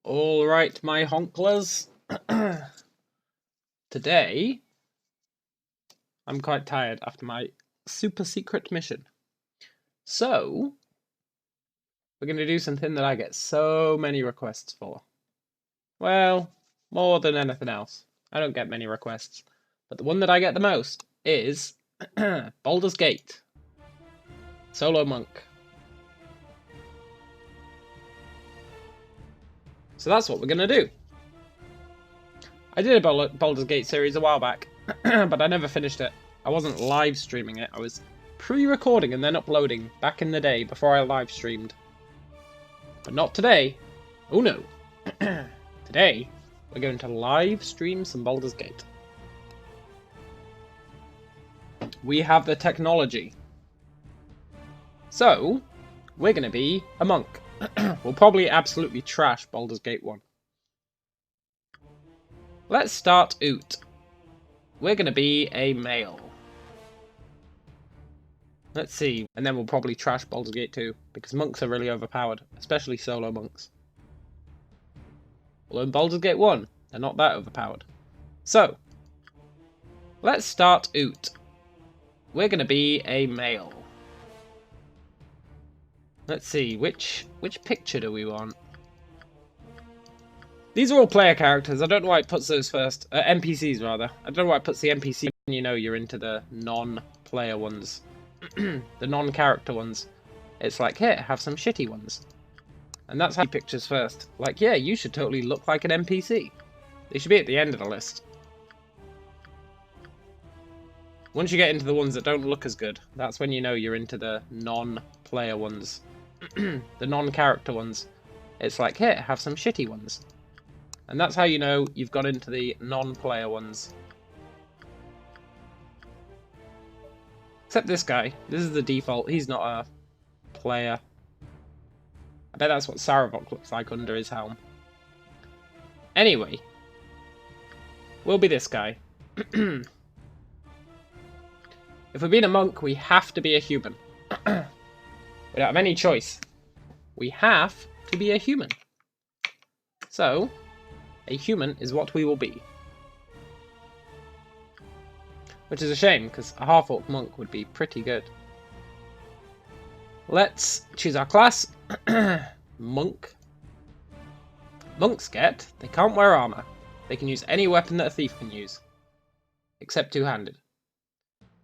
Alright, my honklers. Today, I'm quite tired after my super secret mission. So, we're going to do something that I get so many requests for. Well, more than anything else. I don't get many requests. But the one that I get the most is Baldur's Gate. Solo Monk. So that's what we're going to do. I did a Baldur's Gate series a while back, but I never finished it. I wasn't live streaming it, I was pre-recording and then uploading back in the day before I live streamed. But not today. Oh no. Today, we're going to live stream some Baldur's Gate. We have the technology. So, we're going to be a monk. We'll probably absolutely trash Baldur's Gate 1. Let's start out. We're going to be a male. Let's see. And then we'll probably trash Baldur's Gate 2, because monks are really overpowered, especially solo monks. Although in Baldur's Gate 1, they're not that overpowered. So, let's start out. We're going to be a male. Let's see, which picture do we want? These are all player characters. I don't know why it puts those first. NPCs, rather. I don't know why it puts the NPC when you know you're into the non-player ones. The non-character ones. It's like, here, have some shitty ones. And that's how you pictures first. Like, yeah, you should totally look like an NPC. They should be at the end of the list. Once you get into the ones that don't look as good, that's when you know you're into the non-player ones. The non-character ones. It's like, here, have some shitty ones. And that's how you know you've got into the non-player ones. Except this guy. This is the default. He's not a player. I bet that's what Saravok looks like under his helm. Anyway. We'll be this guy. If we're being a monk, we have to be a human. We don't have any choice. We have to be a human. So, a human is what we will be. Which is a shame, because a half-orc monk would be pretty good. Let's choose our class. Monk. Monks they can't wear armor. They can use any weapon that a thief can use. Except two-handed.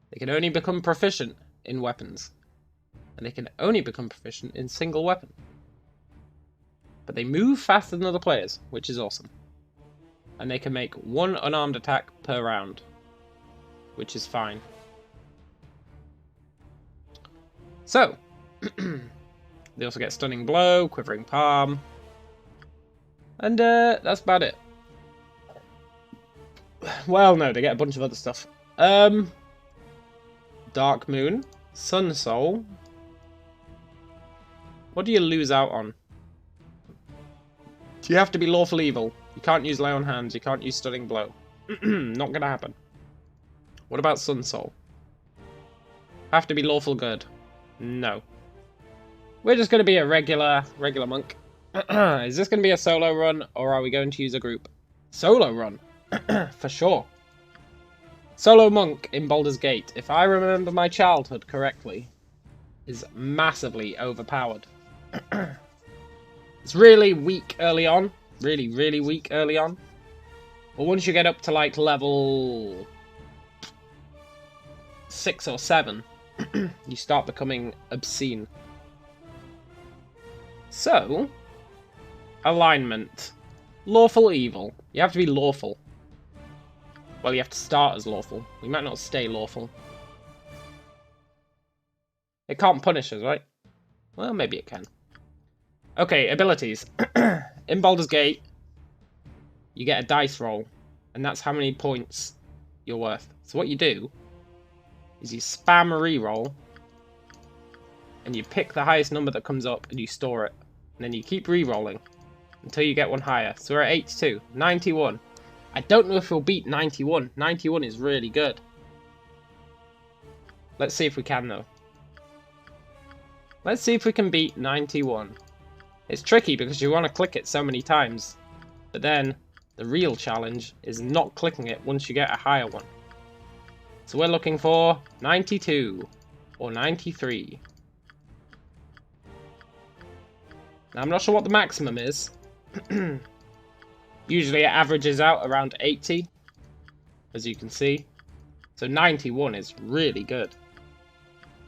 They can only become proficient in weapons. And they can only become proficient in single weapon. But they move faster than other players, which is awesome. And they can make one unarmed attack per round, which is fine. So, they also get Stunning Blow, Quivering Palm, and that's about it. Well, no, they get a bunch of other stuff. Dark Moon, Sun Soul. What do you lose out on? You have to be lawful evil. You can't use lay on hands. You can't use Stunning Blow. Not gonna happen. What about Sun Soul? Have to be lawful good. No. We're just gonna be a regular monk. Is this gonna be a solo run, or are we going to use a group? Solo run. For sure. Solo monk in Baldur's Gate, if I remember my childhood correctly, is massively overpowered. It's really weak early on. Really weak early on. But once you get up to like level 6 or 7, you start becoming obscene. So, alignment. Lawful evil. You have to be lawful. Well, you have to start as lawful. We might not stay lawful. It can't punish us, right? Well, maybe it can. Okay, abilities. In Baldur's Gate, you get a dice roll, and that's how many points you're worth. So what you do is you spam a reroll, and you pick the highest number that comes up, and you store it. And then you keep rerolling until you get one higher. So we're at 82. 91. I don't know if we'll beat 91. 91 is really good. Let's see if we can, though. Let's see if we can beat 91. It's tricky because you want to click it so many times, but then the real challenge is not clicking it once you get a higher one. So we're looking for 92 or 93. Now I'm not sure what the maximum is. Usually it averages out around 80, as you can see. So 91 is really good.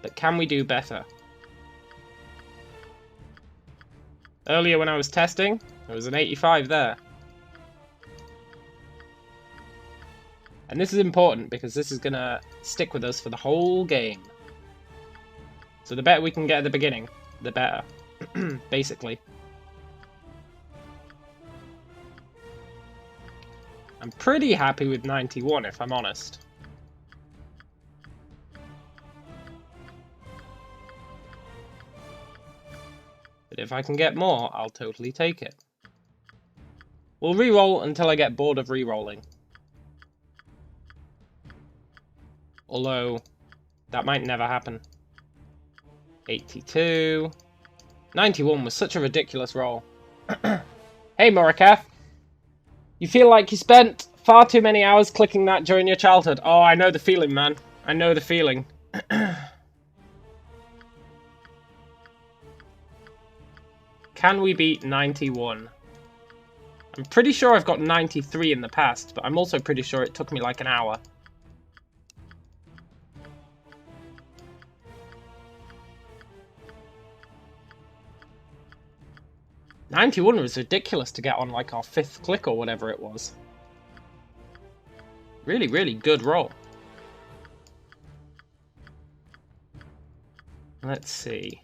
But can we do better? Earlier when I was testing, there was an 85 there. And this is important because this is going to stick with us for the whole game. So the better we can get at the beginning, the better. Basically. I'm pretty happy with 91 if I'm honest. But if I can get more, I'll totally take it. We'll reroll until I get bored of rerolling. Although, that might never happen. 82. 91 was such a ridiculous roll. Hey Morikath. You feel like you spent far too many hours clicking that during your childhood. Oh, I know the feeling, man. I know the feeling. Can we beat 91? I'm pretty sure I've got 93 in the past, but I'm also pretty sure it took me like an hour. $91 was ridiculous to get on like our 5th click or whatever it was. Really, really good roll. Let's see.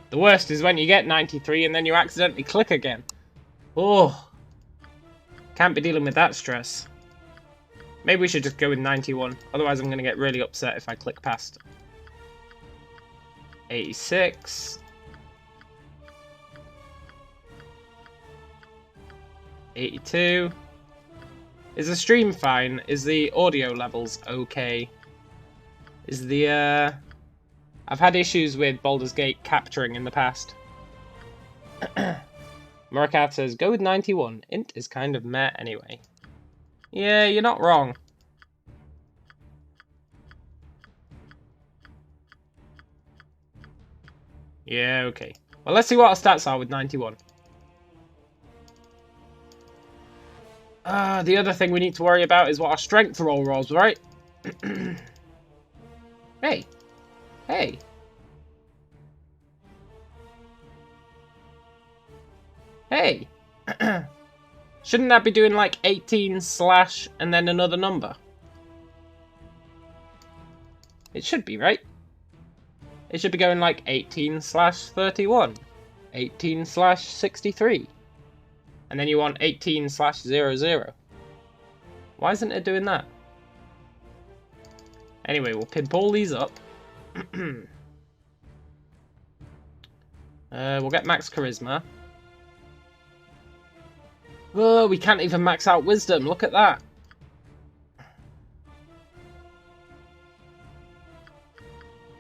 The worst is when you get 93 and then you accidentally click again. Oh, can't be dealing with that stress. Maybe we should just go with 91. Otherwise I'm going to get really upset if I click past. 86. 82. Is the stream fine? Is the audio levels okay? Is the, I've had issues with Baldur's Gate capturing in the past. Morikath says, go with 91. Int is kind of meh anyway. Yeah, you're not wrong. Yeah, okay. Well, let's see what our stats are with 91. The other thing we need to worry about is what our strength roll rolls, right? Hey. Hey. Hey. Shouldn't that be doing like 18 slash and then another number? It should be, right? It should be going like 18 slash 31. 18 slash 63. And then you want 18 slash 00. Why isn't it doing that? Anyway, we'll pimp all these up. We'll get max charisma. Oh, we can't even max out wisdom. Look at that.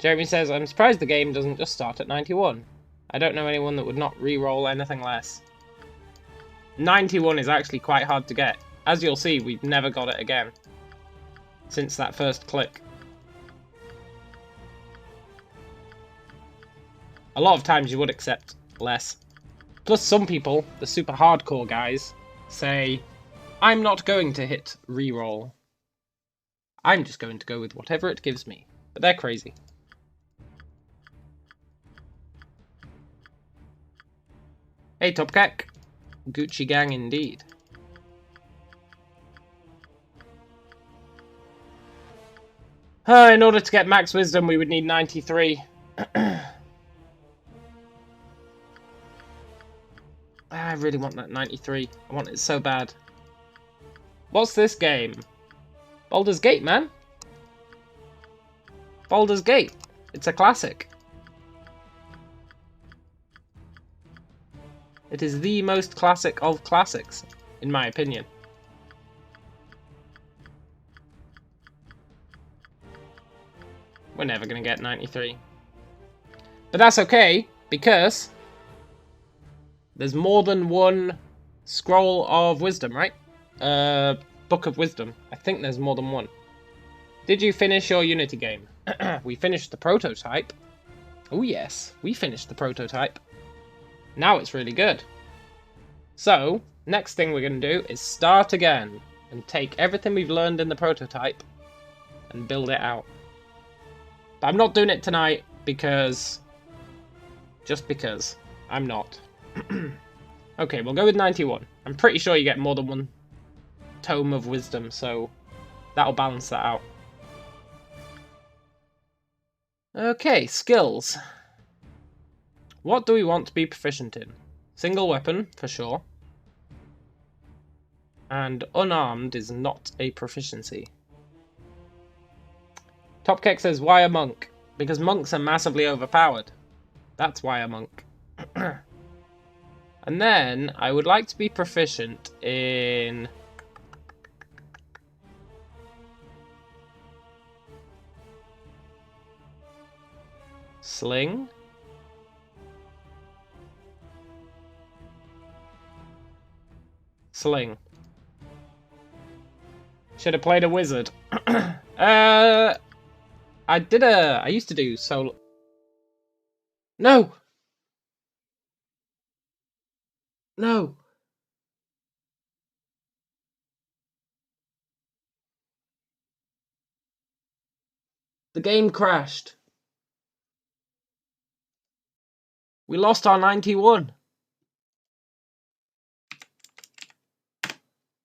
Jeremy says, I'm surprised the game doesn't just start at 91. I don't know anyone that would not re-roll anything less. 91 is actually quite hard to get. As you'll see, we've never got it again since that first click. A lot of times you would accept less. Plus some people, the super hardcore guys, say, I'm not going to hit re-roll. I'm just going to go with whatever it gives me. But they're crazy. Hey Topkek. Gucci gang indeed. In order to get max wisdom, we would need 93. I really want that 93. I want it so bad. What's this game? Baldur's Gate, man. Baldur's Gate. It's a classic. It is the most classic of classics, in my opinion. We're never going to get 93. But that's okay, Because there's more than one scroll of wisdom, right? Book of wisdom. I think there's more than one. Did you finish your Unity game? We finished the prototype. Oh yes, we finished the prototype. Now it's really good. So, next thing we're going to do is start again and take everything we've learned in the prototype and build it out. But I'm not doing it tonight because... just because. I'm not. Okay, we'll go with 91. I'm pretty sure you get more than one tome of wisdom, so that'll balance that out. Okay, skills. What do we want to be proficient in? Single weapon, for sure. And unarmed is not a proficiency. Topcake says, why a monk? Because monks are massively overpowered. That's why a monk. And then, I would like to be proficient in... sling? Sling. Should have played a wizard. I used to do solo... No! No! The game crashed. We lost our 91.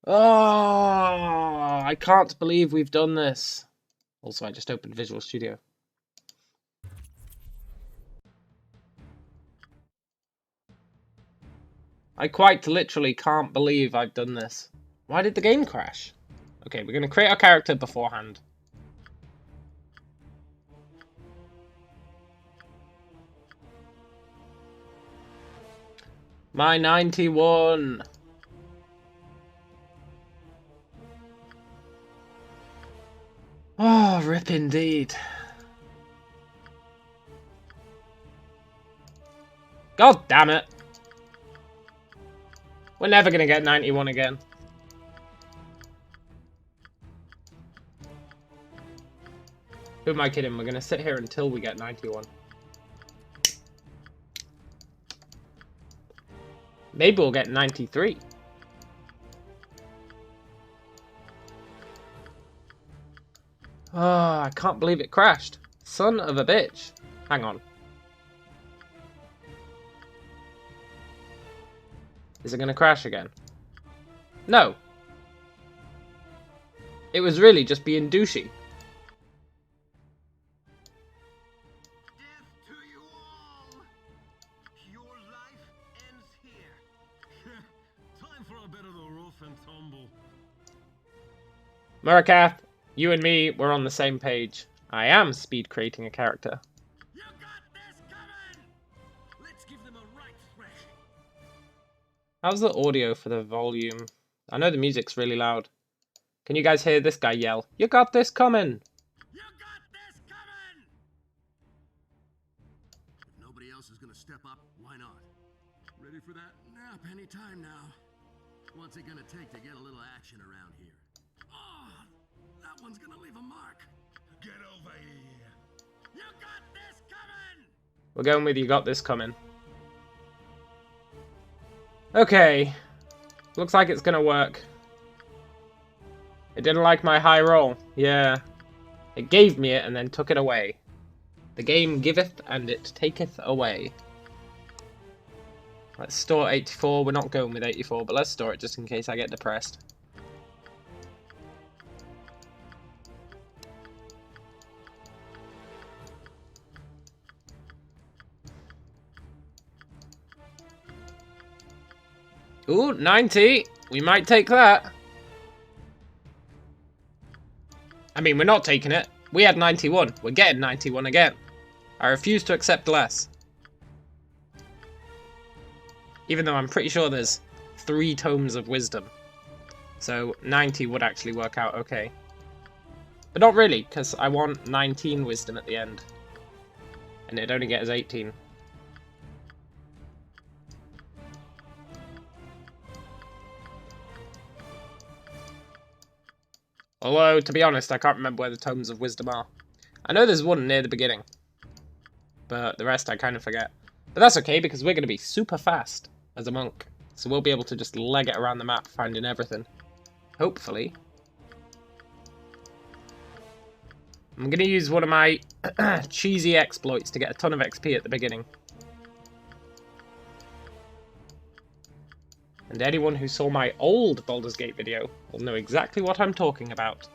Oh, I can't believe we've done this. Also, I just opened Visual Studio. I quite literally can't believe I've done this. Why did the game crash? Okay, we're going to create our character beforehand. My 91. Oh, rip indeed. God damn it. We're never going to get 91 again. Who am I kidding? We're going to sit here until we get 91. Maybe we'll get 93. Oh, I can't believe it crashed. Son of a bitch. Hang on. Is it going to crash again? No. It was really just being douchey. Death to you all. Your life ends here. Time for a bit of the rough and tumble. Murakath, you and me, we're on the same page. I am speed creating a character. You got this coming. Let's give them a right thrashing. How's the audio for the volume? I know the music's really loud. Can you guys hear this guy yell, "You got this coming"? You got this coming. If nobody else is gonna step up, why not? Ready for that nap anytime now. What's it gonna take to get a little action around here? Oh, that one's gonna leave a mark. Get over here. You got this coming. We're going with "You got this coming." Okay. Looks like it's gonna work. It didn't like my high roll. Yeah. It gave me it and then took it away. The game giveth and it taketh away. Let's store 84. We're not going with 84, but let's store it just in case I get depressed. Ooh, 90. We might take that. I mean, we're not taking it. We had 91. We're getting 91 again. I refuse to accept less. Even though I'm pretty sure there's 3 tomes of wisdom. So 90 would actually work out okay. But not really, because I want 19 wisdom at the end. And it'd only get us 18. Although, to be honest, I can't remember where the Tomes of Wisdom are. I know there's one near the beginning. But the rest I kind of forget. But that's okay, because we're going to be super fast as a monk. So we'll be able to just leg it around the map, finding everything. Hopefully. I'm going to use one of my cheesy exploits to get a ton of XP at the beginning. And anyone who saw my old Baldur's Gate video will know exactly what I'm talking about.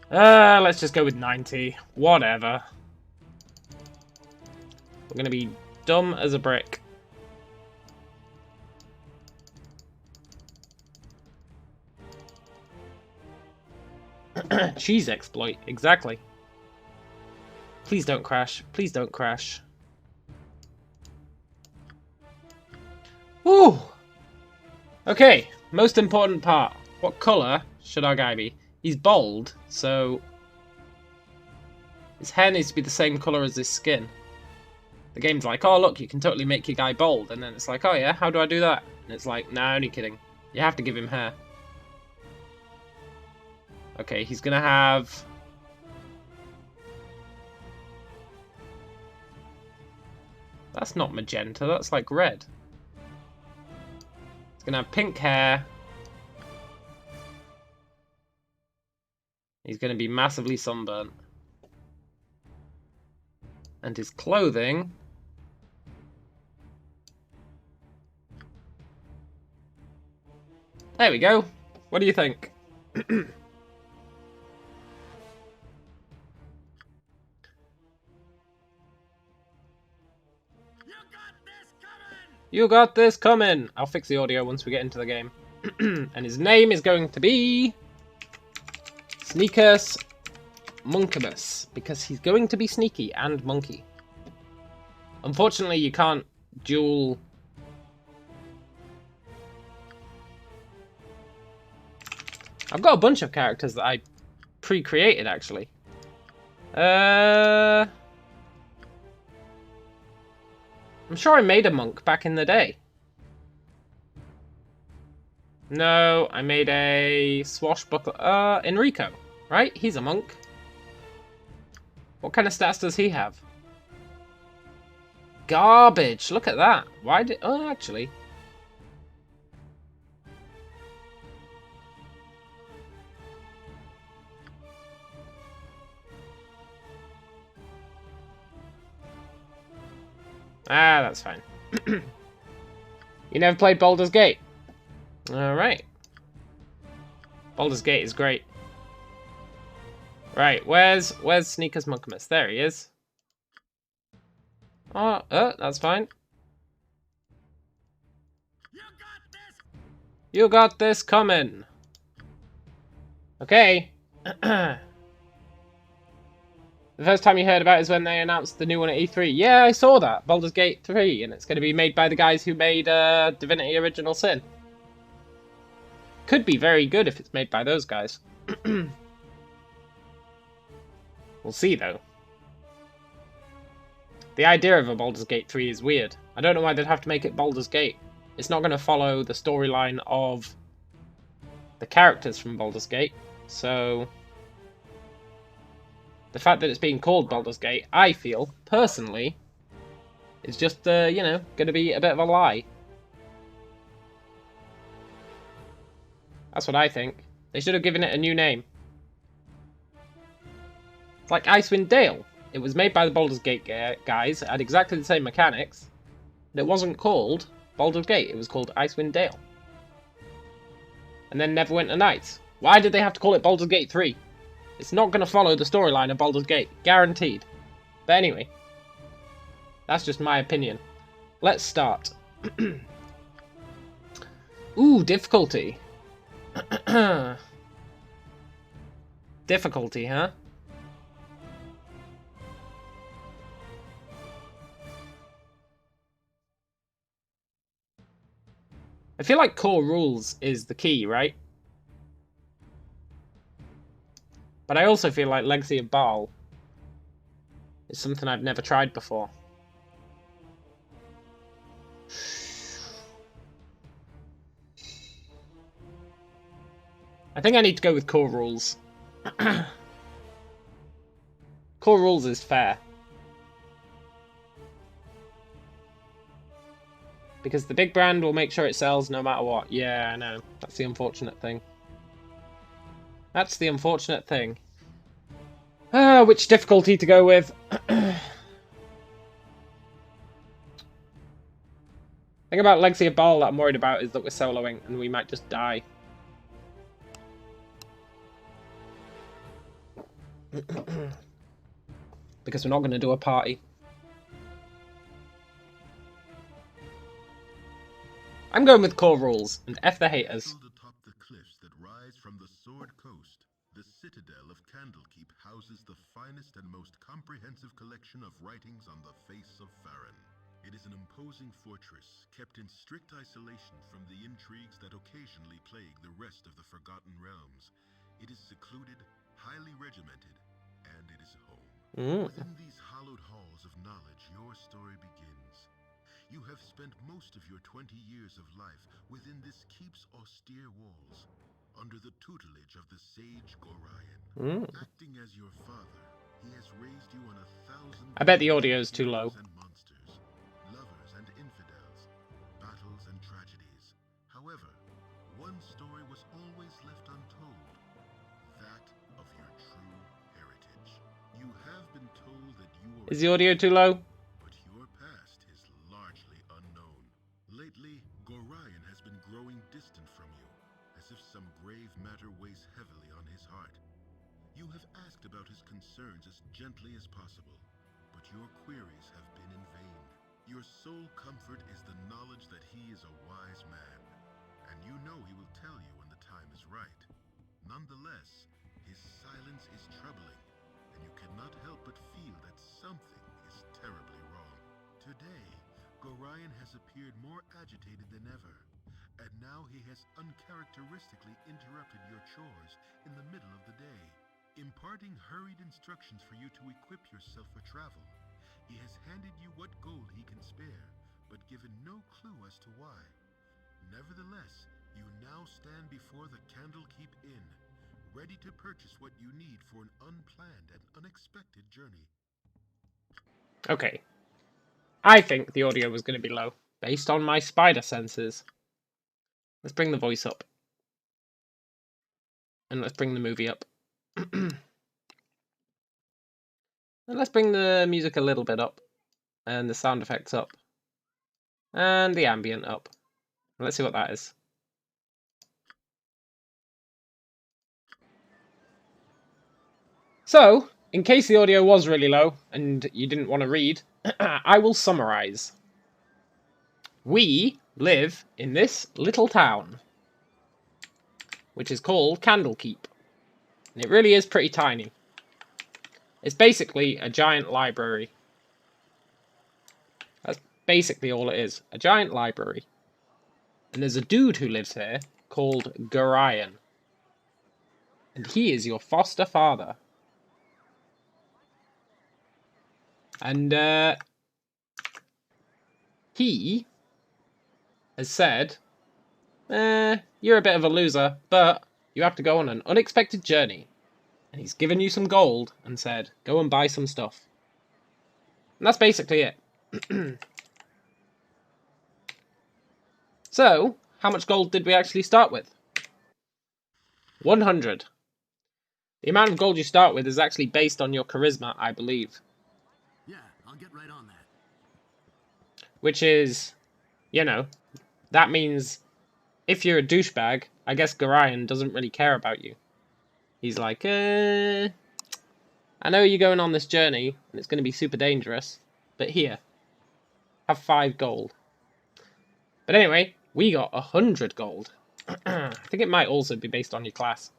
Let's just go with 90. Whatever. We're going to be dumb as a brick. Cheese exploit, exactly. Please don't crash. Please don't crash. Woo! Okay, most important part. What colour should our guy be? He's bald, so his hair needs to be the same colour as his skin. The game's like, oh look, you can totally make your guy bald, and then it's like, oh yeah, how do I do that? And it's like, nah, only kidding. You have to give him hair. Okay, he's gonna have... That's not magenta, that's like red. He's gonna have pink hair. He's gonna be massively sunburnt. And his clothing... There we go. What do you think? You got this coming! I'll fix the audio once we get into the game. And his name is going to be... Sneakus Monkimus. Because he's going to be sneaky and monkey. Unfortunately, you can't dual... I've got a bunch of characters that I pre-created, actually. I'm sure I made a monk back in the day. No, I made a swashbuckler. Enrico, right? He's a monk. What kind of stats does he have? Garbage! Look at that. Why did... Oh, actually... Ah, that's fine. You never played Baldur's Gate? Alright. Baldur's Gate is great. Right, where's Sneakus Monkimus? There he is. Oh, that's fine. You got this coming. Okay. The first time you heard about it is when they announced the new one at E3. Yeah, I saw that. Baldur's Gate 3. And it's going to be made by the guys who made Divinity Original Sin. Could be very good if it's made by those guys. We'll see, though. The idea of a Baldur's Gate 3 is weird. I don't know why they'd have to make it Baldur's Gate. It's not going to follow the storyline of the characters from Baldur's Gate. So... the fact that it's being called Baldur's Gate, I feel, personally, is just, you know, going to be a bit of a lie. That's what I think. They should have given it a new name. It's like Icewind Dale. It was made by the Baldur's Gate guys, it had exactly the same mechanics, and it wasn't called Baldur's Gate, it was called Icewind Dale. And then Neverwinter Nights. Why did they have to call it Baldur's Gate 3? It's not going to follow the storyline of Baldur's Gate. Guaranteed. But anyway. That's just my opinion. Let's start. Ooh, difficulty. Difficulty, huh? I feel like core rules is the key, right? But I also feel like Legacy of Baal is something I've never tried before. I think I need to go with core rules. Core rules is fair. Because the big brand will make sure it sells no matter what. Yeah, I know. That's the unfortunate thing. That's the unfortunate thing. Which difficulty to go with? Thing about Legacy of Baal that I'm worried about is that we're soloing and we might just die. Because we're not going to do a party. I'm going with core rules and F the haters. Atop the cliffs that rise from the Sword Coast, the citadel of Candlekeep houses the finest and most comprehensive collection of writings on the face of Farron. It is an imposing fortress, kept in strict isolation from the intrigues that occasionally plague the rest of the Forgotten Realms. It is secluded, highly regimented, and it is home. Within these hallowed halls of knowledge, your story begins. You have spent most of your 20 years of life within this keep's austere walls, under the tutelage of the sage Gorion. Acting as your father, he has raised you on 1,000... I bet the audio is too low. Lovers and infidels, battles and tragedies. However, one story was always left untold, that of your true heritage. You have been told that you are... Is the audio too low? But your past is largely unknown. Lately, Gorion has been growing distant from you, as if some grave matter weighs heavily on his heart. You have asked about his concerns as gently as possible, but your queries have been in vain. Your sole comfort is the knowledge that he is a wise man, and you know he will tell you when the time is right. Nonetheless, his silence is troubling, and you cannot help but feel that something is terribly wrong. Today, Gorion has appeared more agitated than ever, and now he has uncharacteristically interrupted your chores in the middle of the day, imparting hurried instructions for you to equip yourself for travel. He has handed you what gold he can spare, but given no clue as to why. Nevertheless, you now stand before the Candlekeep Inn, ready to purchase what you need for an unplanned and unexpected journey. Okay. I think the audio was going to be low, based on my spider senses. Let's bring the voice up. And let's bring the movie up. And let's bring the music a little bit up. And the sound effects up. And the ambient up. Let's see what that is. So, in case the audio was really low and you didn't want to read, I will summarize. We live in this little town, which is called Candlekeep. And it really is pretty tiny. It's basically a giant library. That's basically all it is. A giant library. And there's a dude who lives here called Gorion. And he is your foster father. And he has said, you're a bit of a loser, but you have to go on an unexpected journey. And he's given you some gold and said, go and buy some stuff. And that's basically it. So, how much gold did we actually start with? 100. The amount of gold you start with is actually based on your charisma, I believe. Yeah, I'll get right on that. Which is, you know, that means if you're a douchebag, I guess Gorion doesn't really care about you. He's like, I know you're going on this journey, and it's going to be super dangerous, but here, have 5 gold. But anyway, we got 100 gold. I think it might also be based on your class.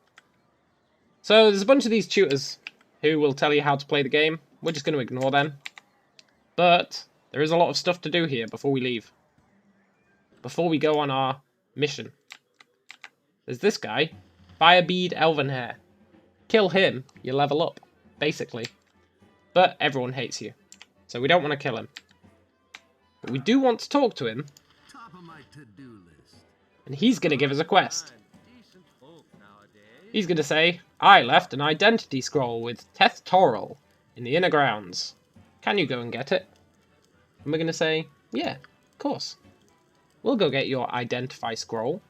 So there's a bunch of these tutors who will tell you how to play the game. We're just going to ignore them. But there is a lot of stuff to do here before we leave. Before we go on our mission. There's this guy, Firebead Elvenhair. Kill him, you level up, basically. But everyone hates you, so we don't want to kill him. But we do want to talk to him. Top of my to-do list. And he's going to give us a quest. He's going to say, I left an identity scroll with Teth Toril in the inner grounds. Can you go and get it? And we're going to say, yeah, of course. We'll go get your identify scroll.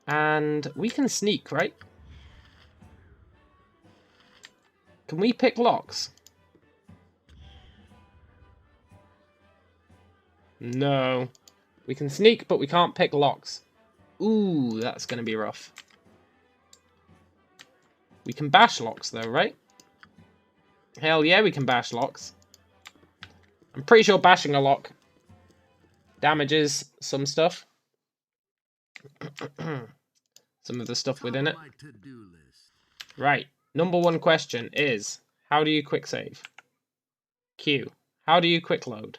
And we can sneak, right? Can we pick locks? No. We can sneak, but we can't pick locks. Ooh, that's going to be rough. We can bash locks, though, right? Hell yeah, we can bash locks. I'm pretty sure bashing a lock damages some stuff. Some of the stuff within it. Right. Number one question is, how do you quick save? Q. How do you quick load?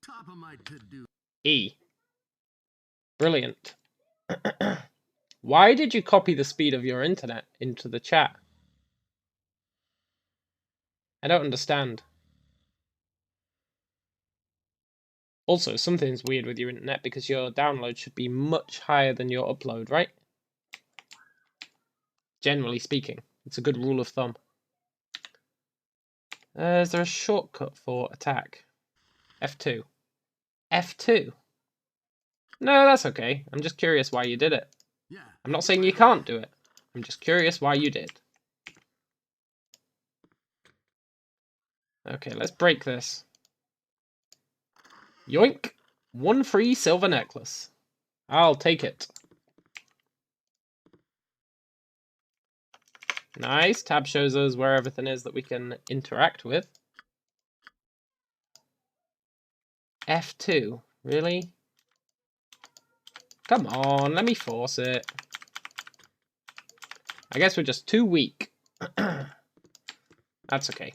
Top of my to-do. E. Brilliant. Why did you copy the speed of your internet into the chat? I don't understand. Also, something's weird with your internet because your download should be much higher than your upload, right? Generally speaking, it's a good rule of thumb. Is there a shortcut for attack? F2. F2? No, that's okay. I'm just curious why you did it. Yeah. I'm not saying you can't do it. I'm just curious why you did. Okay, let's break this. Yoink! 1 free silver necklace. I'll take it. Nice. Tab shows us where everything is that we can interact with. F2. Really? Come on, let me force it. I guess we're just too weak. That's okay.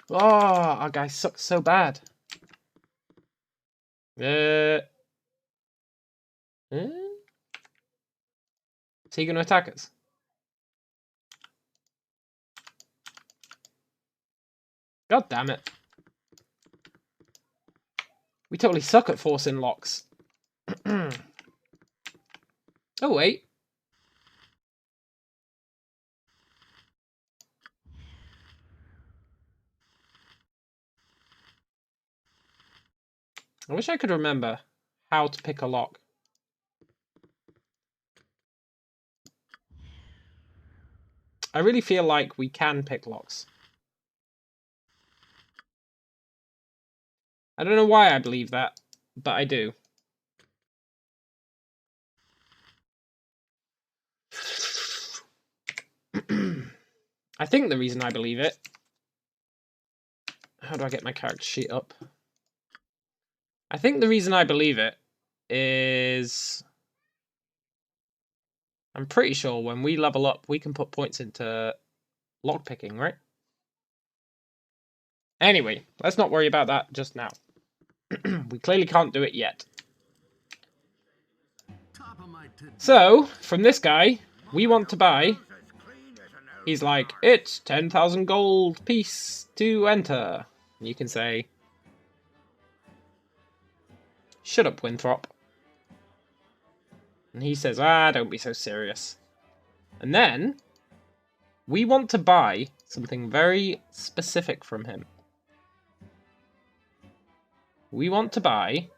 Oh, our guy sucks so bad. Is he going to attack us? God damn it. We totally suck at forcing locks. Oh, wait. I wish I could remember how to pick a lock. I really feel like we can pick locks. I don't know why I believe that, but I do. I think the reason I believe it... How do I get my character sheet up? I think the reason I believe it is... I'm pretty sure when we level up, we can put points into lockpicking, right? Anyway, let's not worry about that just now. We clearly can't do it yet. So, from this guy, we want to buy... He's like, it's 10,000 gold piece to enter. And you can say... Shut up, Winthrop. And he says, don't be so serious. And then, we want to buy something very specific from him. We want to buy...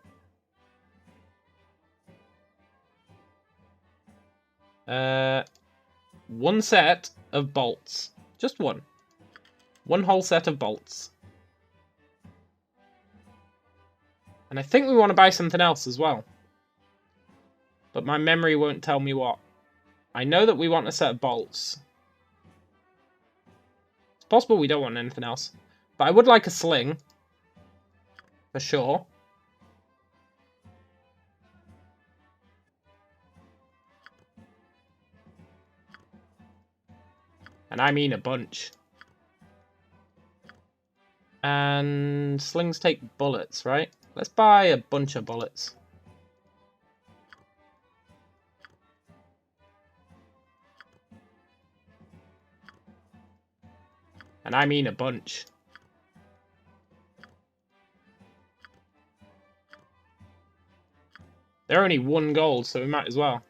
one set of bolts. Just one. One whole set of bolts. And I think we want to buy something else as well. But my memory won't tell me what. I know that we want a set of bolts. It's possible we don't want anything else. But I would like a sling. For sure. And I mean a bunch. And slings take bullets, right? Let's buy a bunch of bullets. And I mean a bunch. They're only 1 gold, so we might as well.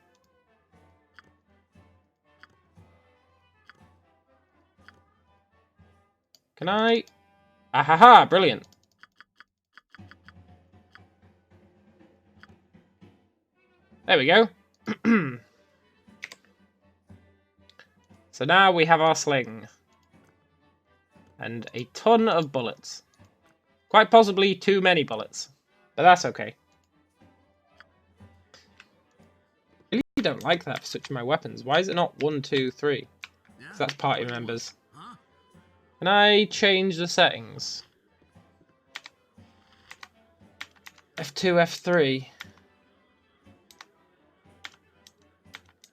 Can I? Ahaha, brilliant. There we go. So now we have our sling. And a ton of bullets. Quite possibly too many bullets. But that's okay. I really don't like that for switching my weapons. Why is it not 1, 2, 3? Because that's party members. Can I change the settings? F2, F3.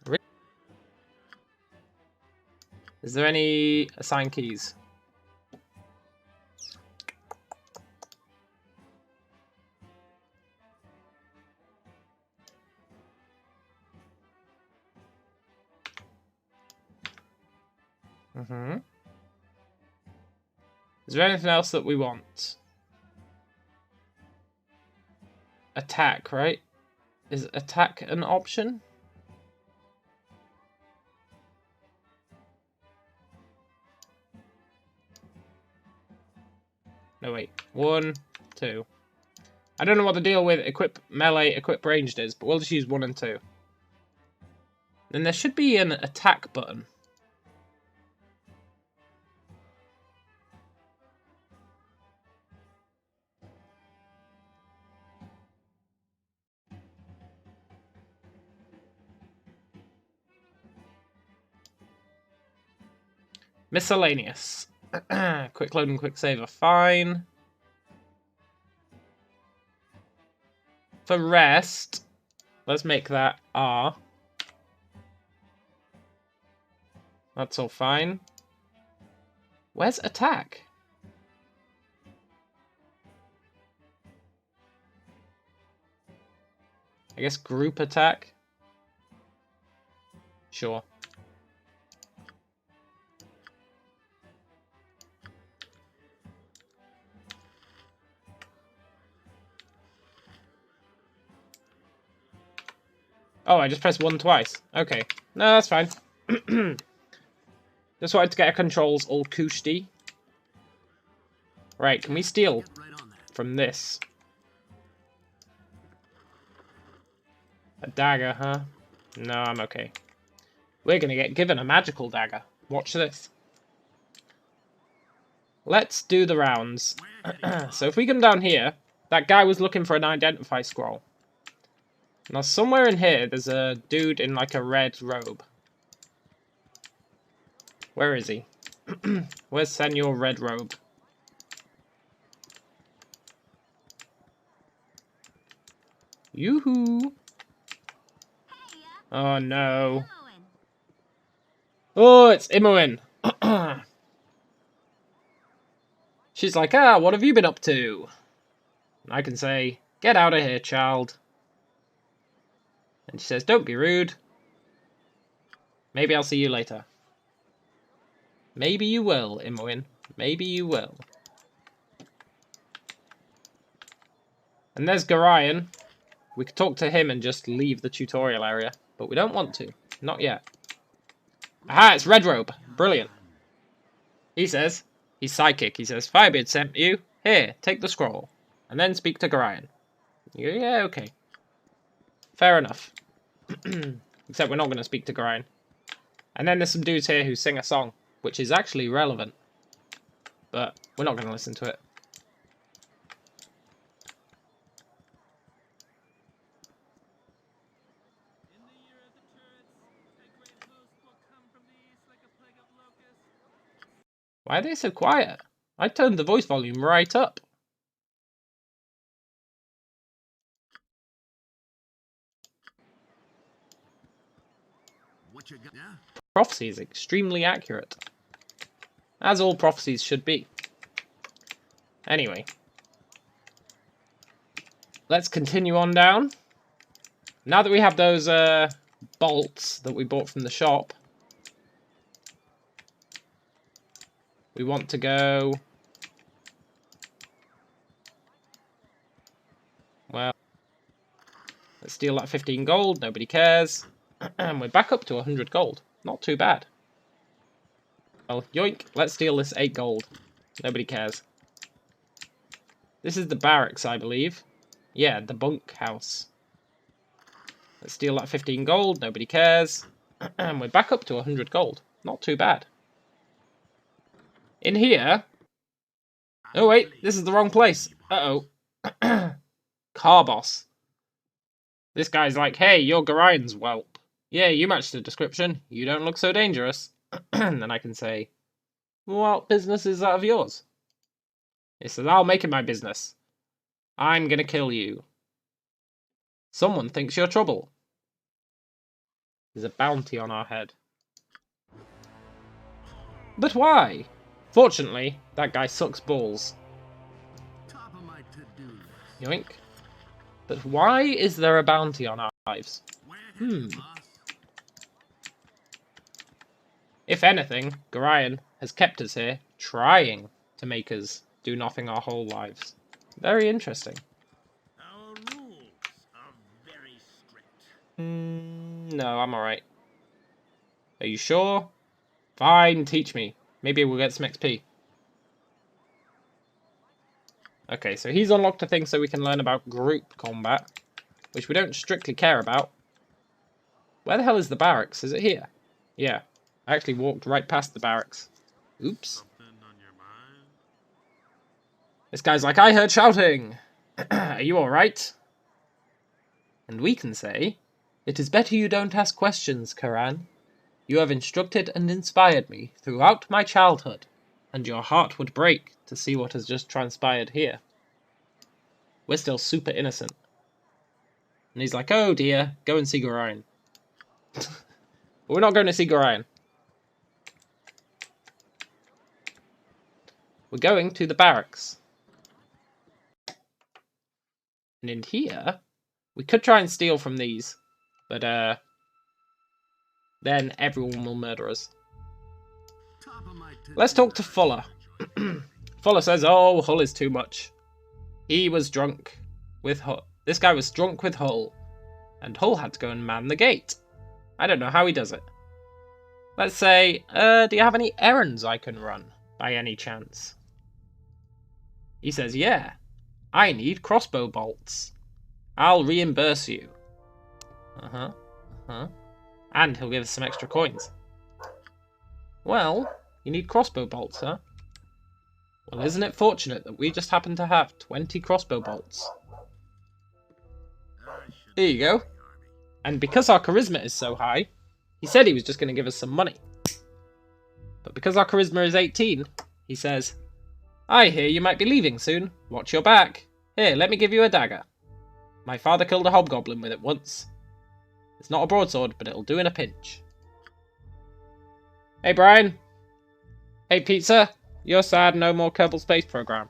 Really? Is there any assigned keys? Is there anything else that we want? Attack, right? Is attack an option? No, wait. 1, 2. I don't know what the deal with equip melee, equip ranged is, but we'll just use 1 and 2. Then there should be an attack button. Miscellaneous. Quick load and quick save are fine. For rest, let's make that R. That's all fine. Where's attack? I guess group attack? Sure. Oh, I just pressed 1 twice. Okay. No, that's fine. Just wanted to get our controls all cushy. Right, can we steal from this? A dagger, huh? No, I'm okay. We're gonna get given a magical dagger. Watch this. Let's do the rounds. So if we come down here, that guy was looking for an identify scroll. Now somewhere in here, there's a dude in like a red robe. Where is he? Where's Senor Red Robe? Yoo-hoo! Oh no. Oh, it's Imoen! She's like, ah, what have you been up to? And I can say, get out of here, child. And she says, don't be rude. Maybe I'll see you later. Maybe you will, Imoen. Maybe you will. And there's Gorion. We could talk to him and just leave the tutorial area. But we don't want to. Not yet. Aha, it's Red Robe. Brilliant. He says, he's psychic. He says, Firebeard sent you. Here, take the scroll. And then speak to Gorion. You go, yeah, okay. Fair enough. Except we're not going to speak to Gorion. And then there's some dudes here who sing a song, which is actually relevant. But we're not going to listen to it. Why are they so quiet? I turned the voice volume right up. What you got? Yeah? Prophecy is extremely accurate. As all prophecies should be. Anyway. Let's continue on down. Now that we have those bolts that we bought from the shop, We want to go... Well, let's steal that 15 gold. Nobody cares. And we're back up to 100 gold. Not too bad. Well, yoink. Let's steal this 8 gold. Nobody cares. This is the barracks, I believe. Yeah, the bunk house. Let's steal that 15 gold. Nobody cares. And we're back up to 100 gold. Not too bad. In here... Oh, wait. This is the wrong place. Uh-oh. Car boss. This guy's like, hey, you're Gorian's whelp. Yeah, you match the description. You don't look so dangerous. And then I can say, what business is that of yours? He says, I'll make it my business. I'm gonna kill you. Someone thinks you're trouble. There's a bounty on our head. But why? Fortunately, that guy sucks balls. Top of my to-do list. Yoink. But why is there a bounty on our lives? If anything, Gorian has kept us here, trying to make us do nothing our whole lives. Very interesting. Our rules are very strict. No, I'm alright. Are you sure? Fine, teach me. Maybe we'll get some XP. Okay, so he's unlocked a thing so we can learn about group combat, which we don't strictly care about. Where the hell is the barracks? Is it here? Yeah. I actually walked right past the barracks. Oops. This guy's like, I heard shouting! Are you alright? And we can say, it is better you don't ask questions, Karan. You have instructed and inspired me throughout my childhood, and your heart would break to see what has just transpired here. We're still super innocent. And he's like, oh dear, go and see Gorian. But we're not going to see Gorian. We're going to the barracks. And in here, we could try and steal from these, but then everyone will murder us. Let's talk to Fuller. Fuller says, oh, Hull is too much. He was drunk with Hull. This guy was drunk with Hull, and Hull had to go and man the gate. I don't know how he does it. Let's say, do you have any errands I can run, by any chance? He says, yeah, I need crossbow bolts. I'll reimburse you. And he'll give us some extra coins. Well, you need crossbow bolts, huh? Well, isn't it fortunate that we just happen to have 20 crossbow bolts? Here you go. And because our charisma is so high, he said he was just going to give us some money. But because our charisma is 18, he says, I hear you might be leaving soon. Watch your back. Here, let me give you a dagger. My father killed a hobgoblin with it once. It's not a broadsword, but it'll do in a pinch. Hey, Brian. Hey, Pizza. You're sad, no more Kerbal Space Program.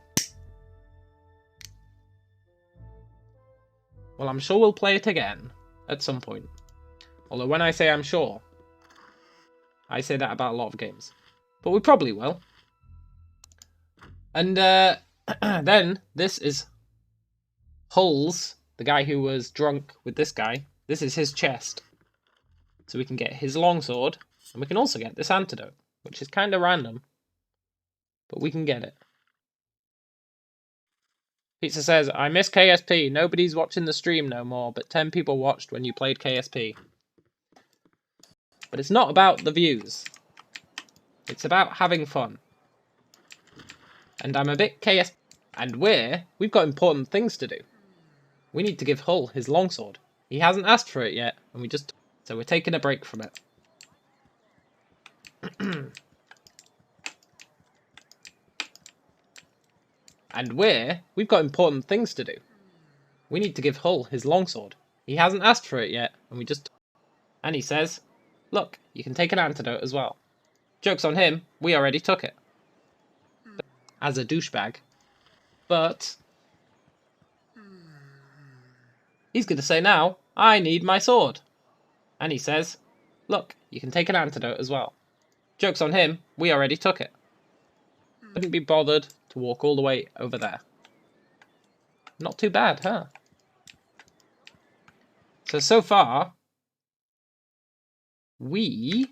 Well, I'm sure we'll play it again. At some point. Although when I say I'm sure, I say that about a lot of games. But we probably will. And then this is Hull's, the guy who was drunk with this guy. This is his chest. So we can get his longsword. And we can also get this antidote, which is kind of random. But we can get it. Pizza says, I miss KSP. Nobody's watching the stream no more, but 10 people watched when you played KSP. But it's not about the views. It's about having fun. And I'm a bit KSP. And we've got important things to do. We need to give Hull his longsword. He hasn't asked for it yet, and so we're taking a break from it. And we've got important things to do. We need to give Hull his longsword. He hasn't asked for it yet, and he says, look, you can take an antidote as well. Joke's on him, we already took it. As a douchebag. But he's going to say now, I need my sword. And he says, look, you can take an antidote as well. Joke's on him, we already took it. couldn't be bothered to walk all the way over there. Not too bad, huh? So far, we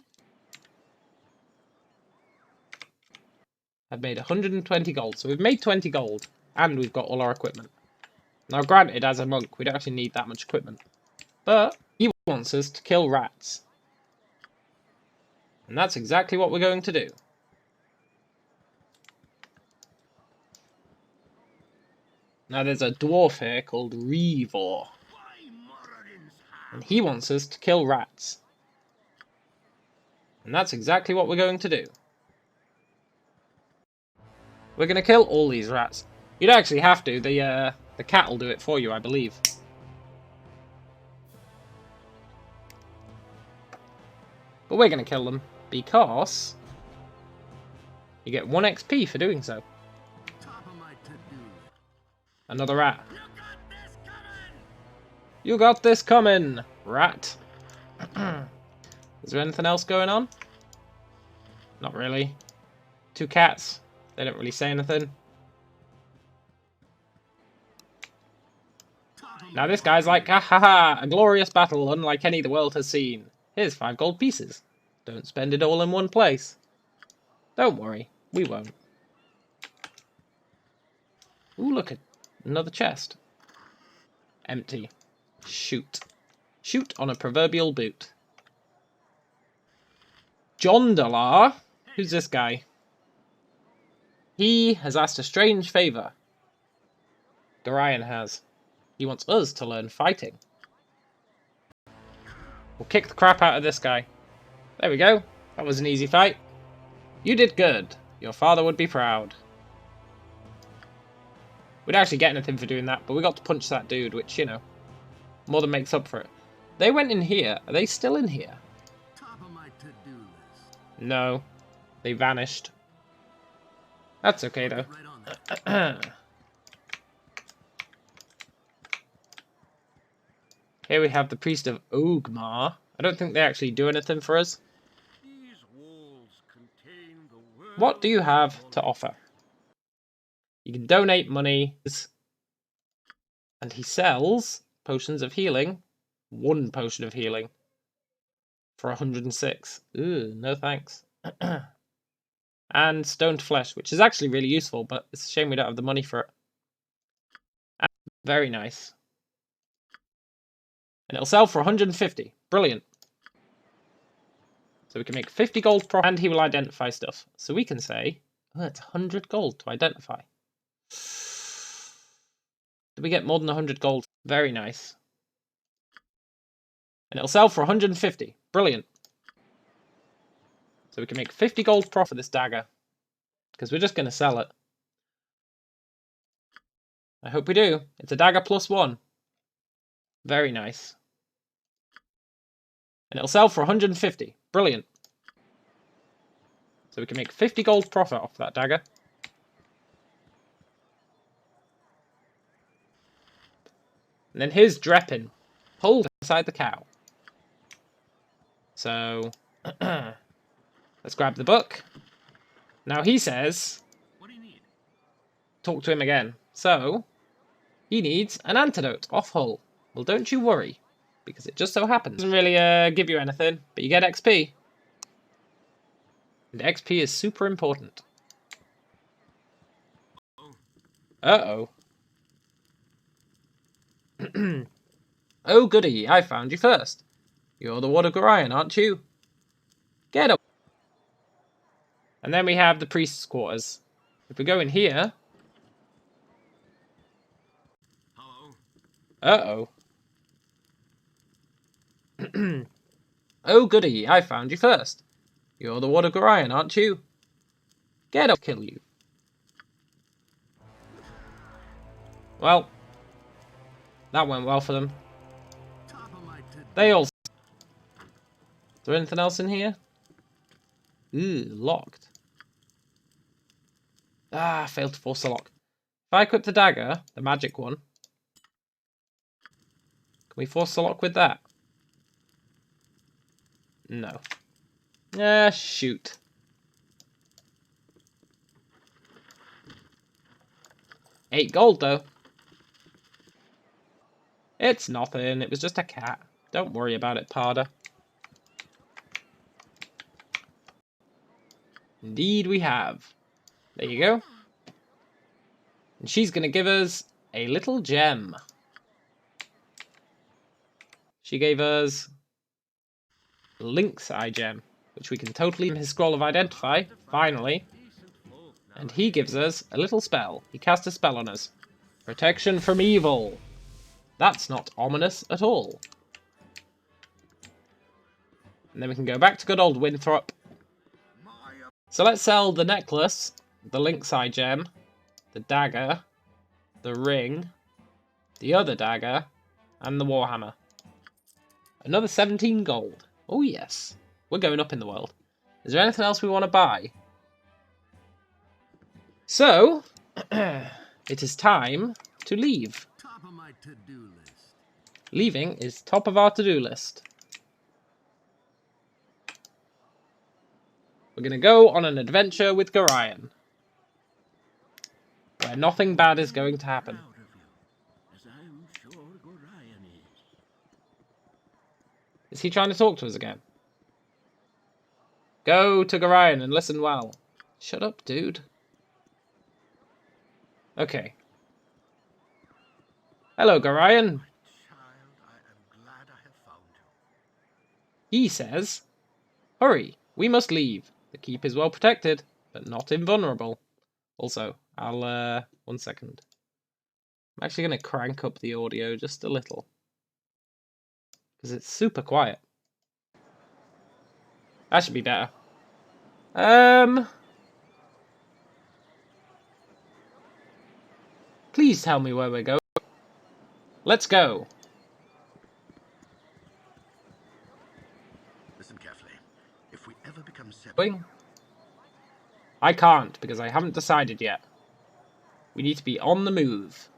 have made 120 gold. So we've made 20 gold, and we've got all our equipment. Now, granted, as a monk, we don't actually need that much equipment. But he wants us to kill rats. And that's exactly what we're going to do. Now, there's a dwarf here called Revor. And he wants us to kill rats. And that's exactly what we're going to do. We're going to kill all these rats. You don't actually have to. The cat will do it for you, I believe. But we're going to kill them because you get 1 XP for doing so. Another rat. You got this coming, rat. Is there anything else going on? Not really. 2 cats. They don't really say anything. Now this guy's like, ha ha ha, a glorious battle unlike any the world has seen. Here's 5 gold pieces. Don't spend it all in one place. Don't worry, we won't. Ooh, look at another chest. Empty. Shoot. Shoot on a proverbial boot. Jondalar? Who's this guy? He has asked a strange favour. Gorion has. He wants us to learn fighting. We'll kick the crap out of this guy. There we go. That was an easy fight. You did good. Your father would be proud. We didn't actually get anything for doing that, but we got to punch that dude, which, you know, more than makes up for it. They went in here. Are they still in here? Top of my to-do list. No. They vanished. That's okay, though. Right on that. Here we have the Priest of Ogmar. I don't think they actually do anything for us. These walls contain the world. What do you have to offer? You can donate money. And he sells potions of healing. 1 potion of healing. For 106. Ooh, no thanks. And stoned flesh, which is actually really useful, but it's a shame we don't have the money for it. Very nice. And it'll sell for 150. Brilliant. So we can make 50 gold profit, and he will identify stuff. So we can say, oh, it's 100 gold to identify. Did we get more than 100 gold? Very nice. And it'll sell for 150. Brilliant. So we can make 50 gold profit for this dagger. Because we're just going to sell it. I hope we do. It's a dagger +1. Very nice. And it'll sell for 150. Brilliant. So we can make 50 gold profit off that dagger. And then here's Dreppin. Pulled inside the cow. So, let's grab the book. Now he says, What do you need? talk to him again. So, he needs an antidote off Hull. Well, don't you worry, because it just so happens. Doesn't really give you anything, but you get XP. And XP is super important. Uh-oh. Oh, goody, I found you first. You're the Ward of Gorion, aren't you? Get up. And then we have the priest's quarters. If we go in here... Hello? Uh-oh. Oh, goody, I found you first. You're the Ward of Gorion, aren't you? Get up, kill you. Well, that went well for them. Top of my to-do. They all... Is there anything else in here? Ooh, locked. Ah, failed to force the lock. If I equip the dagger, the magic one, can we force the lock with that? No. Ah, shoot. 8 gold, though. It's nothing. It was just a cat. Don't worry about it, Parda. Indeed we have. There you go. And she's going to give us a little gem. She gave us Lynx Eye Gem, which we can totally his scroll of identify, finally. And he gives us a little spell. He cast a spell on us. Protection from evil. That's not ominous at all. And then we can go back to good old Winthrop. So let's sell the necklace, the Lynx Eye Gem, the dagger, the ring, the other dagger, and the warhammer. Another 17 gold. Oh yes. We're going up in the world. Is there anything else we want to buy? So, it is time to leave. Top of my to-do list. Leaving is top of our to-do list. We're going to go on an adventure with Gorion, where nothing bad is going to happen. Is he trying to talk to us again? Go to Gorion and listen well. Shut up, dude. Okay. Hello, Gorion. He says, hurry, we must leave. The keep is well protected, but not invulnerable. Also, I'll, 1 second. I'm actually going to crank up the audio just a little, because it's super quiet. That should be better. Please tell me where we're going. Let's go. Listen carefully. If we ever become Going? I can't, because I haven't decided yet. We need to be on the move.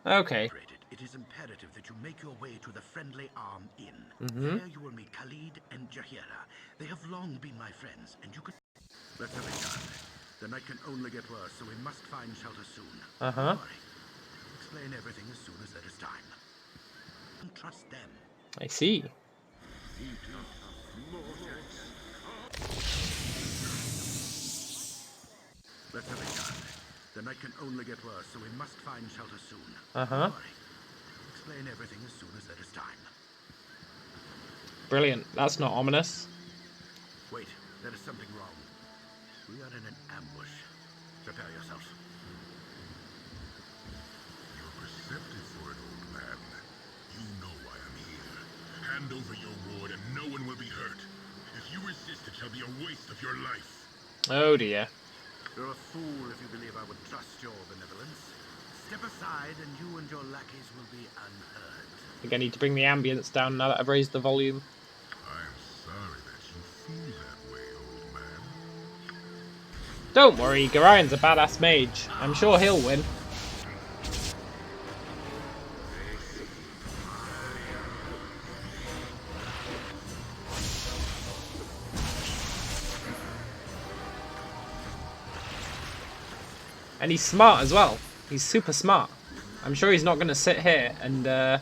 Okay. It is imperative that you make your way to the Friendly Arm Inn. Mm-hmm. There you will meet Khalid and Jahira. They have long been my friends, and you can... Let's have a chat. The night can only get worse, so we must find shelter soon. Uh-huh. Don't worry. Explain everything as soon as there is time. Don't trust them. I see. Let's have a chat. The night can only get worse, so we must find shelter soon. Uh-huh. Don't worry. Explain everything as soon as there is time. Brilliant. That's not ominous. Wait, there is something wrong. We are in an ambush. Prepare yourself. You're perceptive for an old man. You know why I'm here. Hand over your ward and no one will be hurt. If you resist, it shall be a waste of your life. Oh dear. You're a fool if you believe I would trust your benevolence. Step aside and you and your lackeys will be unhurt. I think I need to bring the ambience down now that I've raised the volume. I'm sorry that you feel that way, old man. Don't worry, Gorion's a badass mage. I'm sure he'll win. And he's smart as well. He's super smart. I'm sure he's not going to sit here and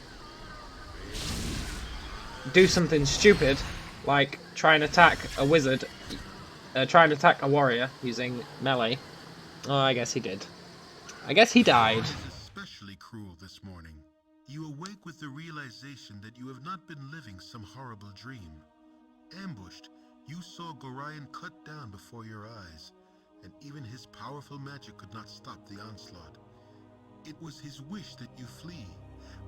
do something stupid like try and attack a wizard, try and attack a warrior using melee. Oh, I guess he did. I guess he died. It is especially cruel this morning. You awake with the realization that you have not been living some horrible dream. Ambushed, you saw Gorion cut down before your eyes, and even his powerful magic could not stop the onslaught. It was his wish that you flee,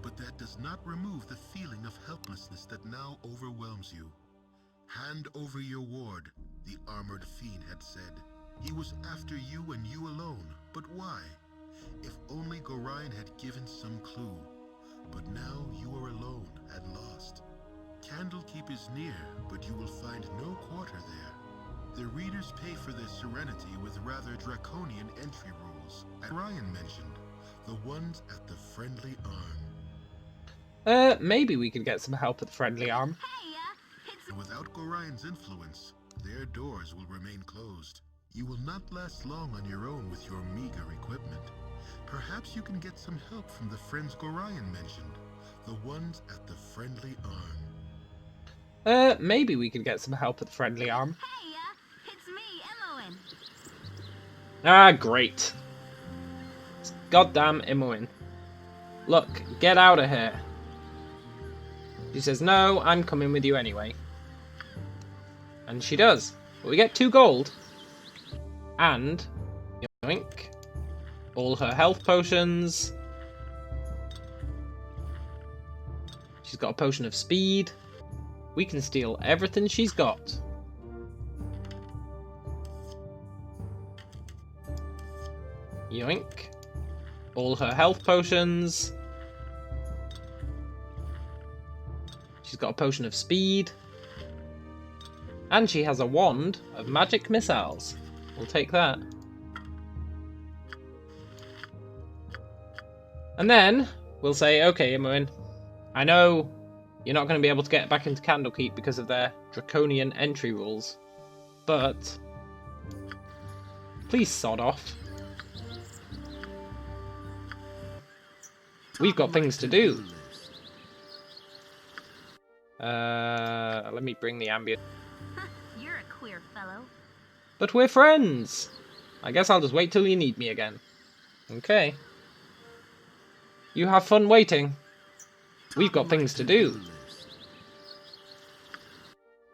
but that does not remove the feeling of helplessness that now overwhelms you. Hand over your ward, the armored fiend had said. He was after you and you alone, but why? If only Gorion had given some clue. But now you are alone and lost. Candlekeep is near, but you will find no quarter there. The readers pay for their serenity with rather draconian entry rules. As Ryan mentioned, the ones at the Friendly Arm. Maybe we could get some help at the Friendly Arm. Without Gorion's influence, their doors will remain closed. You will not last long on your own with your meager equipment. Perhaps you can get some help from the friends Gorion mentioned. The ones at the Friendly Arm. Maybe we could get some help at the Friendly Arm. Hey, it's me, Imoen. Ah, great. It's goddamn Imoen. Look, get out of here. She says, no, I'm coming with you anyway. And she does. But we get 2 gold. And, yoink, all her health potions. She's got a potion of speed. We can steal everything she's got. Yoink. All her health potions. She's got a potion of speed. And she has a wand of magic missiles. We'll take that. And then we'll say, okay, Imoen, I know you're not going to be able to get back into Candlekeep because of their draconian entry rules, but please sod off. We've got things to do. Let me bring the ambient. You're a queer fellow. But we're friends! I guess I'll just wait till you need me again. Okay. You have fun waiting. We've got things to do.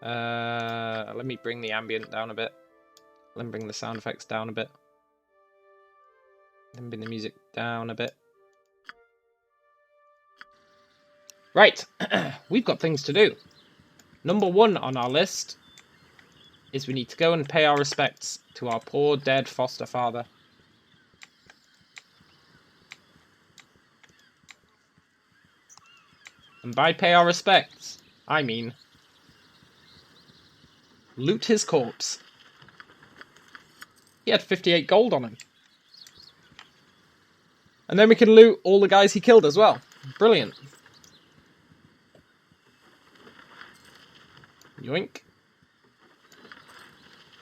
Let me bring the ambient down a bit. Let me bring the sound effects down a bit. Let me bring the music down a bit. Right, we've got things to do. Number 1 on our list is we need to go and pay our respects to our poor dead foster father. And by pay our respects, I mean loot his corpse. He had 58 gold on him. And then we can loot all the guys he killed as well. Brilliant. Yoink.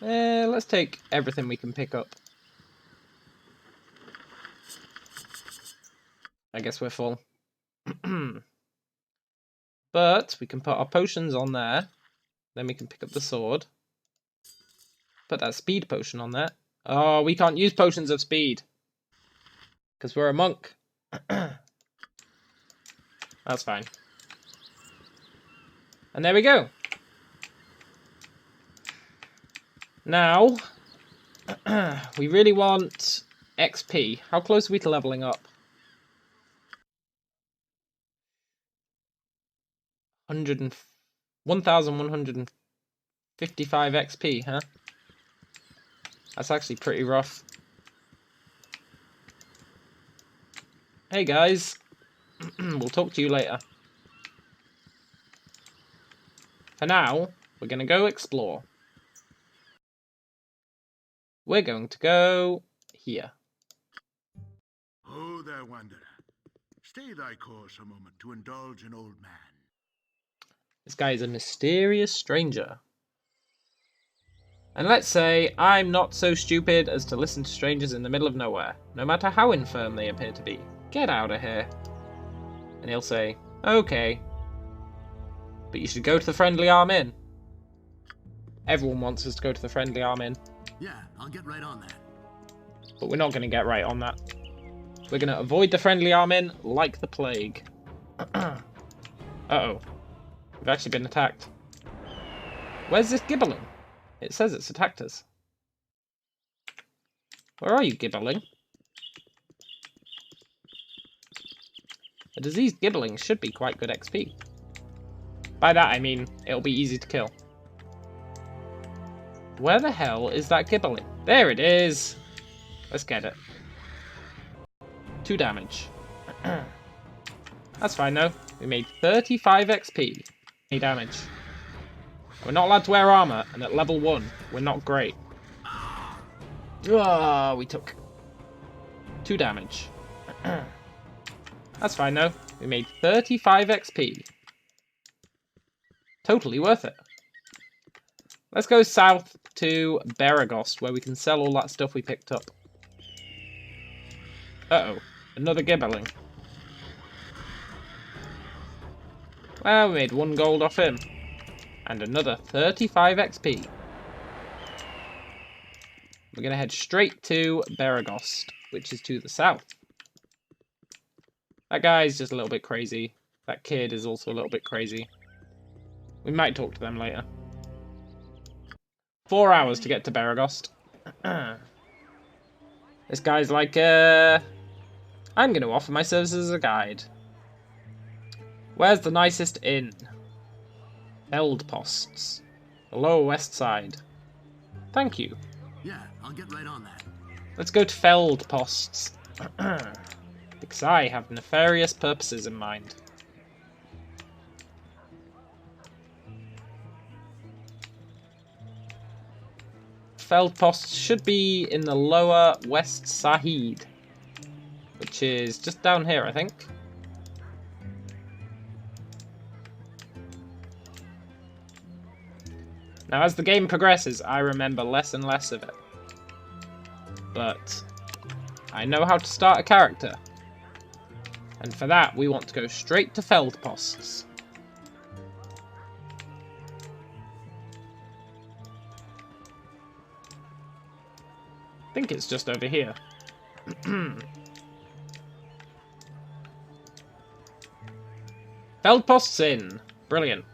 Let's take everything we can pick up. I guess we're full. But we can put our potions on there. Then we can pick up the sword. Put that speed potion on there. Oh, we can't use potions of speed. Because we're a monk. That's fine. And there we go. Now, we really want XP. How close are we to leveling up? 1,155 XP, huh? That's actually pretty rough. Hey guys, we'll talk to you later. For now, we're going to go explore. We're going to go here. Oh there, wanderer. Stay thy course a moment to indulge an old man. This guy is a mysterious stranger. And let's say I'm not so stupid as to listen to strangers in the middle of nowhere, no matter how infirm they appear to be. Get out of here. And he'll say, okay, but you should go to the Friendly Arm Inn. Everyone wants us to go to the Friendly Arm Inn. Yeah, I'll get right on that. But we're not going to get right on that. We're going to avoid the Friendly Arm Inn like the plague. Uh-oh. We've actually been attacked. Where's this gibbling? It says it's attacked us. Where are you, gibbling? A diseased gibbling should be quite good XP. By that I mean, it'll be easy to kill. Where the hell is that gibbling? There it is! Let's get it. 2 damage. That's fine though. We made 35 XP. Any damage. We're not allowed to wear armor, and at level 1, we're not great. Oh, we took 2 damage. That's fine though. We made 35 XP. Totally worth it. Let's go south to Baragost, where we can sell all that stuff we picked up. Uh-oh. Another gibbering. Well, we made 1 gold off him. And another 35 XP. We're going to head straight to Baragost, which is to the south. That guy's just a little bit crazy. That kid is also a little bit crazy. We might talk to them later. 4 hours to get to Baragost. This guy's like, I'm going to offer my services as a guide. Where's the nicest inn? Feldposts. The lower west side. Thank you. Yeah, I'll get right on that. Let's go to Feldposts. Because I have nefarious purposes in mind. Feldposts should be in the lower west side, which is just down here, I think. Now, as the game progresses, I remember less and less of it. But I know how to start a character. And for that, we want to go straight to Feldposts. I think it's just over here. Feldposts in. Brilliant.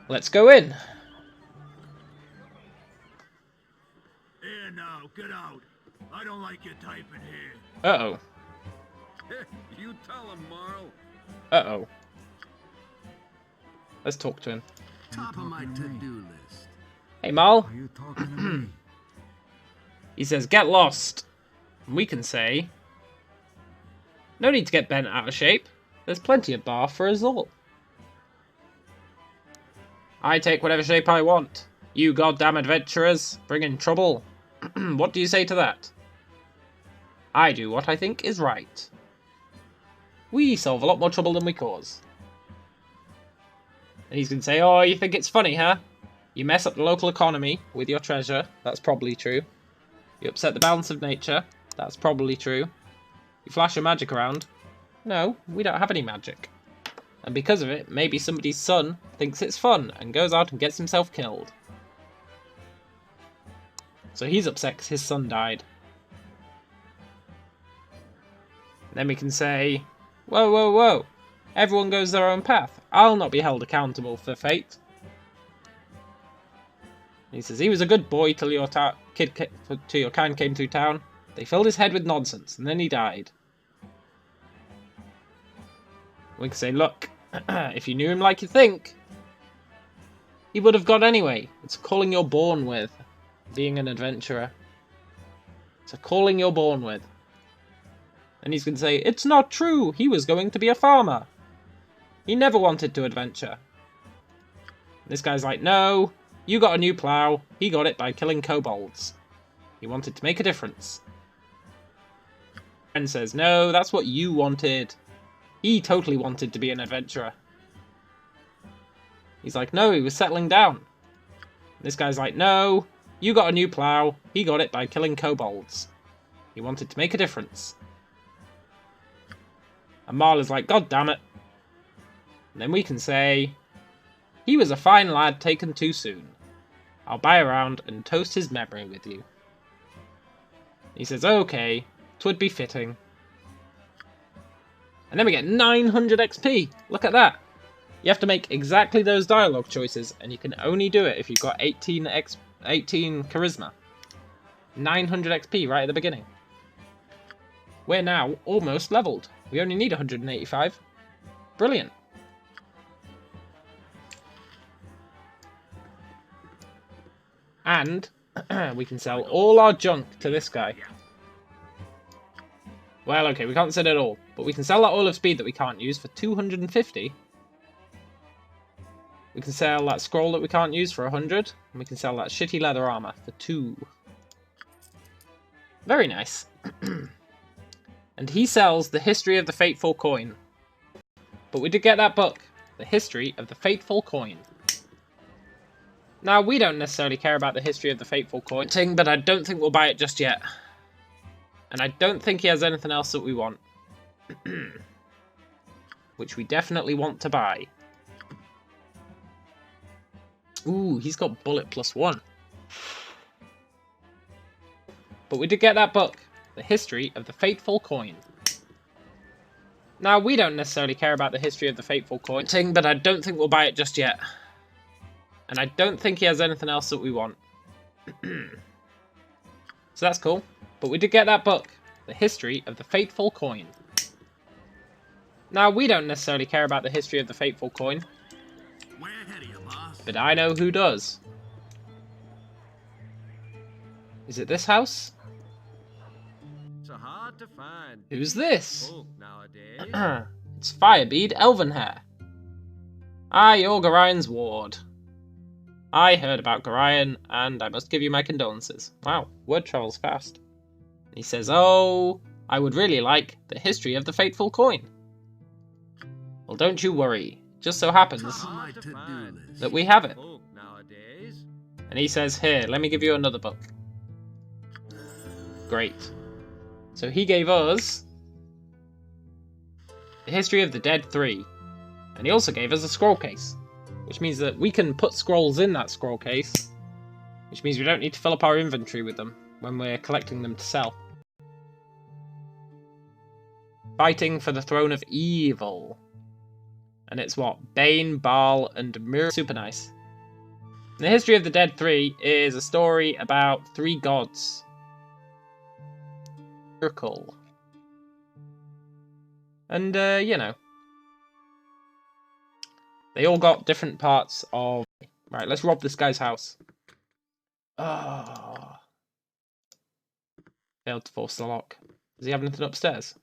Let's go in. Here now, get out. I don't like your type in here. Uh-oh. You tell him, Marl. Uh-oh. Let's talk to him. Top of my to-do list. Hey, Marl. Are you talking to me? He says, get lost. And we can say, no need to get bent out of shape. There's plenty of bar for us all. I take whatever shape I want. You goddamn adventurers, bringing trouble. What do you say to that? I do what I think is right. We solve a lot more trouble than we cause. And he's going to say, oh, you think it's funny, huh? You mess up the local economy with your treasure. That's probably true. You upset the balance of nature. That's probably true. You flash your magic around. No, we don't have any magic. And because of it, maybe somebody's son thinks it's fun and goes out and gets himself killed. So he's upset because his son died. Then we can say, whoa, whoa, whoa. Everyone goes their own path. I'll not be held accountable for fate. He says, he was a good boy till your kind came through town. They filled his head with nonsense, and then he died. We can say, look, if you knew him like you think, he would have gone anyway. It's a calling you're born with, being an adventurer. It's a calling you're born with. And he's going to say, it's not true. He was going to be a farmer. He never wanted to adventure. And this guy's like, no, you got a new plough. He got it by killing kobolds. He wanted to make a difference. And says, no, that's what you wanted. He totally wanted to be an adventurer. He's like, no, he was settling down. This guy's like, no, you got a new plough. He got it by killing kobolds. He wanted to make a difference. And Marla's like, God damn it. And then we can say, he was a fine lad taken too soon. I'll buy around and toast his memory with you. He says, okay, 'twould be fitting. And then we get 900 XP. Look at that. You have to make exactly those dialogue choices, and you can only do it if you've got 18 charisma. 900 XP right at the beginning. We're now almost leveled. We only need 185. Brilliant. And we can sell all our junk to this guy. Well, okay, we can't sell it all, but we can sell that oil of speed that we can't use for 250. We can sell that scroll that we can't use for 100, and we can sell that shitty leather armor for 2. Very nice. And he sells the History of the Fateful Coin. But we did get that book, The History of the Fateful Coin. Now, we don't necessarily care about the History of the Fateful Coin thing, but I don't think we'll buy it just yet. And I don't think he has anything else that we want. Which we definitely want to buy. Ooh, he's got bullet +1. But we did get that book. The History of the Fateful Coin. Now, we don't necessarily care about the history of the Fateful Coin, but I don't think we'll buy it just yet. And I don't think he has anything else that we want. So that's cool. But we did get that book. The History of the Fateful Coin. Now, we don't necessarily care about the history of the Fateful Coin. Way ahead of you, boss. But I know who does. Is it this house? So hard to find. Who's this? Oh, nowadays. It's Firebead Elvenhair. You're Gorian's ward. I heard about Gorian, and I must give you my condolences. Wow, word travels fast. He says, oh, I would really like the history of the Fateful Coin. Well, don't you worry. It just so happens that we have it. Oh, nowadays. And he says, here, let me give you another book. Great. So he gave us the History of the Dead 3. And he also gave us a scroll case. Which means that we can put scrolls in that scroll case. Which means we don't need to fill up our inventory with them when we're collecting them to sell. Fighting for the Throne of Evil. And it's what? Bane, Baal, and Mir. Super nice. The History of the Dead 3 is a story about 3 gods. Circle. And, you know. They all got different parts of... Right, let's rob this guy's house. Oh. Failed to force the lock. Does he have anything upstairs?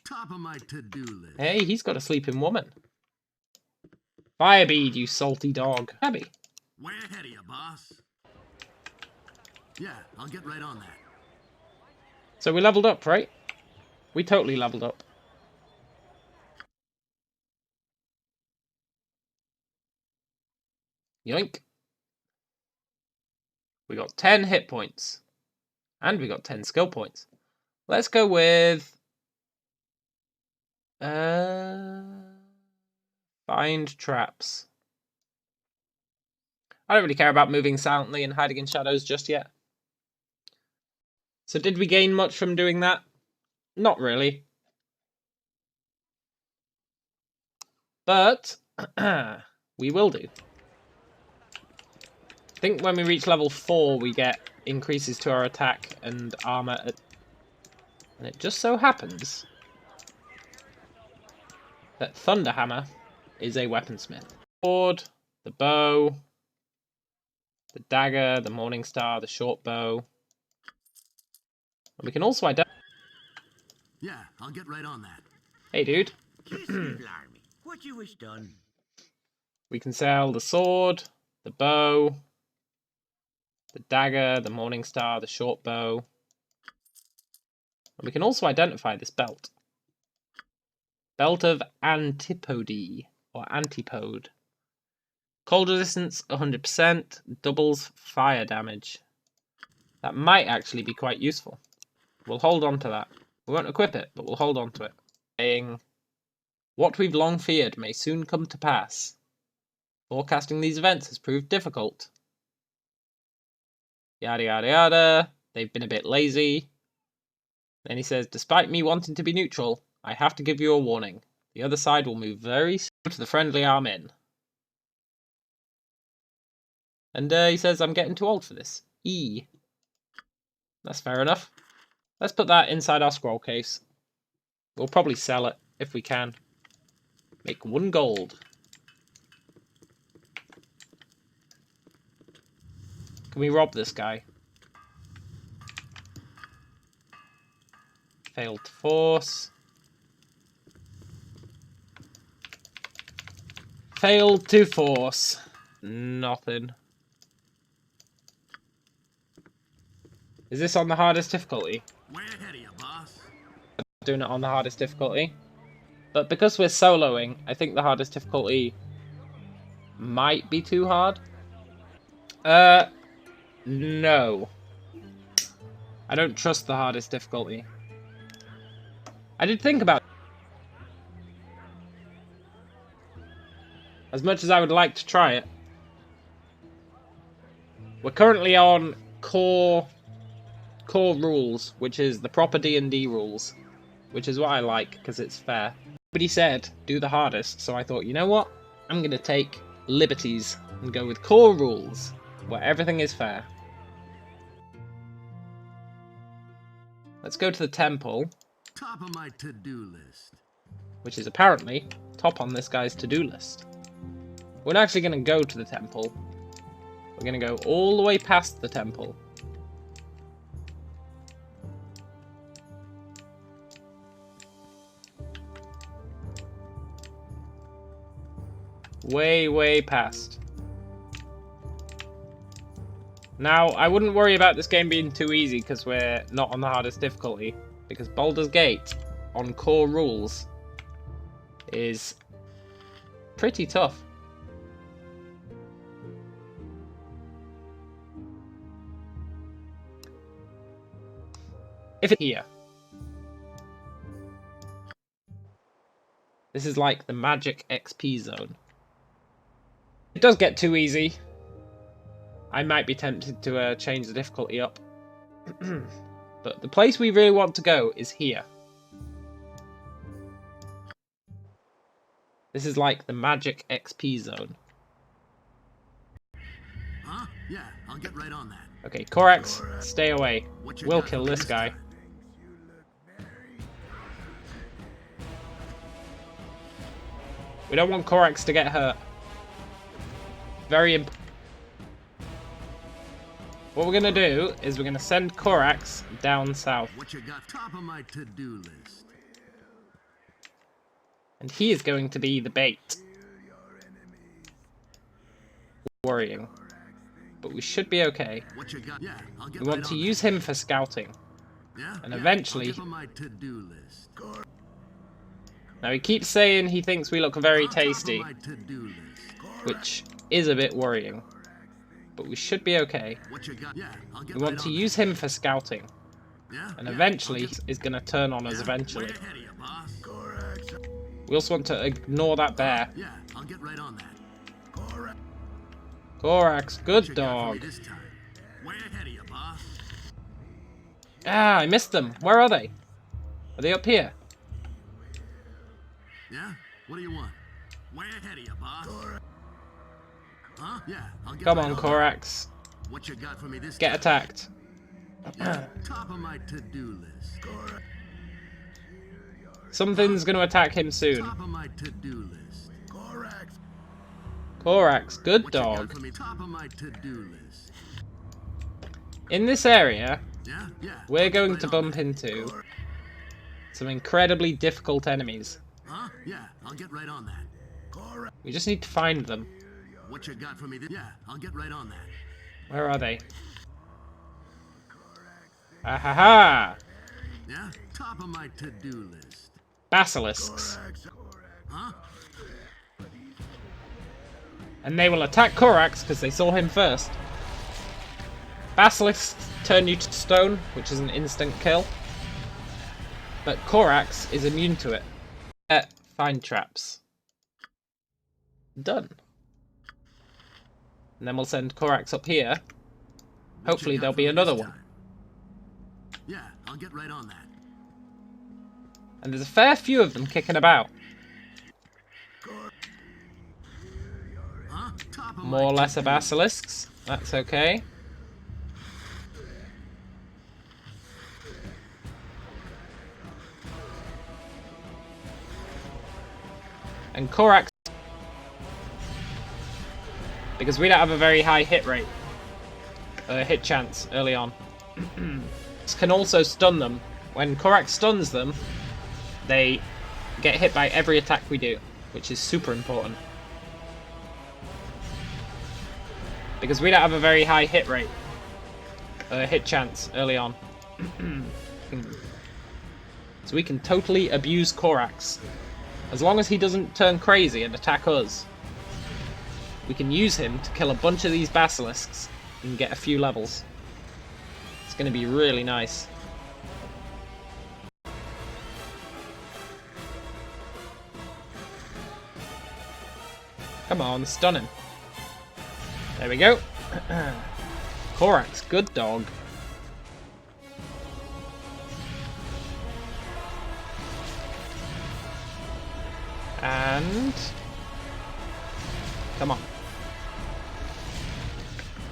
Top of my to-do list. Hey, he's got a sleeping woman. Firebead, you salty dog. Abby. Way ahead of you, boss. Yeah, I'll get right on that. So we leveled up, right? We totally leveled up. Yoink. We got 10 hit points. And we got 10 skill points. Let's go with... Find traps. I don't really care about moving silently and hiding in shadows just yet. So did we gain much from doing that? Not really. But we will do. I think when we reach level 4 we get increases to our attack and armor. And it just so happens that Thunderhammer is a weaponsmith. Sword, the bow, the dagger, the morning star, the short bow. And we can also identify... Yeah, I'll get right on that. Hey, dude. Blimey, what you wish done? We can sell the sword, the bow, the dagger, the morning star, the short bow. And we can also identify this belt. Belt of Antipode, or Antipode. Cold resistance 100%, doubles fire damage. That might actually be quite useful. We'll hold on to that. We won't equip it, but we'll hold on to it. Saying, what we've long feared may soon come to pass. Forecasting these events has proved difficult. Yada yada yada. They've been a bit lazy. Then he says, despite me wanting to be neutral, I have to give you a warning. The other side will move very soon to the friendly arm in. And he says, I'm getting too old for this. E. That's fair enough. Let's put that inside our scroll case. We'll probably sell it, if we can. Make 1 gold. Can we rob this guy? Failed to force. Failed to force. Nothing. Is this on the hardest difficulty? Way ahead of you, boss. Doing it on the hardest difficulty. But because we're soloing, I think the hardest difficulty might be too hard. No. I don't trust the hardest difficulty. I did think about it. As much as I would like to try it. We're currently on core rules, which is the proper D&D rules, which is what I like because it's fair. But he said do the hardest, so I thought, you know what? I'm gonna take liberties and go with core rules, where everything is fair. Let's go to the temple. Top of my to-do list. Which is apparently top on this guy's to-do list. We're not actually going to go to the temple. We're going to go all the way past the temple. Way, way past. Now, I wouldn't worry about this game being too easy because we're not on the hardest difficulty. Because Baldur's Gate, on core rules, is pretty tough. If it's here. This is like the magic XP zone. If it does get too easy, I might be tempted to change the difficulty up. But the place we really want to go is here. This is like the magic XP zone. Huh? Yeah, I'll get right on that. Okay, Korax, stay away. We'll kill this guy. We don't want Korax to get hurt. Very important. What we're gonna do is we're gonna send Korax down south. What you got top of my to-do list? And he is going to be the bait. Worrying. But we should be okay. What you got? Yeah, I'll get We want to use him for scouting. Yeah, And eventually... top of my to-do list. Now he keeps saying he thinks we look very Top of tasty, my to-do list. which is a bit worrying. But we should be okay. What you got? Yeah, I'll get We want to use him for scouting. Yeah, And yeah, eventually I'll get- is going to turn on us Yeah, eventually. way ahead of you, boss. We also want to ignore that bear. Yeah, I'll get right on that. Korax, What good you got for me dog. this time? Way ahead of you, boss. Ah, I missed them. Where are they? Are they up here? Yeah? What do you want? Way ahead of you, boss. Huh? Yeah, I'll get Come right on, that. Korax. What you got for me this Get time? attacked. Yeah, top of my to-do list. Something's going to attack him soon. Top of my to-do list. Korax, good What you got dog. for me? Top of my to-do list. In this area, Yeah, yeah. we're I'll get going right to on bump that. into some incredibly difficult enemies. Huh? Yeah, I'll get right on that. We just need to find them. What you got for me this? Yeah, I'll get right on that. Where are they? Ahaha! Yeah, top of my to-do list. Basilisks. Huh? And they will attack Korax because they saw him first. Basilisks turn you to stone, which is an instant kill. But Korax is immune to it. Find traps. Done. And then we'll send Korax up here. What Hopefully you got there'll for be me another this one. time? Yeah, I'll get right on that. And there's a fair few of them kicking about. Huh? Top of my More or less to-do basilisks. That's okay. And Korax, because we don't have a very high hit rate, hit chance early on, this can also stun them. When Korax stuns them, they get hit by every attack we do, which is super important. Because we don't have a very high hit rate, hit chance early on. So we can totally abuse Korax. As long as he doesn't turn crazy and attack us, we can use him to kill a bunch of these basilisks and get a few levels. It's It's going to be really nice. Come on, stun him. There we go. Korax, good dog. And... come on.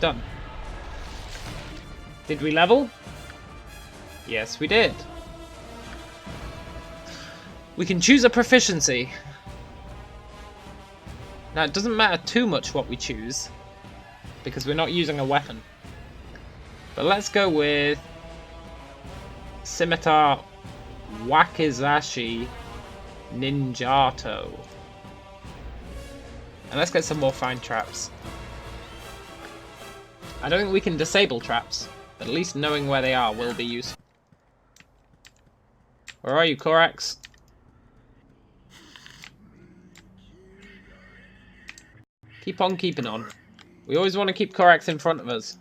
Done. Did we level? Yes, we did. We can choose a proficiency. Now, it doesn't matter too much what we choose, because we're not using a weapon. But let's go with Scimitar Wakizashi Ninjato. And let's get some more fine traps. I don't think we can disable traps, but at least knowing where they are will be useful. Where are you, Korax? Keep on keeping on. We always want to keep Korax in front of us,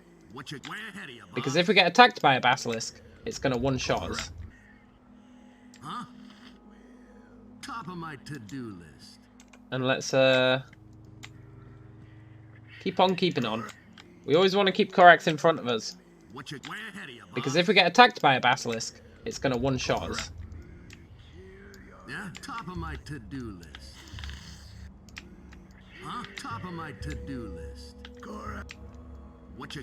because if we get attacked by a basilisk, it's going to one-shot us. Huh? Top of my to-do list. And let's keep on keeping on. We always want to keep Korax in front of us, because if we get attacked by a basilisk, it's going to one-shot us. Yeah, top of my to-do list. Huh? Top of my to-do list.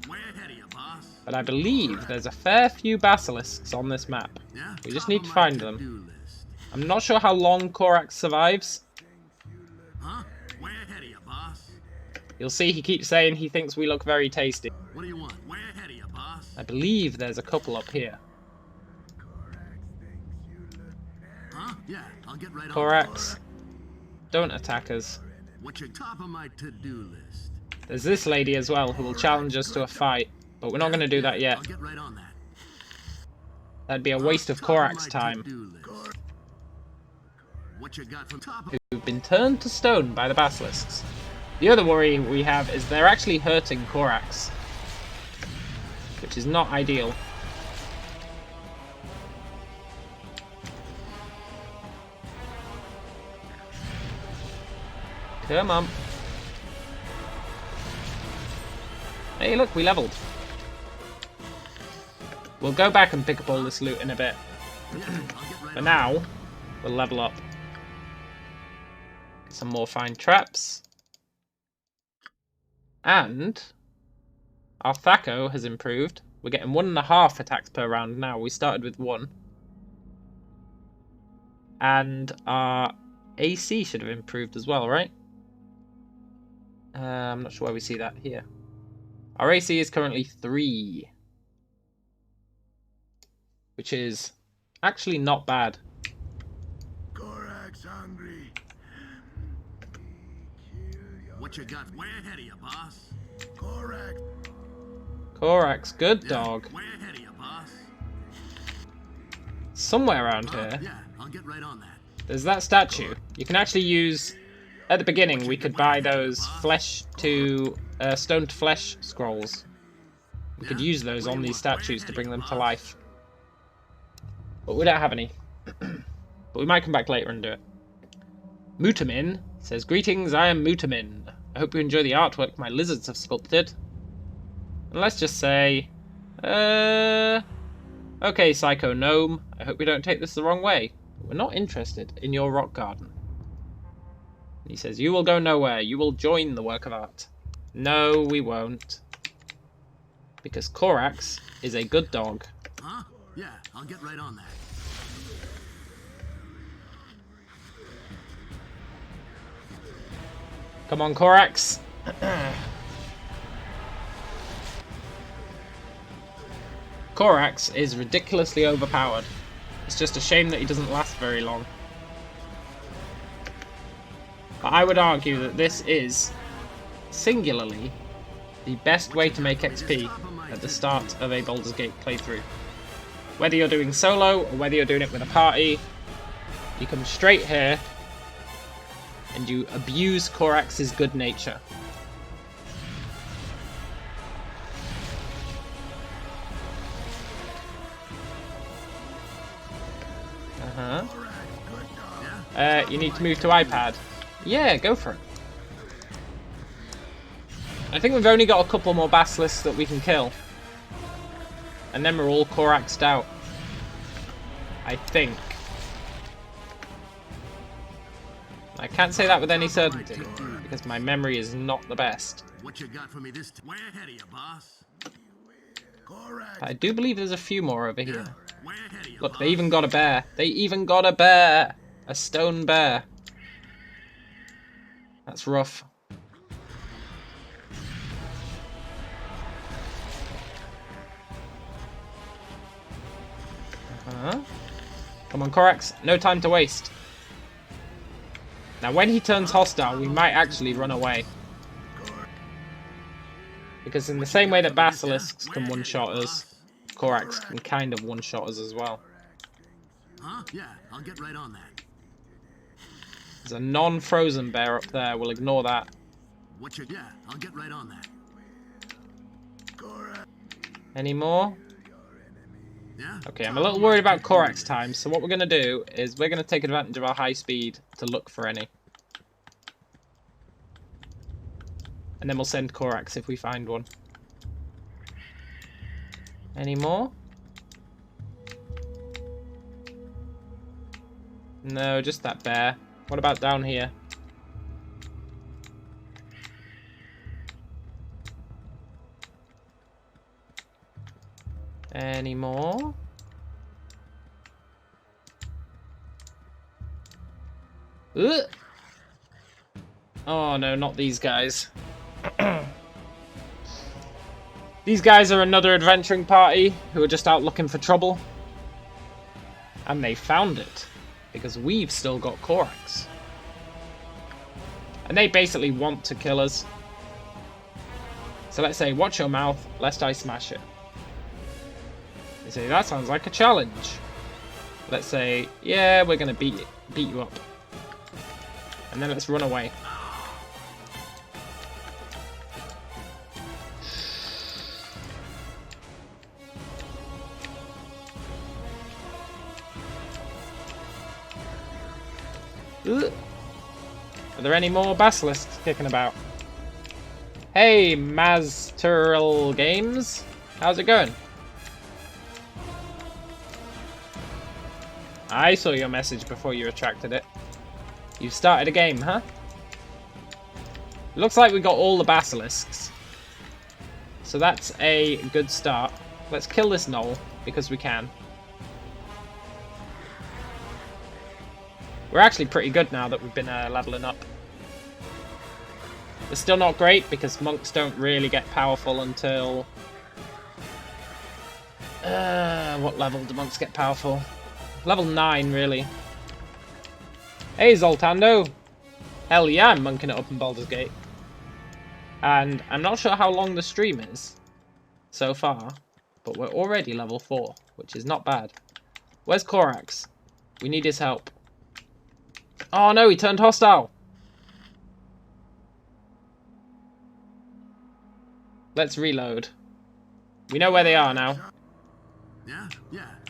Way ahead of you, boss. But I believe there's a fair few basilisks on this map. Yeah, We just top need of to my find them. to-do list. I'm not sure how long Korax survives. Huh? Way ahead of you, boss. You'll see he keeps saying he thinks we look very tasty. What do you want? Way ahead of you, boss. I believe there's a couple up here. Huh? Yeah, I'll get right on. Korax, don't attack us. What's your top of my to-do list? There's this lady as well who will challenge us to a fight, but we're not going to do that yet. I'll get right on that. That'd be a waste of Top my Korax time. to-do list. What you got from top of Who've been turned to stone by the basilisks. The other worry we have is they're actually hurting Korax, which is not ideal. Come on. Hey, look, we leveled. We'll go back and pick up all this loot in a bit. For now, we'll level up. Get some more fine traps. And our Thaco has improved. We're getting 1.5 attacks per round now. We started with 1. And our AC should have improved as well, right? I'm not sure where we see that here. Our AC is currently 3, which is actually not bad. Korax hungry. what you got? Way ahead of you, boss. Korax. Korax, good dog. Way ahead of you, boss. Somewhere around here, Yeah, I'll get right on that. there's that statue. You can actually use... At the beginning, we could buy those stone to flesh scrolls. We could use those on these statues to bring them to life. But we don't have any. But we might come back later and do it. Mutamin says, "Greetings, I am Mutamin. I hope you enjoy the artwork my lizards have sculpted." And let's just say... Okay, Psycho Gnome. I hope you don't take this the wrong way. We're not interested in your rock garden. He says, "You will go nowhere. You will join the work of art." No, we won't. Because Korax is a good dog. Huh? Yeah, I'll get right on that. Come on, Korax. Korax is ridiculously overpowered. It's just a shame that he doesn't last very long. But I would argue that this is, singularly, the best way to make XP at the start of a Baldur's Gate playthrough. Whether you're doing solo or whether you're doing it with a party, you come straight here and you abuse Korax's good nature. Uh-huh. You need to move to iPad. Yeah, go for it. I think we've only got a couple more basilisks that we can kill. And then we're all Koraxed out. I think. I can't say that with any certainty, because my memory is not the best. What you got for me this time? Way ahead of you, boss. I do believe there's a few more over here. Way ahead of you, Look, boss. they even got a bear. They even got a bear! A stone bear. That's rough. Uh-huh. Come on, Korax. No time to waste. Now, when he turns hostile, we might actually run away. Because in the same way that basilisks can one-shot us, Korax can kind of one-shot us as well. Huh? Yeah, I'll get right on that. There's a non-frozen bear up there. We'll ignore that. Yeah, I'll get right on that. Any more? Yeah. Okay, I'm a little worried about Korax time, so what we're going to do is we're going to take advantage of our high speed to look for any. And then we'll send Korax if we find one. Any more? No, just that bear. What about down here? Any more? Ugh. Oh no, not these guys. These guys are another adventuring party who are just out looking for trouble. And they found it. Because we've still got Korax. And they basically want to kill us. So let's say, watch your mouth, lest I smash it. They say, that sounds like a challenge. Let's say, yeah, we're going to beat you up. And then let's run away. Ugh. Are there any more basilisks kicking about? Hey, Mazturl Games. How's it going? I saw your message before you retracted it. You've started a game, huh? Looks like we got all the basilisks. So that's a good start. Let's kill this gnoll, because we can. We're actually pretty good now that we've been leveling up. We're still not great, because monks don't really get powerful until... what level do monks get powerful? Level 9, really. Hey, Zoltando! Hell yeah, I'm monking it up in Baldur's Gate. And I'm not sure how long the stream is so far, but we're already level 4, which is not bad. Where's Korax? We need his help. Oh no, he turned hostile! Let's reload. We know where they are now. Yeah,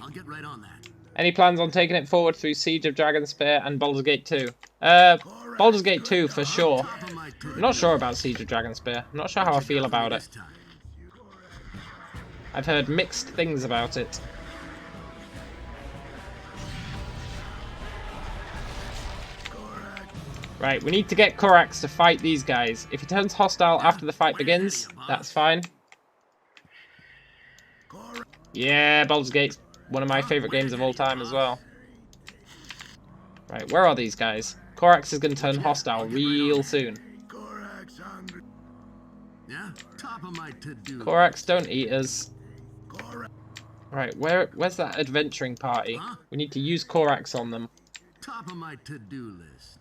I'll get right on that. Any plans on taking it forward through Siege of Dragonspear and Baldur's Gate 2? Baldur's Gate 2 for sure. I'm not sure about Siege of Dragonspear. I'm not sure how I feel about it. I've heard mixed things about it. Right, we need to get Korax to fight these guys. If he turns hostile after the fight begins, that's fine. Yeah, Baldur's Gate's one of my favourite games of all time as well. Right, where are these guys? Korax is going to turn hostile real soon. Yeah, top of my to-do. Korax, don't eat us. Right, where's that adventuring party? We need to use Korax on them. Top of my to-do list.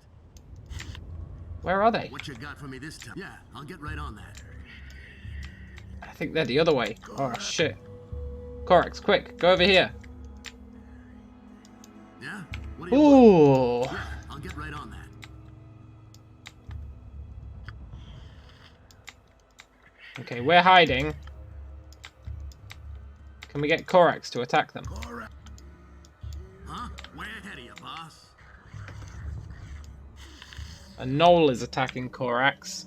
Where are they? What you got for me this time? Yeah, I'll get right on that. I think they're the other way. Oh, shit. Korax, quick, go over here. Yeah? What do you Ooh. want? Yeah, I'll get right on that. Okay, we're hiding. Can we get Korax to attack them? Huh? Way ahead of you. A knoll is attacking Korax.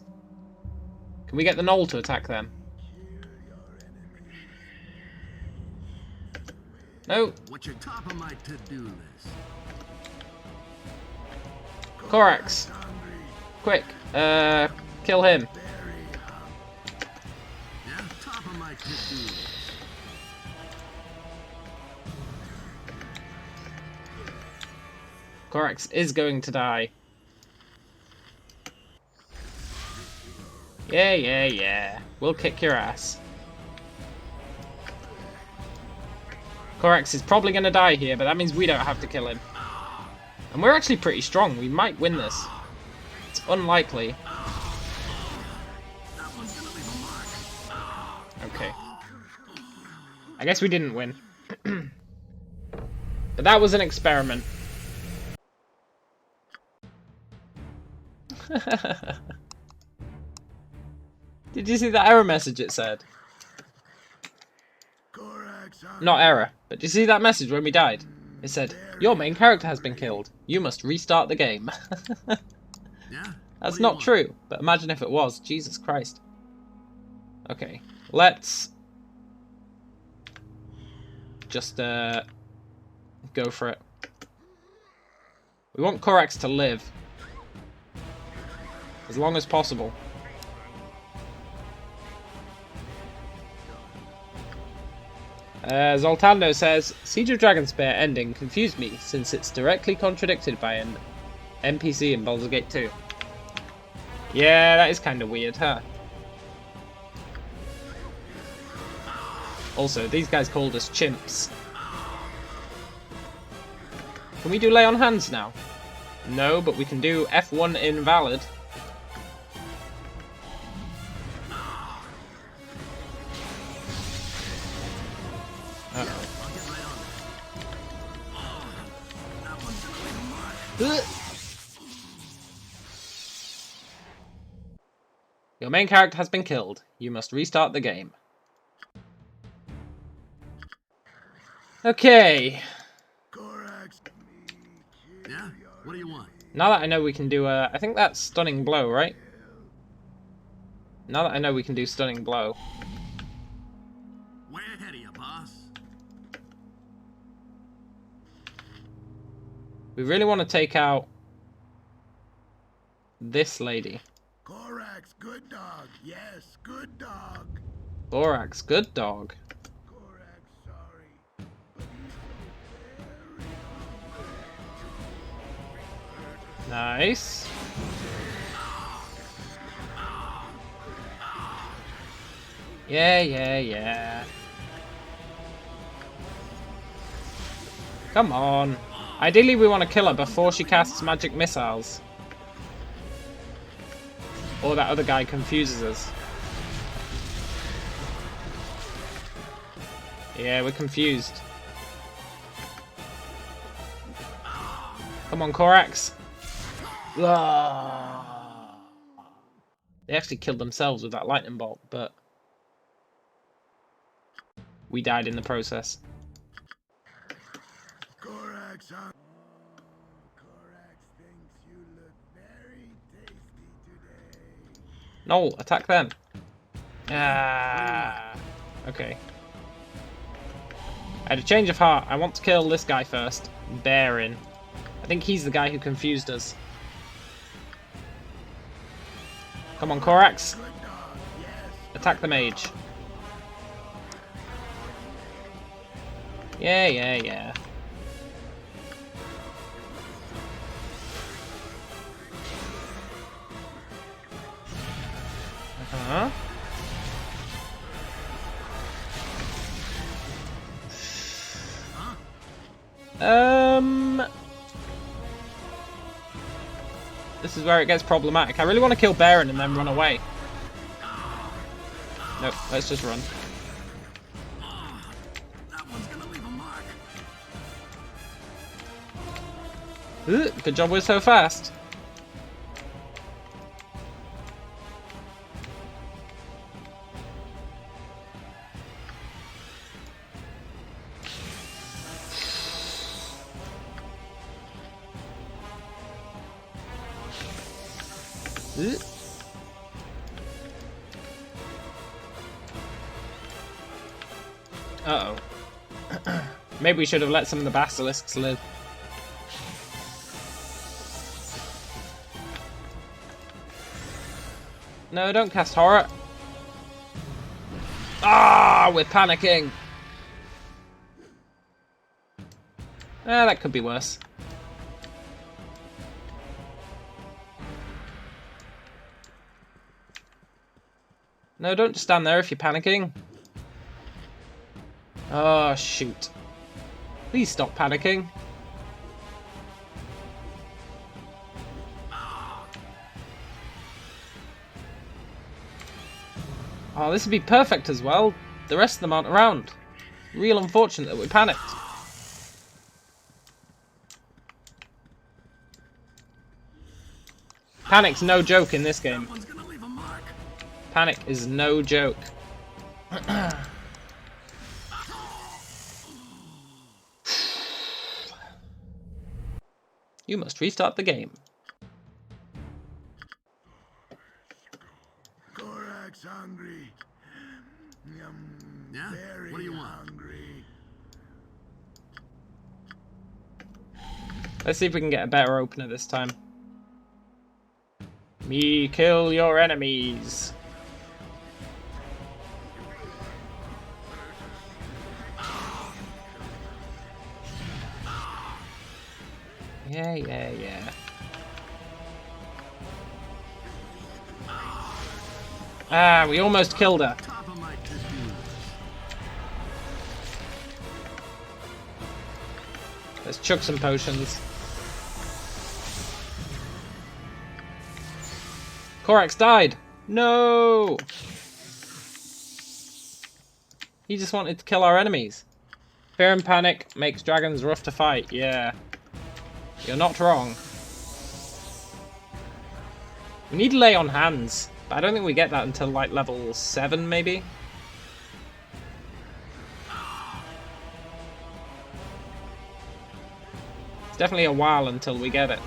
Can we get the knoll to attack them? No. What's your top of my to-do list? Korax. Quick. Kill him. Yeah, top of my to-do list. Korax is going to die. Yeah, yeah, yeah. We'll kick your ass. Korax is probably going to die here, but that means we don't have to kill him. And we're actually pretty strong. We might win this. It's unlikely. Okay. I guess we didn't win. But that was an experiment. Did you see that error message it said? Not error, but did you see that message when we died? It said, your main character has been killed. You must restart the game. Yeah? That's not true, but imagine if it was. Jesus Christ. Okay, let's just go for it. We want Korax to live as long as possible. Zoltando says, Siege of Dragonspear ending confused me since it's directly contradicted by an NPC in Baldur's Gate 2. Yeah, that is kind of weird, huh? Also, these guys called us chimps. Can we do lay on hands now? No, but we can do F1 invalid. Your main character has been killed. You must restart the game. Okay. Yeah? What do you want? Now that I know we can do I think that's stunning blow, right? Now that I know we can do stunning blow. Way ahead of you, boss. We really want to take out this lady. Korax, good dog. Yes, good dog. Borax, good dog. Korax, sorry. Nice. Yeah, yeah, yeah. Come on. Ideally, we want to kill her before she casts magic missiles. Or that other guy confuses us. Yeah, we're confused. Come on, Korax. Ah. They actually killed themselves with that lightning bolt, but we died in the process. Korax, Korax thinks you look very tasty today. No, attack them. Ah. Okay. I had a change of heart. I want to kill this guy first. Baron. I think he's the guy who confused us. Come on, Korax. Attack the mage. Yeah, yeah, yeah. Uh-huh. This is where it gets problematic. I really want to kill Baron and then run away. Nope, let's just run. That one's gonna leave a mark. Good job we're so fast. Uh-oh. Maybe we should have let some of the basilisks live. No, don't cast horror. Ah, we're panicking. That could be worse. No, don't just stand there if you're panicking. Oh, shoot. Please stop panicking. Oh, this would be perfect as well. The rest of them aren't around. Real unfortunate that we panicked. Panic's no joke in this game. Panic is no joke. You must restart the game. Korak's hungry. Yeah? Very What do you want? hungry. Let's see if we can get a better opener this time. Me kill your enemies. Yeah. Ah, we almost killed her. Top of my to-do list. Let's chuck some potions. Korax died! No! He just wanted to kill our enemies. Fear and panic makes dragons rough to fight, yeah. You're not wrong. We need lay on hands, but I don't think we get that until like level 7 maybe? It's definitely a while until we get it.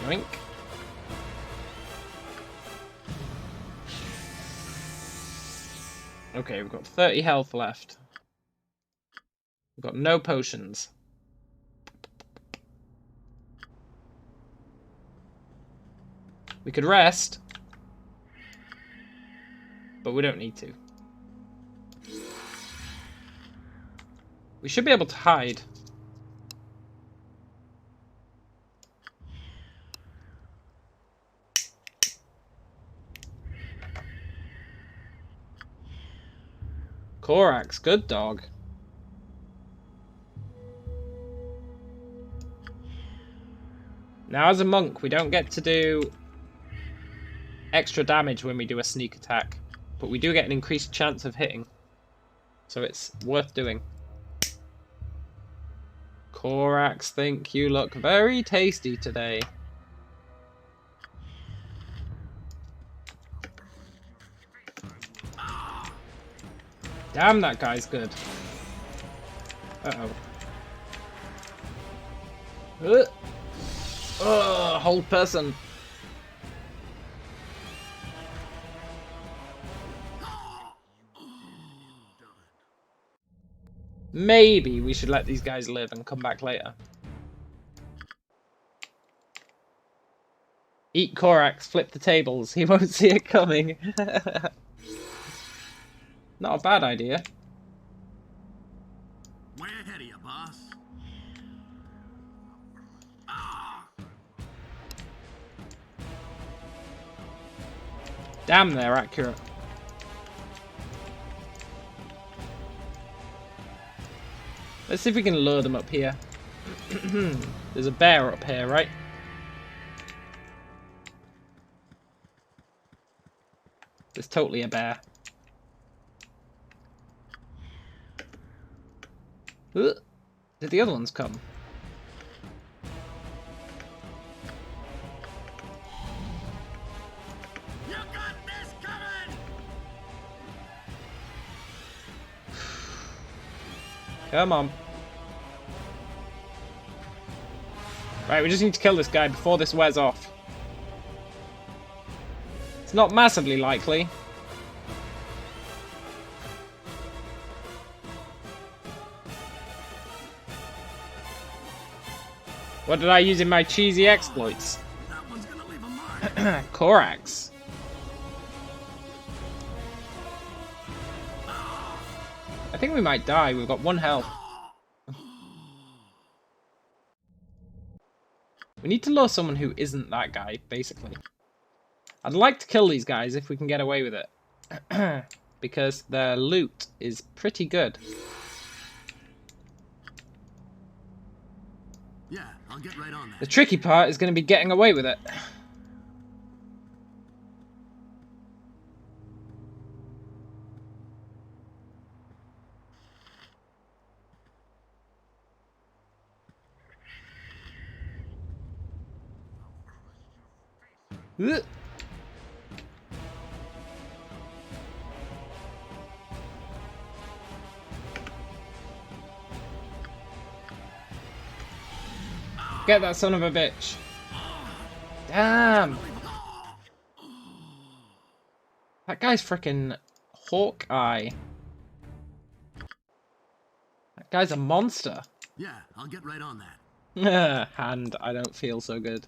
Yoink. Okay, we've got 30 health left. We've got no potions. We could rest, but we don't need to. We should be able to hide. Korax, good dog. Now as a monk, we don't get to do extra damage when we do a sneak attack, but we do get an increased chance of hitting. So it's worth doing. Korax, think you look very tasty today. Damn, that guy's good. Uh-oh. Hold person. Maybe we should let these guys live and come back later. Eat Korax, flip the tables. He won't see it coming. Not a bad idea. Way ahead of you, boss. Damn, they're accurate. Let's see if we can lure them up here. There's a bear up here, right? There's totally a bear. Did the other ones come? You got this coming! Come on. Right, we just need to kill this guy before this wears off. It's not massively likely. What did I use in my cheesy exploits? That one's gonna leave a mark. Korax. I think we might die. We've got 1 health. We need to lure someone who isn't that guy, basically. I'd like to kill these guys if we can get away with it. Because their loot is pretty good. Yeah, I'll get right on that. The tricky part is going to be getting away with it. Ugh. Get that son of a bitch. Damn. That guy's freaking Hawkeye. That guy's a monster. Yeah, I'll get right on that. Hand, I don't feel so good.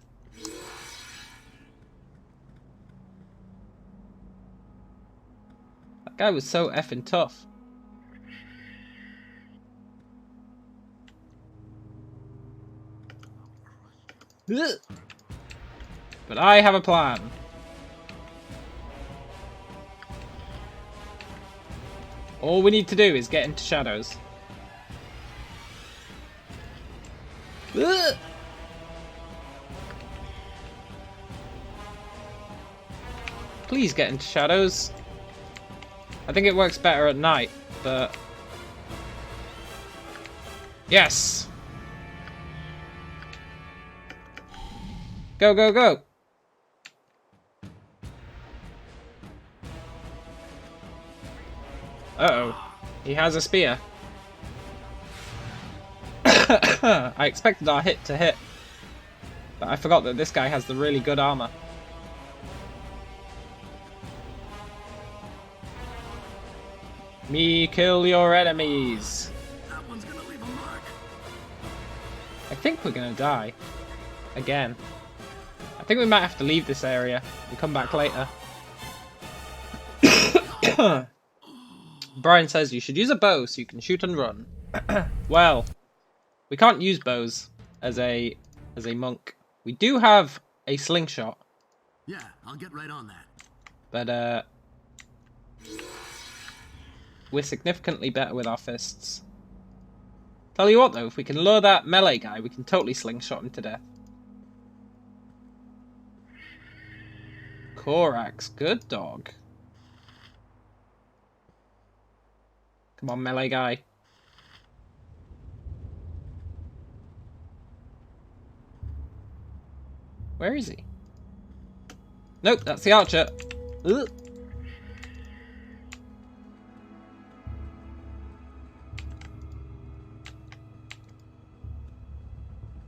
That guy was so effing tough. Ugh. But I have a plan. All we need to do is get into shadows. Ugh. Please get into shadows. I think it works better at night, but... Yes! Go, go, go! Uh-oh. He has a spear. I expected our hit to hit. But I forgot that this guy has the really good armor. Me kill your enemies. That one's gonna leave a mark. I think we're gonna die. Again. I think we might have to leave this area and come back later. Brian says you should use a bow so you can shoot and run. Well, we can't use bows as a monk. We do have a slingshot. Yeah, I'll get right on that. But we're significantly better with our fists. Tell you what though, if we can lure that melee guy, we can totally slingshot him to death. Korax, good dog. Come on, melee guy. Where is he? Nope, that's the archer. Ugh.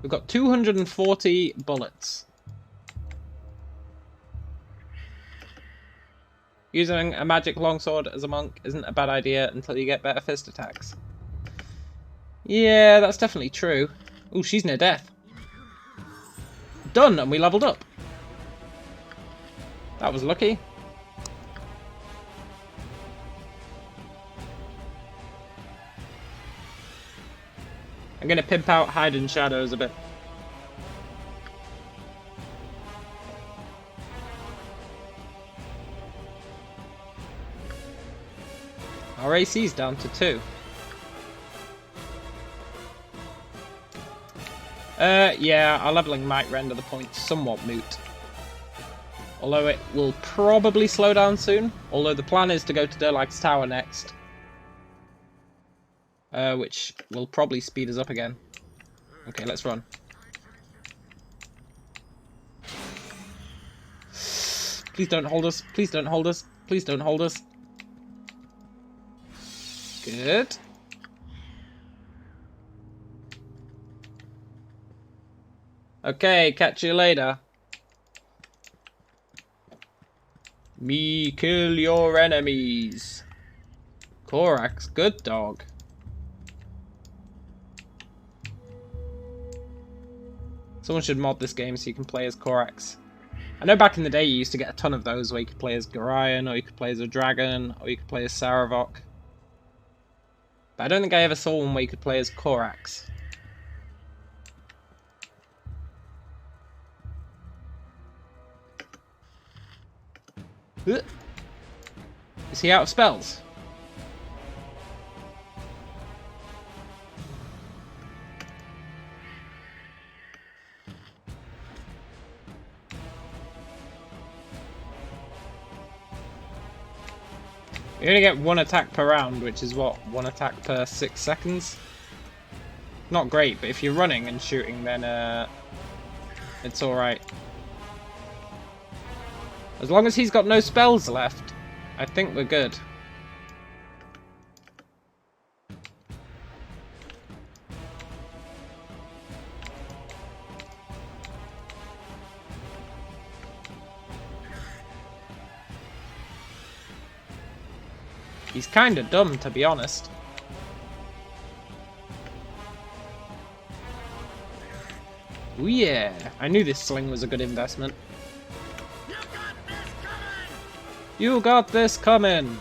We've got 240 bullets. Using a magic longsword as a monk isn't a bad idea until you get better fist attacks. Yeah, that's definitely true. Ooh, she's near death. Done, and we leveled up. That was lucky. I'm going to pimp out hide in shadows a bit. Our AC's down to 2. Yeah, our leveling might render the points somewhat moot. Although it will probably slow down soon. Although the plan is to go to Durlag's tower next. Which will probably speed us up again. Okay, let's run. Please don't hold us. Please don't hold us. Please don't hold us. Good. Okay, catch you later. Me kill your enemies. Korax, good dog. Someone should mod this game so you can play as Korax. I know back in the day you used to get a ton of those where you could play as Gorion, or you could play as a dragon, or you could play as Saravok. But I don't think I ever saw one where you could play as Korax. Is he out of spells? You only get one attack per round, which is what? One attack per 6 seconds? Not great, but if you're running and shooting, then it's alright. As long as he's got no spells left, I think we're good. He's kinda dumb, to be honest. Ooh yeah, I knew this sling was a good investment. You got this coming!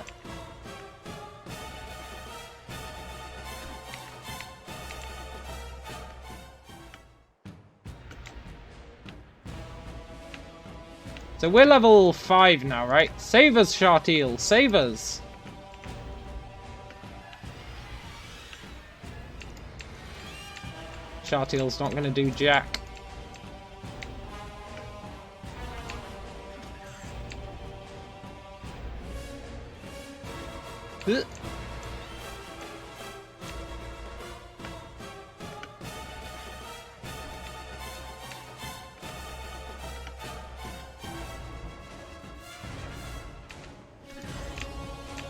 So we're level 5 now, right? Save us, Sharteel! Save us! Sharteel's not going to do jack.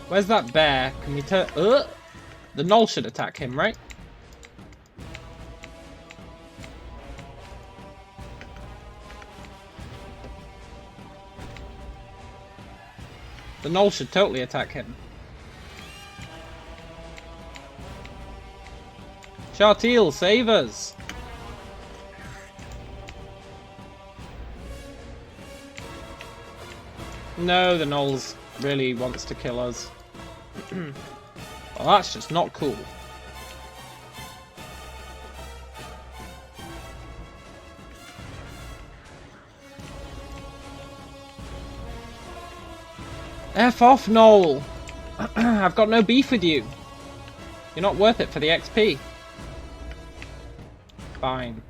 Where's that bear? Can we turn... The gnoll should attack him, right? The gnoll should totally attack him. Sharteel, save us! No, the gnoll really wants to kill us. Well, that's just not cool. F off, Noel! I've got no beef with you. You're not worth it for the XP. Fine.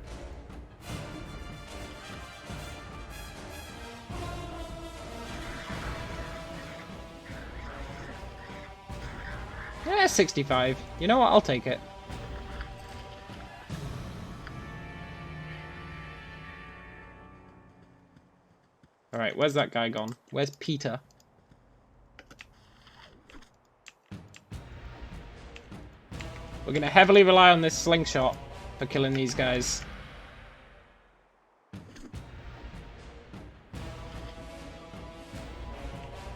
Yeah, 65. You know what? I'll take it. Alright, where's that guy gone? Where's Peter? We're going to heavily rely on this slingshot for killing these guys.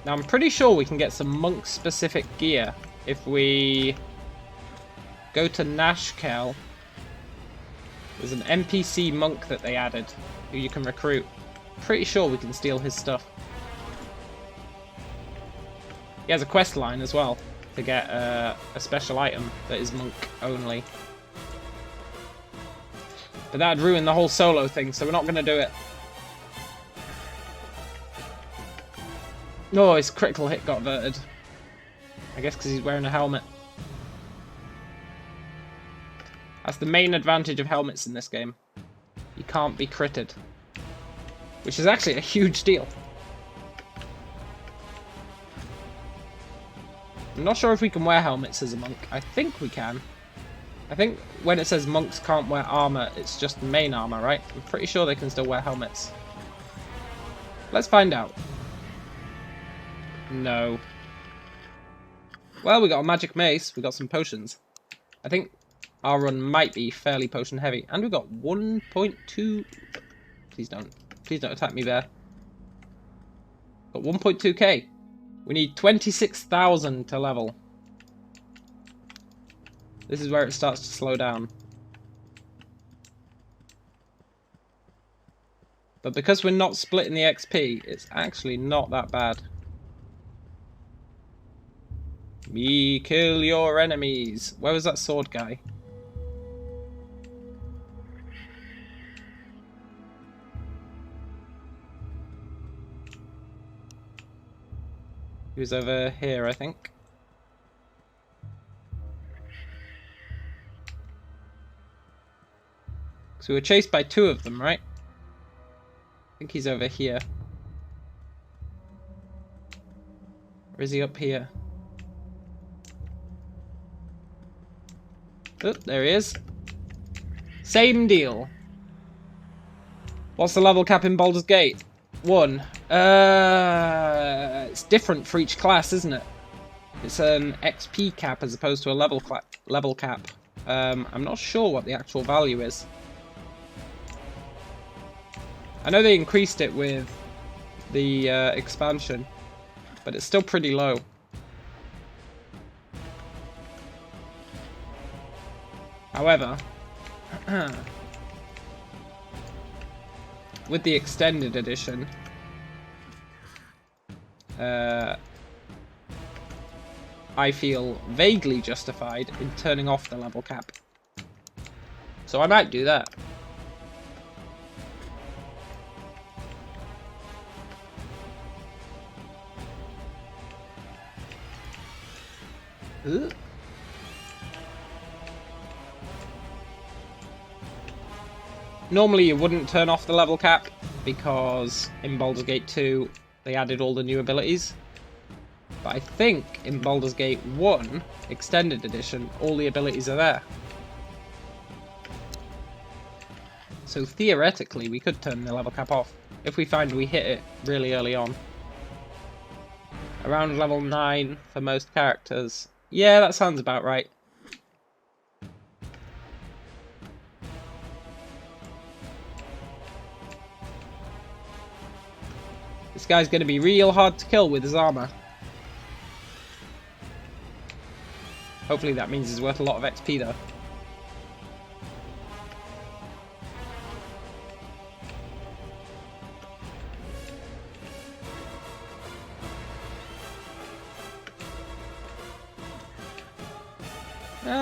Now I'm pretty sure we can get some monk-specific gear if we go to Nashkel. There's an NPC monk that they added who you can recruit. Pretty sure we can steal his stuff. He has a quest line as well to get a special item that is monk only. But that'd ruin the whole solo thing, so we're not going to do it. Oh, his critical hit got averted. I guess because he's wearing a helmet. That's the main advantage of helmets in this game. You can't be critted. Which is actually a huge deal. I'm not sure if we can wear helmets as a monk. I think we can. I think when it says monks can't wear armor, it's just main armor, right? I'm pretty sure they can still wear helmets. Let's find out. No. Well, we got a magic mace. We got some potions. I think our run might be fairly potion heavy. And we've got 1.2... Please don't attack me, bear. Got 1.2k. We need 26,000 to level. This is where it starts to slow down. But because we're not splitting the XP, it's actually not that bad. Me kill your enemies. Where was that sword guy? He was over here, I think. So we were chased by two of them, right? I think he's over here. Or is he up here? Oh, there he is. Same deal. What's the level cap in Baldur's Gate? 1. It's different for each class, isn't it? It's an XP cap as opposed to a level cap. I'm not sure what the actual value is. I know they increased it with the expansion, but it's still pretty low. However, with the extended edition, I feel vaguely justified in turning off the level cap. So I might do that. Normally you wouldn't turn off the level cap because in Baldur's Gate 2 they added all the new abilities. But I think in Baldur's Gate 1 Extended Edition all the abilities are there. So theoretically we could turn the level cap off if we find we hit it really early on. Around level 9 for most characters. Yeah, that sounds about right. This guy's going to be real hard to kill with his armor. Hopefully that means he's worth a lot of XP though.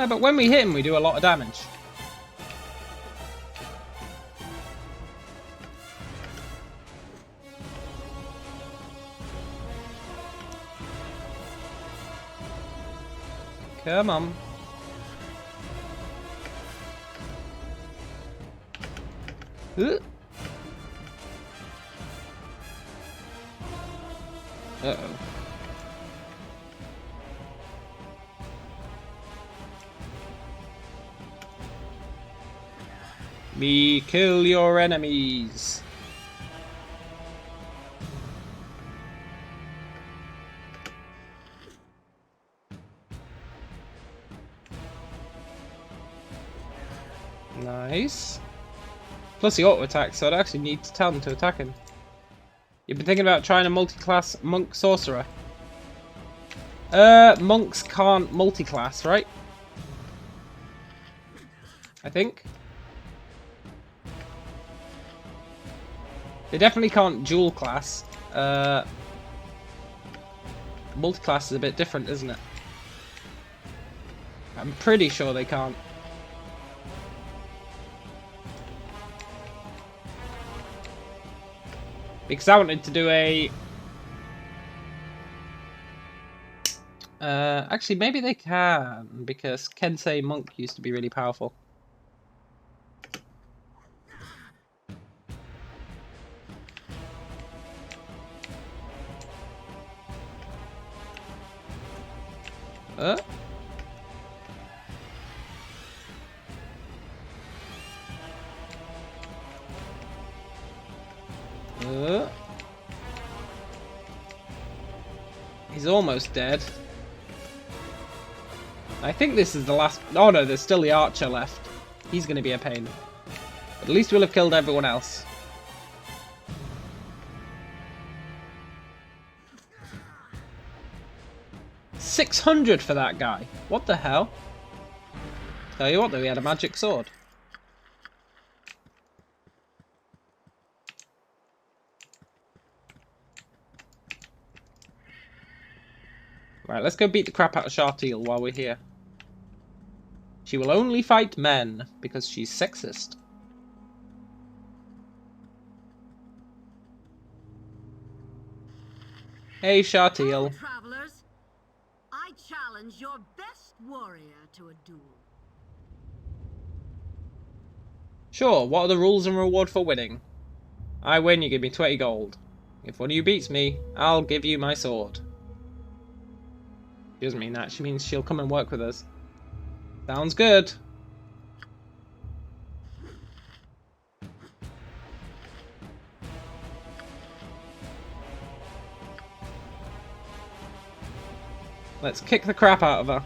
But when we hit him, we do a lot of damage. Come on. Uh-oh. Me kill your enemies. Nice. Plus he auto-attacks, so I'd actually need to tell him to attack him. You've been thinking about trying a multi-class monk sorcerer. Monks can't multi-class, right? I think. They definitely can't dual class. Multi-class is a bit different, isn't it? I'm pretty sure they can't. Because I wanted to do a... actually, maybe they can, because Kensei Monk used to be really powerful. He's almost dead. I think this is the last... Oh no, there's still the archer left. He's going to be a pain. But at least we'll have killed everyone else. $600 for that guy. What the hell? Tell you what though, he had a magic sword. Right, let's go beat the crap out of Shartil while we're here. She will only fight men because she's sexist. Hey, Shartil. Travelers, I challenge your best warrior to a duel. Sure, what are the rules and reward for winning? I win, you give me 20 gold. If one of you beats me, I'll give you my sword. She doesn't mean that, she means she'll come and work with us. Sounds good. Let's kick the crap out of her.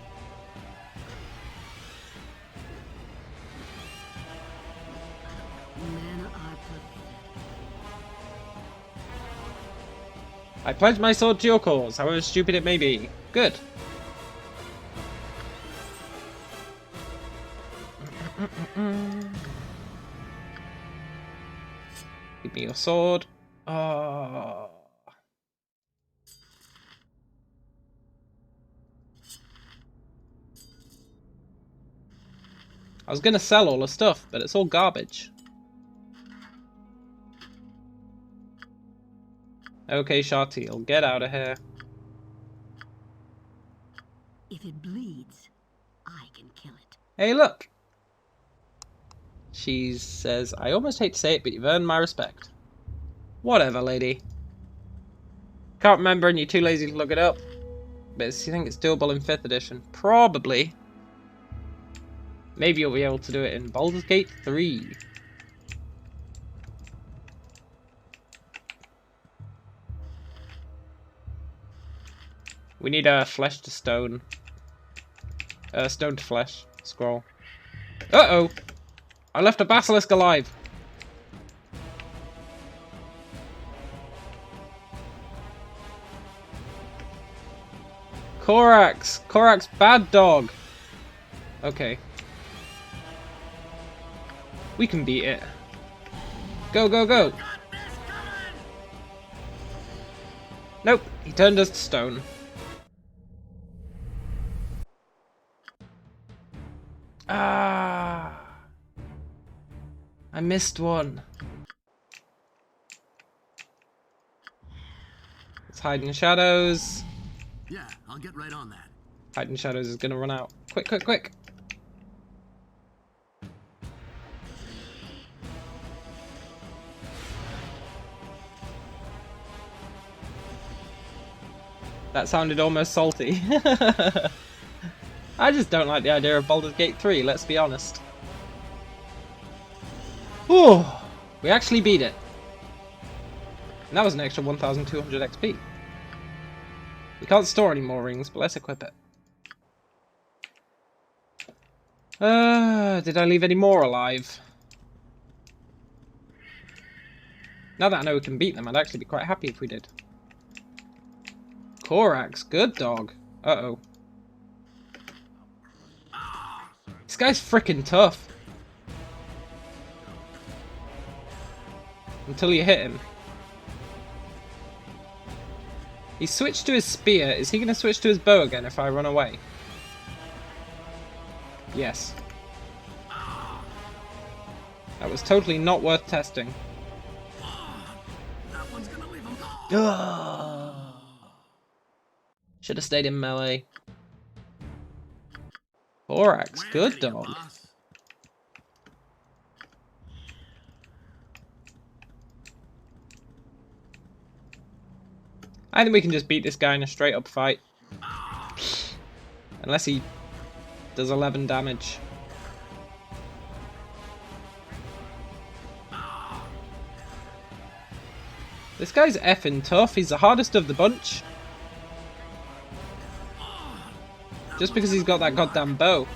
Men are I pledge my sword to your cause, however stupid it may be. Good. Give me your sword. Oh. I was gonna sell all the stuff, but it's all garbage. Okay, Shartil, get out of here. If it bleeds, I can kill it. Hey, look! She says, I almost hate to say it, but you've earned my respect. Whatever, lady. Can't remember and you're too lazy to look it up. But you think it's doable in 5th edition? Probably. Maybe you'll be able to do it in Baldur's Gate 3. We need a flesh to stone. Stone to flesh. Scroll. Uh-oh! I left a basilisk alive! Korax! Korax, bad dog! Okay. We can beat it. Go, go, go! Nope, he turned us to stone. Ah! I missed one. Let's hide in shadows. Yeah, I'll get right on that. Hide in shadows is gonna run out. Quick, quick, quick! That sounded almost salty. I just don't like the idea of Baldur's Gate 3, let's be honest. Ooh, we actually beat it. And that was an extra 1,200 XP. We can't store any more rings, but let's equip it. Did I leave any more alive? Now that I know we can beat them, I'd actually be quite happy if we did. Korax, good dog. Uh-oh. This guy's freaking tough. Until you hit him. He switched to his spear. Is he going to switch to his bow again if I run away? Yes. That was totally not worth testing. That one's gonna leave him. Should have stayed in melee. Korax, good Where are you, dog. boss? I think we can just beat this guy in a straight up fight. Unless he does 11 damage. This guy's effing tough. He's the hardest of the bunch. Just because he's got that goddamn bow.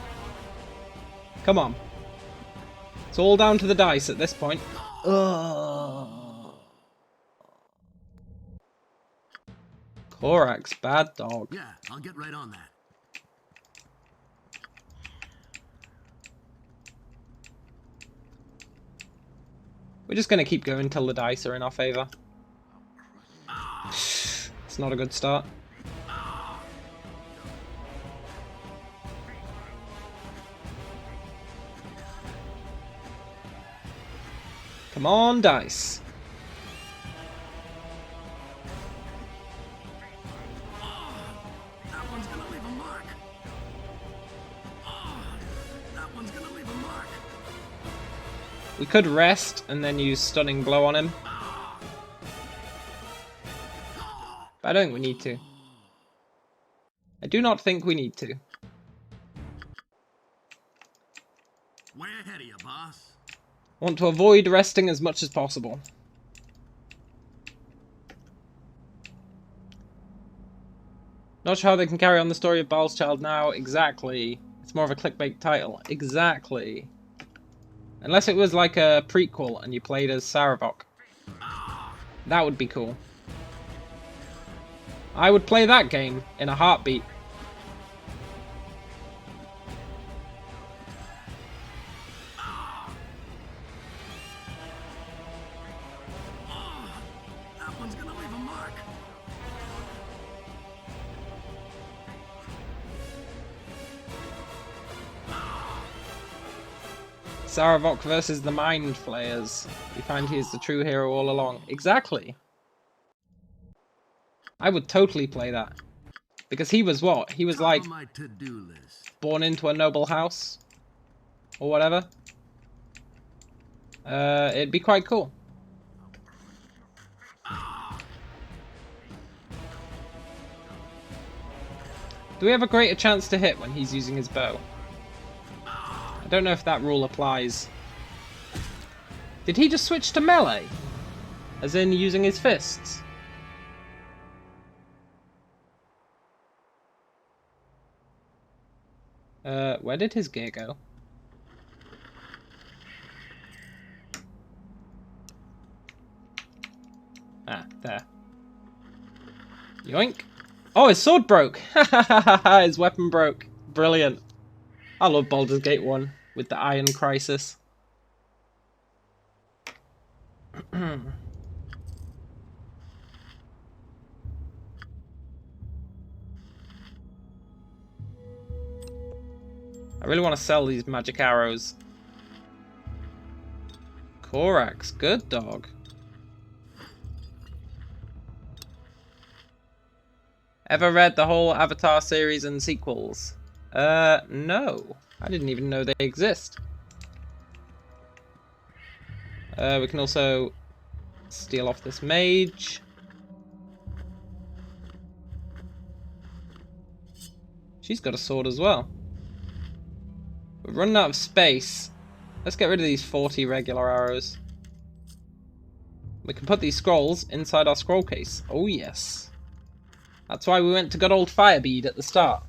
Come on. It's all down to the dice at this point. Ugh. Korax, bad dog. Yeah, I'll get right on that. We're just going to keep going till the dice are in our favour. It's not a good start. Come on, dice. That one's gonna leave a mark. That one's gonna leave a mark. We could rest and then use Stunning Blow on him. But I don't think we need to. I do not think we need to. Way ahead of you, boss. Want to avoid resting as much as possible. Not sure how they can carry on the story of Baal's Child now. Exactly. It's more of a clickbait title. Exactly. Unless it was like a prequel and you played as Saravok. That would be cool. I would play that game in a heartbeat. That one's gonna leave a mark. Saravok versus the Mind Flayers. We find he is the true hero all along. Exactly. I would totally play that. Because he was what? He was like Top of my to-do list. born into a noble house. Or whatever. It'd be quite cool. Do we have a greater chance to hit when he's using his bow? I don't know if that rule applies. Did he just switch to melee? As in using his fists? Where did his gear go? Ah, there. Yoink. Oh, his sword broke! His weapon broke. Brilliant. I love Baldur's Gate 1 with the Iron Crisis. I really want to sell these magic arrows. Korax, good dog. Ever read the whole Avatar series and sequels? No. I didn't even know they exist. We can also steal off this mage. She's got a sword as well. We're running out of space. Let's get rid of these 40 regular arrows. We can put these scrolls inside our scroll case. Oh yes. That's why we went to good old Firebead at the start.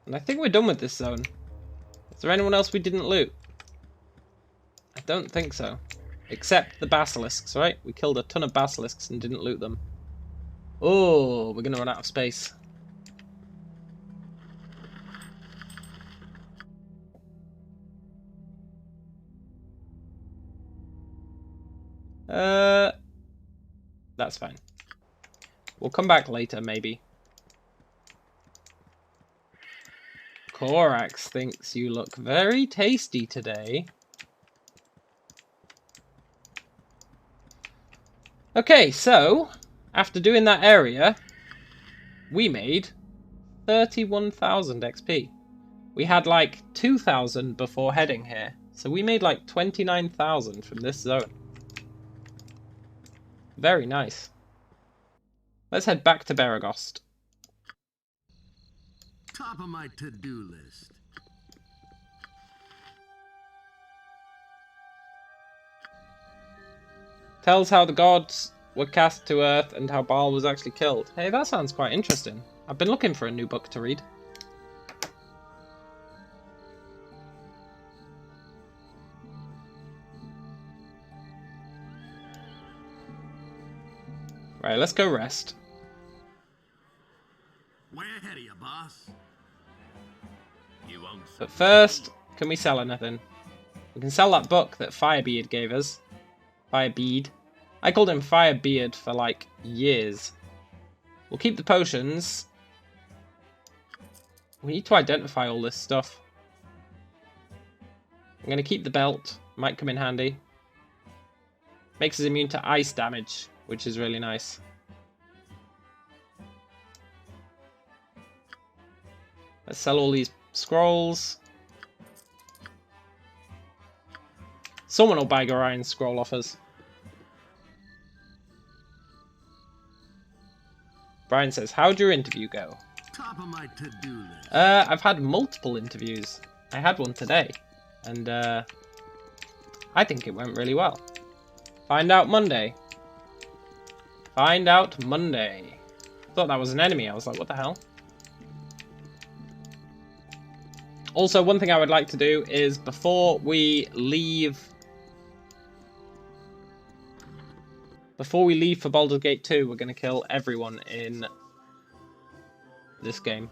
And I think we're done with this zone. Is there anyone else we didn't loot? I don't think so. Except the basilisks, right? We killed a ton of basilisks and didn't loot them. Oh, we're going to run out of space. That's fine. We'll come back later, maybe. Korax thinks you look very tasty today. Okay, so, after doing that area, we made 31,000 XP. We had like 2,000 before heading here, so we made like 29,000 from this zone. Very nice. Let's head back to Beregost. Top of my to-do list. Tells how the gods were cast to earth and how Baal was actually killed. Hey, that sounds quite interesting. I've been looking for a new book to read. Right, let's go rest. Way ahead of you, boss. You won't. But first, can we sell anything? We can sell that book that Firebeard gave us. Firebeard. I called him Firebeard for like years. We'll keep the potions. We need to identify all this stuff. I'm going to keep the belt. Might come in handy. Makes us immune to ice damage, which is really nice. Let's sell all these scrolls. Someone will buy Gorion's scroll off us. Brian says, how'd your interview go? Top of my to-do list. I've had multiple interviews. I had one today. And I think it went really well. Find out Monday. Find out Monday. I thought that was an enemy. I was like, what the hell? Also, one thing I would like to do is before we leave for Baldur's Gate 2, we're going to kill everyone in this game.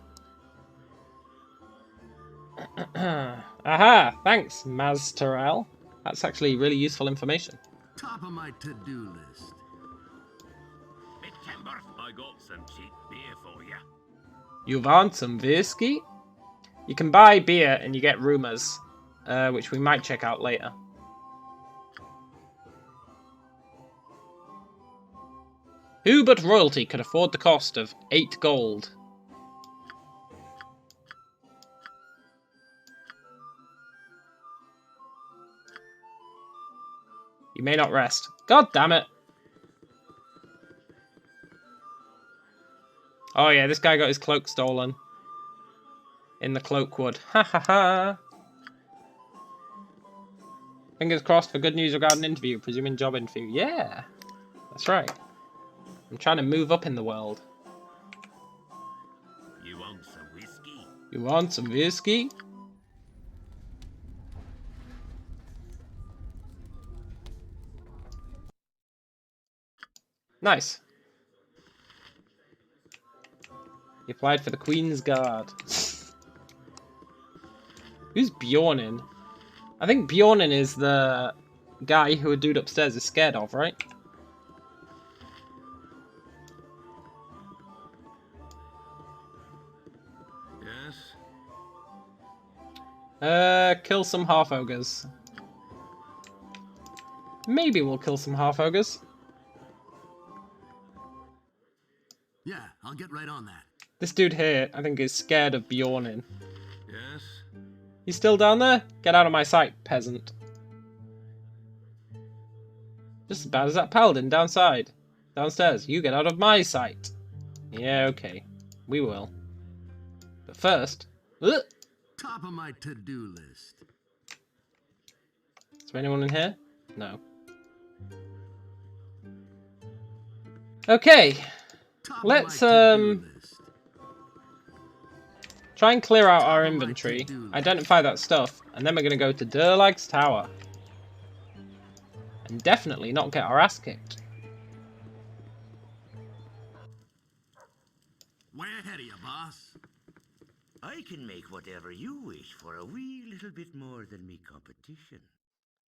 Aha! Thanks, Mazterel. That's actually really useful information. Top of my to-do list. Timber, I got some cheap beer for you. You want some whiskey? You can buy beer and you get rumours, which we might check out later. Who but royalty could afford the cost of 8 gold? You may not rest. God damn it! Oh yeah, this guy got his cloak stolen. In the Cloakwood. Ha ha ha! Fingers crossed for good news regarding interview, presuming job interview. Yeah! That's right. I'm trying to move up in the world. You want some whiskey? You want some whiskey? Nice. He applied for the Queen's Guard. Who's Bjornin? I think Bjornin is the guy who a dude upstairs is scared of, right? Yes. Kill some half-ogres. Maybe we'll kill some half-ogres. Yeah, I'll get right on that. This dude here, I think, is scared of Bjornin. Yes. He's still down there? Get out of my sight, peasant. Just as bad as that paladin downstairs. You get out of my sight. Yeah, okay. We will. But first... Ugh! Top of my to-do list. Is there anyone in here? No. Okay. Top Let's, of my to-do list. try and clear out our inventory, identify that stuff, and then we're going to go to Durlag's tower. And definitely not get our ass kicked. Way ahead of you, boss. I can make whatever you wish for a wee little bit more than me competition.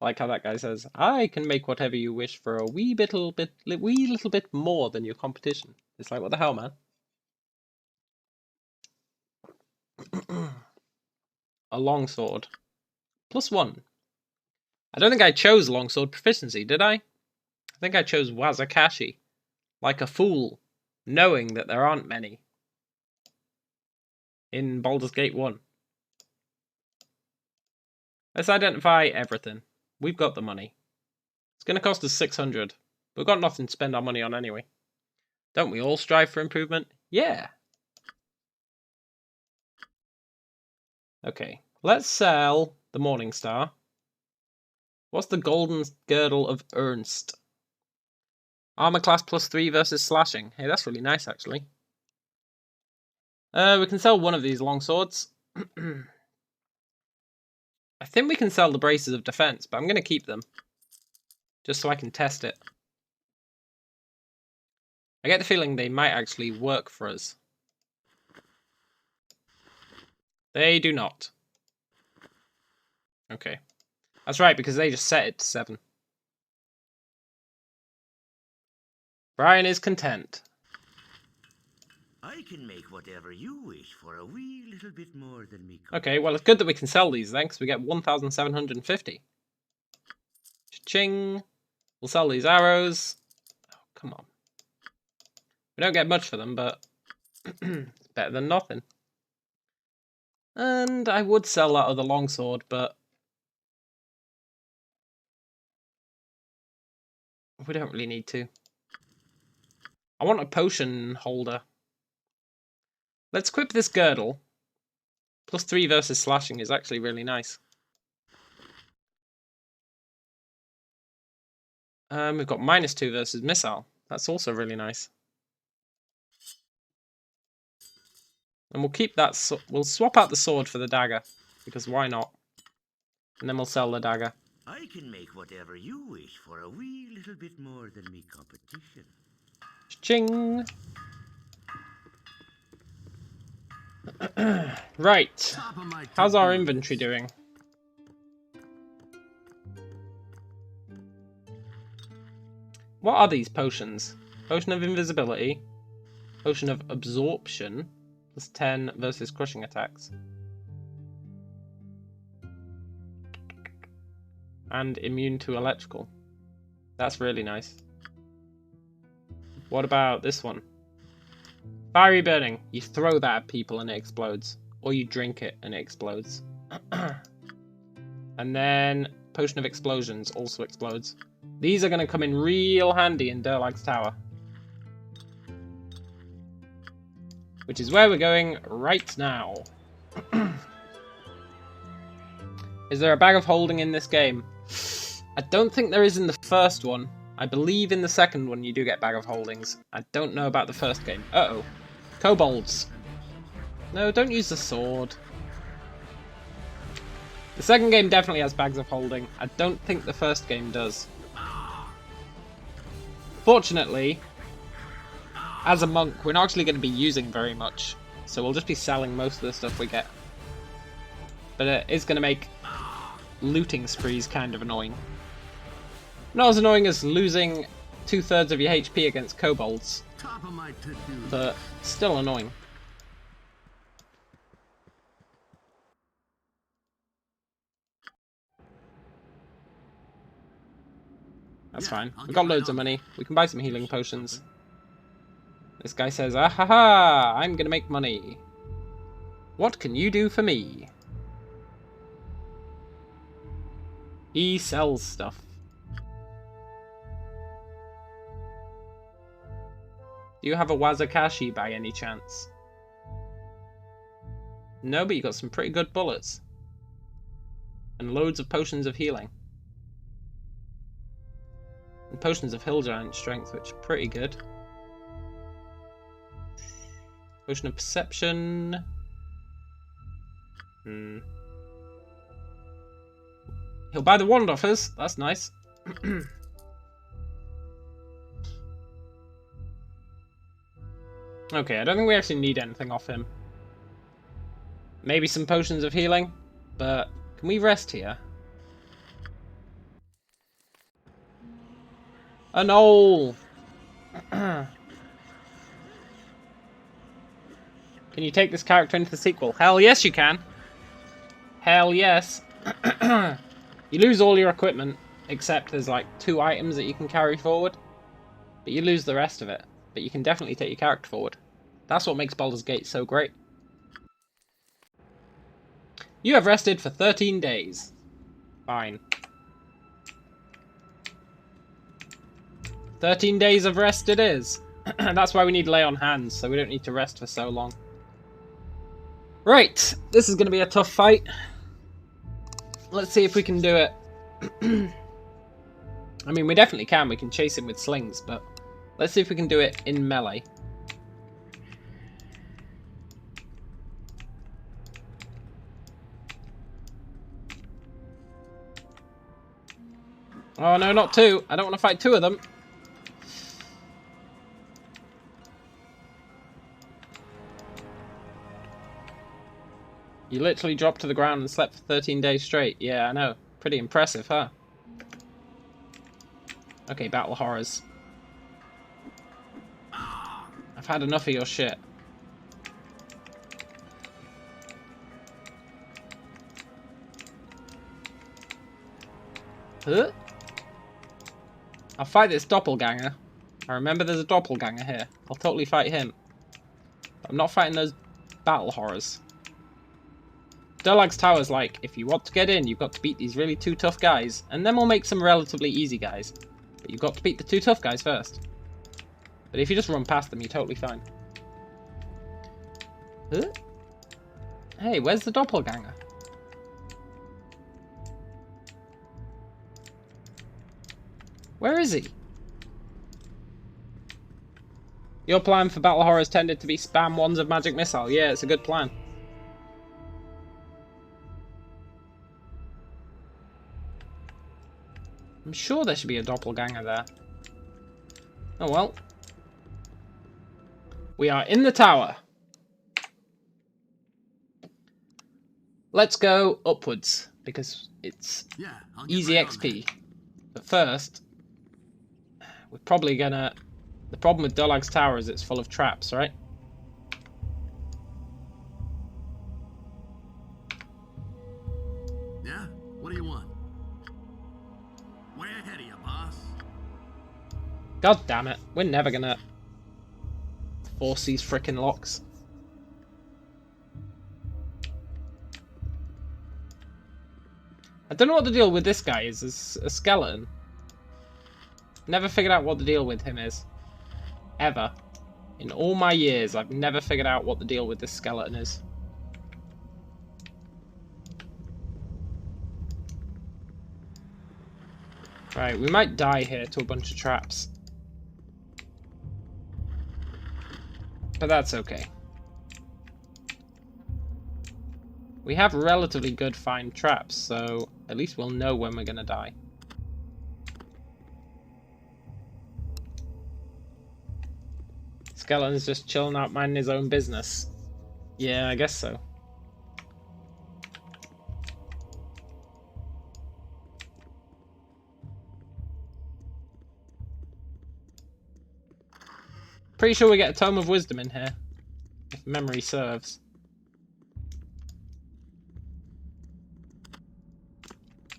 I like how that guy says, I can make whatever you wish for a wee little bit more than your competition. It's like, what the hell, man? A longsword. +1. I don't think I chose longsword proficiency, did I? I think I chose Wazakashi. Like a fool, knowing that there aren't many. In Baldur's Gate 1. Let's identify everything. We've got the money. It's going to cost us 600. We've got nothing to spend our money on anyway. Don't we all strive for improvement? Yeah. Okay, let's sell the Morning Star. What's the golden girdle of Ernst? Armor class +3 versus slashing. Hey, that's really nice, actually. We can sell one of these longswords. I think we can sell the braces of defense, but I'm going to keep them. Just so I can test it. I get the feeling they might actually work for us. They do not. Okay. That's right, because they just set it to 7. Brian is content. I can make whatever you wish for a wee little bit more than me. Okay, well, it's good that we can sell these then, because we get 1,750. Cha-ching. We'll sell these arrows. Oh, come on. We don't get much for them, but it's better than nothing. And I would sell that other longsword, but we don't really need to. I want a potion holder. Let's equip this girdle. +3 versus slashing is actually really nice. We've got -2 versus missile. That's also really nice. And we'll keep that. We'll swap out the sword for the dagger, because why not? And then we'll sell the dagger. I can make whatever you wish for a wee little bit more than me competition. Ching. Right. How's our inventory doing? What are these potions? Potion of invisibility. Potion of absorption. +10 versus crushing attacks. And immune to electrical. That's really nice. What about this one? Fiery burning. You throw that at people and it explodes. Or you drink it and it explodes. And then Potion of Explosions also explodes. These are going to come in real handy in Durlag's tower. Which is where we're going right now. Is there a bag of holding in this game? I don't think there is in the first one. I believe in the second one you do get bag of holdings. I don't know about the first game. Uh-oh. Kobolds. No, don't use the sword. The second game definitely has bags of holding. I don't think the first game does. Fortunately, as a monk, we're not actually going to be using very much. So we'll just be selling most of the stuff we get. But it is going to make looting sprees kind of annoying. Not as annoying as losing 2/3 of your HP against kobolds. But still annoying. That's fine. We've got loads of money. We can buy some healing potions. This guy says, ah ha ha, I'm gonna make money. What can you do for me? He sells stuff. Do you have a Wazakashi by any chance? No, but you got some pretty good bullets. And loads of potions of healing. And potions of hill giant strength, which are pretty good. Potion of perception. He'll buy the wand off us. That's nice. Okay, I don't think we actually need anything off him. Maybe some potions of healing, but can we rest here? A knoll! Can you take this character into the sequel? Hell yes you can! Hell yes! You lose all your equipment, except there's like 2 items that you can carry forward. But you lose the rest of it. But you can definitely take your character forward. That's what makes Baldur's Gate so great. You have rested for 13 days. Fine. 13 days of rest it is. That's why we need lay on hands, so we don't need to rest for so long. Right, this is going to be a tough fight. Let's see if we can do it. I mean, we definitely can. We can chase him with slings, but Let's see if we can do it in melee. Oh no, not two. I don't want to fight two of them. You literally dropped to the ground and slept for 13 days straight. Yeah, I know. Pretty impressive, huh? Okay, battle horrors. I've had enough of your shit. Huh? I'll fight this doppelganger. I remember there's a doppelganger here. I'll totally fight him. I'm not fighting those battle horrors. Durlag's Tower's like, if you want to get in, you've got to beat these really two tough guys, and then we'll make some relatively easy guys. But you've got to beat the two tough guys first. But if you just run past them, you're totally fine. Huh? Hey, where's the doppelganger? Where is he? Your plan for battle horrors tended to be spam ones of magic missile. Yeah, it's a good plan. I'm sure there should be a doppelganger there. Oh well. We are in the tower. Let's go upwards, because it's easy XP. But first, we're probably gonna... The problem with Durlag's Tower is it's full of traps, right? Yeah? What do you want? Way ahead of you, boss. God damn it. We're never gonna force these frickin' locks. I don't know what the deal with this guy is. It's a skeleton. Never figured out what the deal with him is. Ever. In all my years, I've never figured out what the deal with this skeleton is. Right, we might die here to a bunch of traps. But that's okay. We have relatively good find traps, so at least we'll know when we're gonna die. Skeleton's just chilling out minding his own business. Yeah, I guess so. Pretty sure we get a Tome of Wisdom in here, if memory serves.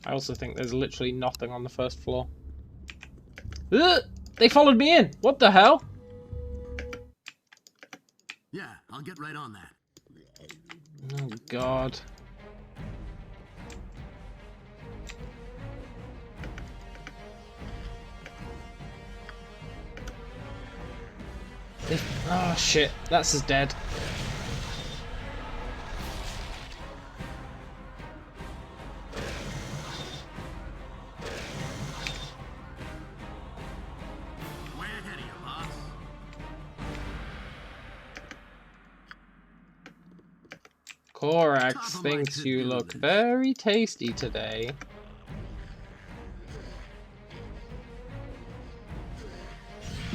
I also think there's literally nothing on the first floor. Ugh! They followed me in! What the hell? Yeah, I'll get right on that. Oh god. Oh shit, that's his dead. Way ahead of you, boss. Korax Top of my thinks you to-do look list. very tasty today.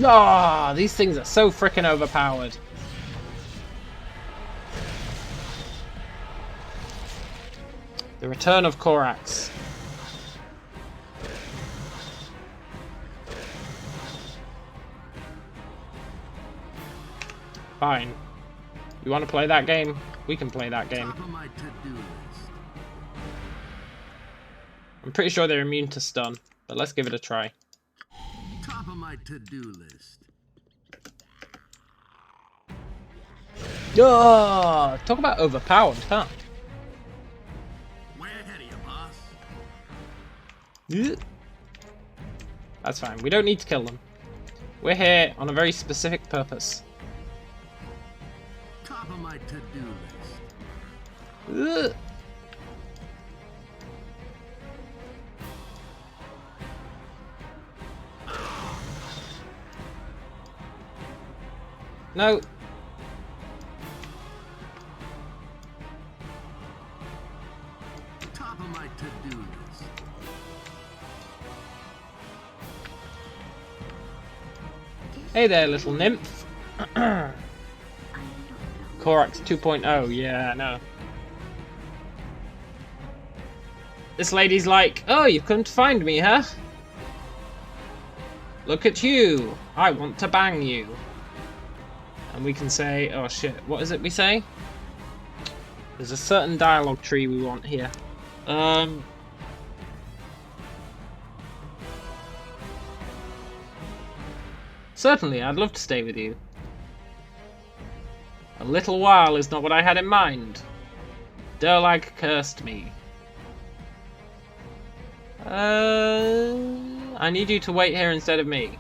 Ah, these things are so freaking overpowered. The return of Korax. Fine. You want to play that game? We can play that game. Top of my to-do list. I'm pretty sure they're immune to stun, but let's give it a try. Top of my to-do list. Oh, talk about overpowered, huh? Way ahead of you, boss. That's fine. We don't need to kill them. We're here on a very specific purpose. Top of my to-do list. No. Top of my to-do list. Hey there, little nymph. Korax 2.0, yeah, I know. This lady's like, oh, you've come to find me, huh? Look at you. I want to bang you. And we can say, oh shit, what is it we say? There's a certain dialogue tree we want here. Certainly, I'd love to stay with you. A little while is not what I had in mind. Durlag cursed me. I need you to wait here instead of me.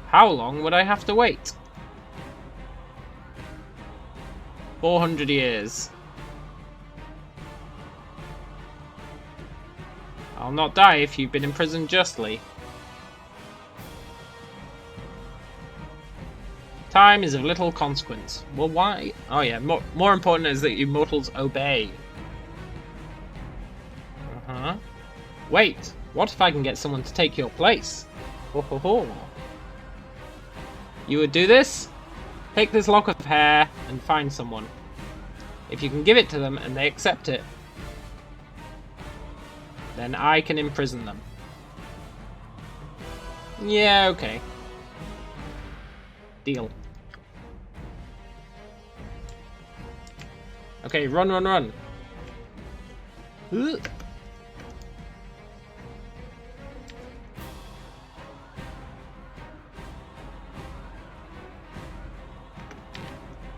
How long would I have to wait? 400 years. I'll not die if you've been imprisoned justly. Time is of little consequence. Well, why? Oh yeah, more important is that you mortals obey. Uh-huh. Wait, what if I can get someone to take your place? Ho ho ho. You would do this? Take this lock of hair and find someone. If you can give it to them and they accept it, then I can imprison them. Yeah, okay. Deal. Okay, run, run, run. Ugh.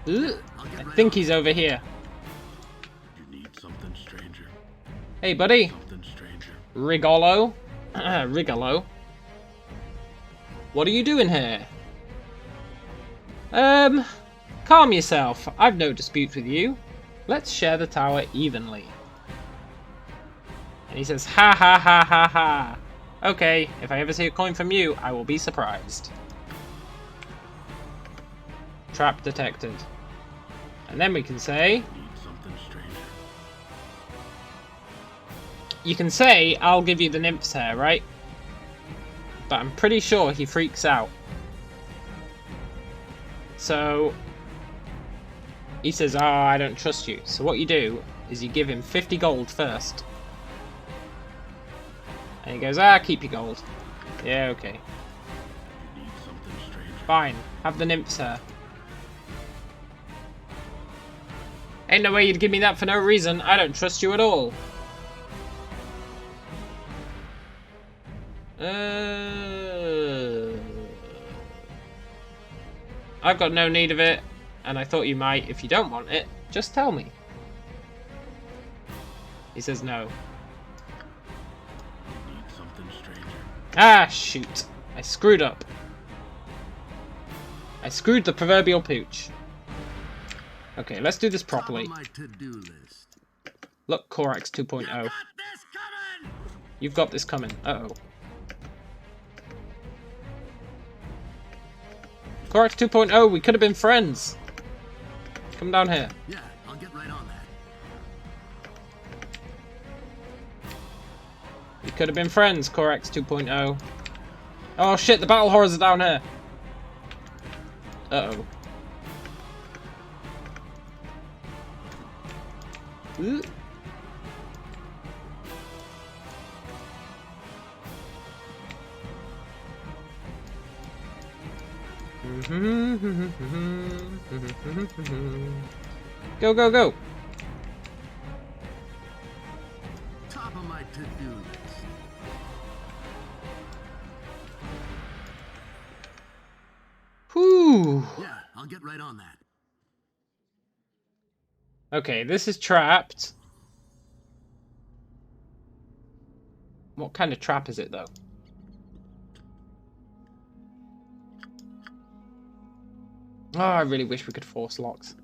I think he's over here. You need something, stranger. Hey, buddy. Something, stranger. Rigolo. Rigolo. What are you doing here? Calm yourself. I've no dispute with you. Let's share the tower evenly. And he says, ha ha ha ha ha. Okay, if I ever see a coin from you, I will be surprised. Trap detected. And then we can say... Need something, stranger. You can say, I'll give you the nymph's hair, right? But I'm pretty sure he freaks out. So... he says, oh, I don't trust you. So what you do is you give him 50 gold first. And he goes, keep your gold. Yeah, okay. You need something, stranger. Fine, have the nymph's hair. Ain't no way you'd give me that for no reason. I don't trust you at all. I've got no need of it, and I thought you might. If you don't want it, just tell me. He says no. You need something, stranger. Ah, shoot. I screwed up. I screwed the proverbial pooch. Okay, let's do this properly. Top of my to-do list. Look, Korax 2.0. You got this coming! You've got this coming. Uh-oh. Korax 2.0, we could have been friends. Come down here. Yeah, I'll get right on that. We could have been friends, Korax 2.0. Oh shit, the battle horrors are down here. Uh-oh. Ooh. Go, go, go. Top of my to-do list. Whew. Yeah, I'll get right on that. Okay, this is trapped. What kind of trap is it, though? Oh, I really wish we could force locks.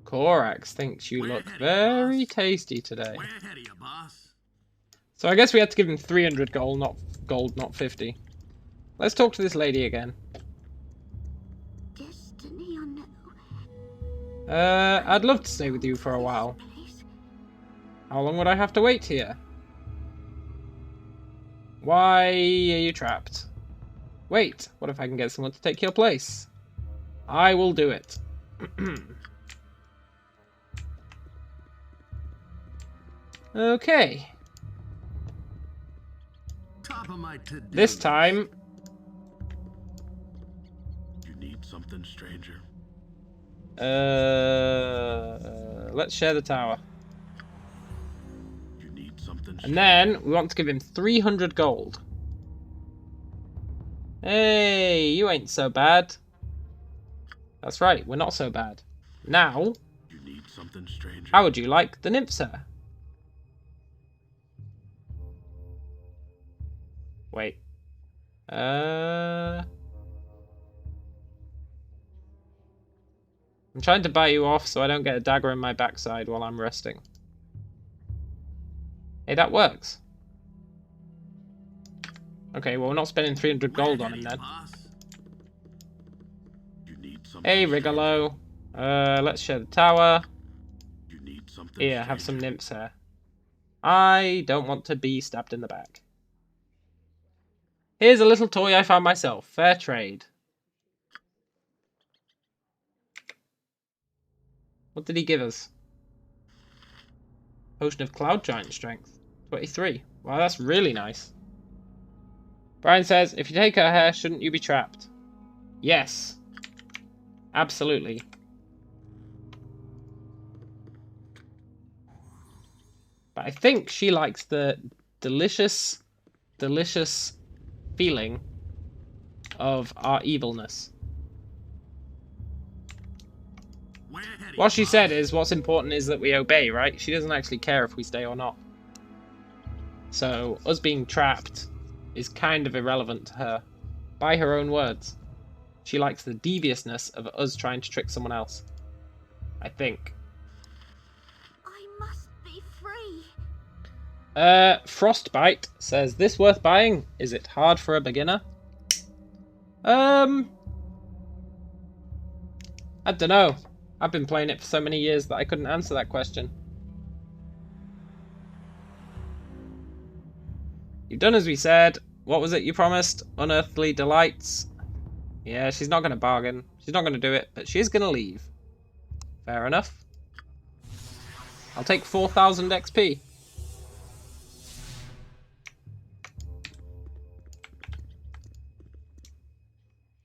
Korax thinks you look very tasty today. Way ahead of you, boss. So I guess we had to give him 300 gold, not 50. Let's talk to this lady again. I'd love to stay with you for a while. How long would I have to wait here? Why are you trapped? Wait, what if I can get someone to take your place? I will do it. Okay. Top of my to-do This list. time... You need something, stranger? let's share the tower. You need something, And then, we want to give him 300 gold. Hey, you ain't so bad. That's right, we're not so bad. Now, You need something, stranger? how would you like the nymphs? Wait. I'm trying to buy you off so I don't get a dagger in my backside while I'm resting. Hey, that works. Okay, well, we're not spending 300 gold on him then. You need something, Hey, Rigolo. Let's share the tower. You need something, Here, have some stranger? nymphs here. I don't want to be stabbed in the back. Here's a little toy I found myself. Fair trade. What did he give us? Potion of Cloud Giant Strength. 23. Wow, that's really nice. Brian says, if you take her hair, shouldn't you be trapped? Yes. Absolutely. But I think she likes the delicious, delicious feeling of our evilness. What she said is, what's important is that we obey, right? She doesn't actually care if we stay or not. So, us being trapped is kind of irrelevant to her. By her own words. She likes the deviousness of us trying to trick someone else. I think. I must be free. Frostbite says, this worth buying? Is it hard for a beginner? I don't know. I've been playing it for so many years that I couldn't answer that question. You've done as we said. What was it you promised? Unearthly delights. Yeah, she's not going to bargain. She's not going to do it, but she is going to leave. Fair enough. I'll take 4,000 XP.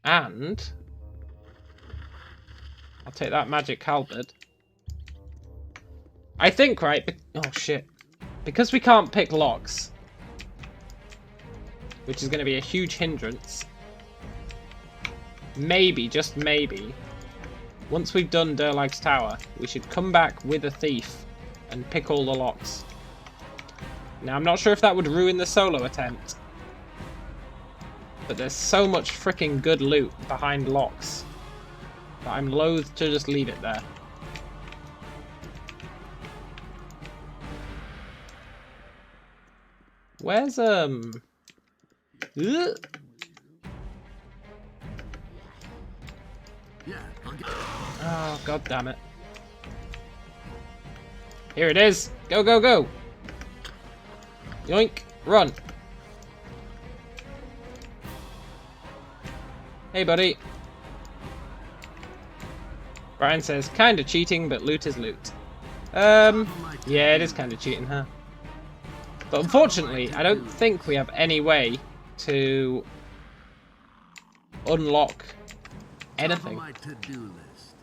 And I'll take that magic halberd. I think, right? Oh, shit. Because we can't pick locks, which is going to be a huge hindrance, maybe, just maybe, once we've done Durlag's tower, we should come back with a thief and pick all the locks. Now, I'm not sure if that would ruin the solo attempt, but there's so much freaking good loot behind locks that I'm loath to just leave it there. Where's, Ugh. Yeah, I'll get... Oh, god damn it. Here it is. Go, go, go. Yoink. Run. Hey, buddy. Brian says, kinda cheating, but loot is loot. Yeah, it is kinda cheating, huh? But unfortunately, I don't think we have any way to unlock anything. My to-do list.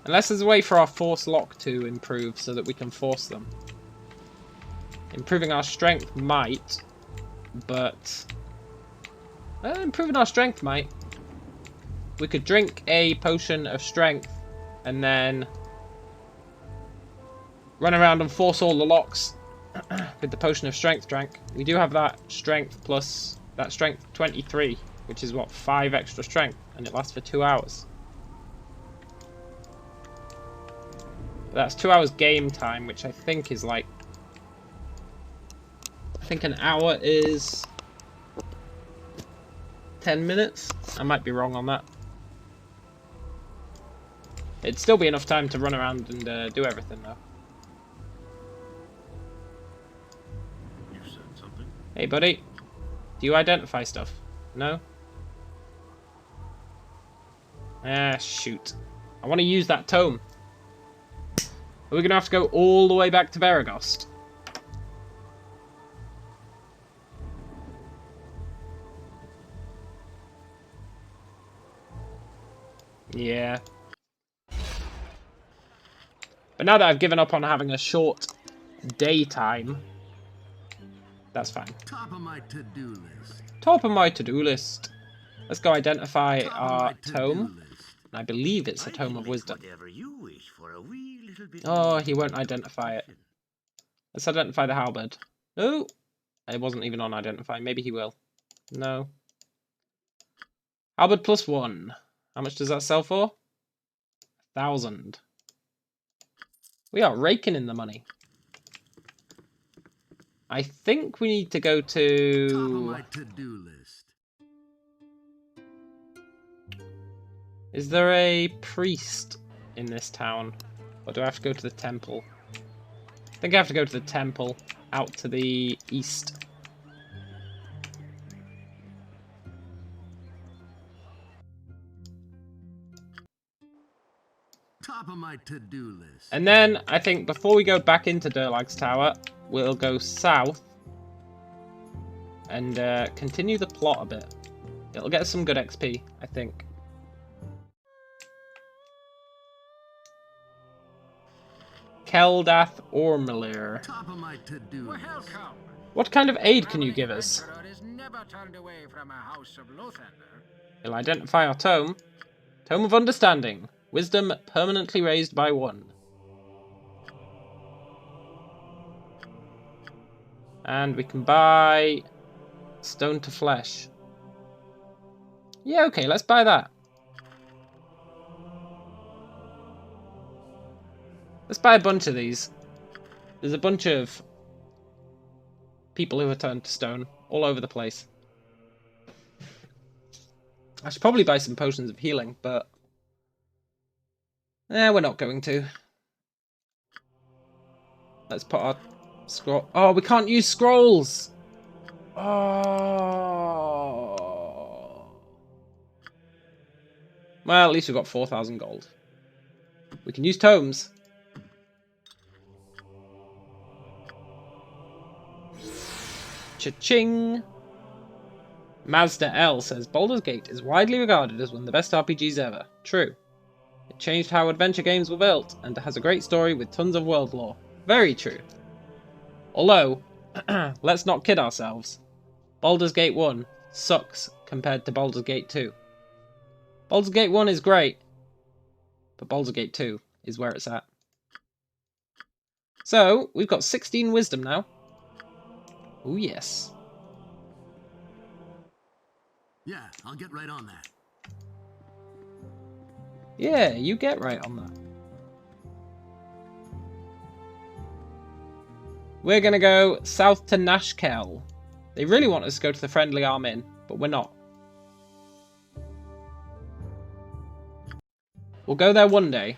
Unless there's a way for our force lock to improve so that we can force them. Improving our strength might, but... improving our strength might. We could drink a potion of strength and then run around and force all the locks with the potion of strength drank. We do have that strength plus that strength 23, which is what, 5 extra strength, and it lasts for 2 hours. That's 2 hours game time, which I think is like, I think an hour is 10 minutes. I might be wrong on that. It'd still be enough time to run around and do everything, though. You said something? Hey, buddy. Do you identify stuff? No? Ah, shoot. I want to use that tome. Are we going to have to go all the way back to Beregost? Yeah. But now that I've given up on having a short daytime, that's fine. Top of my to-do list. Top of my to-do list. Let's go identify Top of our my to-do tome. list. And I believe it's a I tome can of make wisdom. whatever you wish for a wee little bit Oh, more he won't than identify it. competition. Let's identify the halberd. No. It wasn't even on identify. Maybe he will. No. Halberd +1. How much does that sell for? 1,000. We are raking in the money. I think we need to go Top of to... my to-do list. Is there a priest in this town? Or do I have to go to the temple? I think I have to go to the temple, out to the east. Top of my to-do list. And then, I think, before we go back into Durlag's tower, we'll go south and continue the plot a bit. It'll get us some good XP, I think. Keldath Ormelir. Top of my to-do list. Welcome. What kind of aid can you give us? Adventurer is never turned away from a house of Lothander. We'll identify our tome. Tome of Understanding. Wisdom permanently raised by 1. And we can buy Stone to Flesh. Yeah, okay, let's buy that. Let's buy a bunch of these. There's a bunch of people who are turned to stone all over the place. I should probably buy some potions of healing, but we're not going to. Let's put our scroll. Oh, we can't use scrolls. Oh. Well, at least we've got 4,000 gold. We can use tomes. Cha-ching! Mazda L says, Baldur's Gate is widely regarded as one of the best RPGs ever. True. It changed how adventure games were built, and has a great story with tons of world lore. Very true. Although, let's not kid ourselves. Baldur's Gate 1 sucks compared to Baldur's Gate 2. Baldur's Gate 1 is great, but Baldur's Gate 2 is where it's at. So, we've got 16 wisdom now. Oh yes. Yeah, I'll get right on that. Yeah, you get right on that. We're gonna go south to Nashkel. They really want us to go to the Friendly Arm Inn, but we're not. We'll go there one day,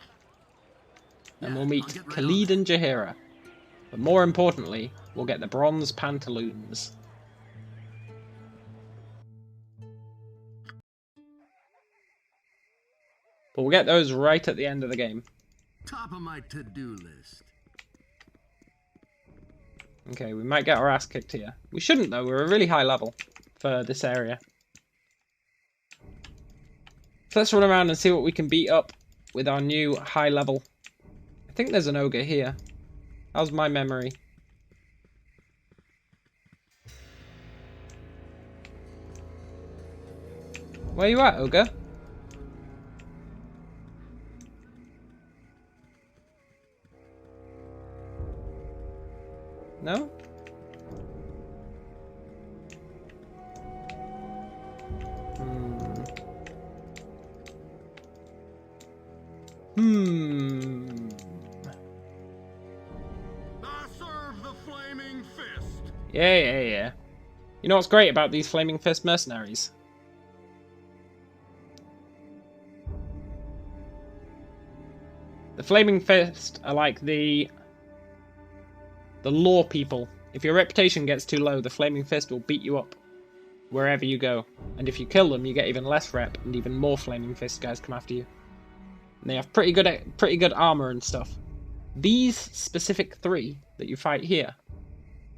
and we'll meet Khalid and Jaheira. But more importantly, we'll get the bronze pantaloons. But we'll get those right at the end of the game. Top of my to-do list. Okay, we might get our ass kicked here. We shouldn't though, we're a really high level for this area. So let's run around and see what we can beat up with our new high level. I think there's an ogre here. How's my memory? Where you at, ogre? No? I serve the flaming fist. Yeah. You know what's great about these Flaming Fist mercenaries? The Flaming Fist are like the law people. If your reputation gets too low, the Flaming Fist will beat you up wherever you go. And if you kill them, you get even less rep, and even more Flaming Fist guys come after you. And they have pretty good armor and stuff. These specific 3 that you fight here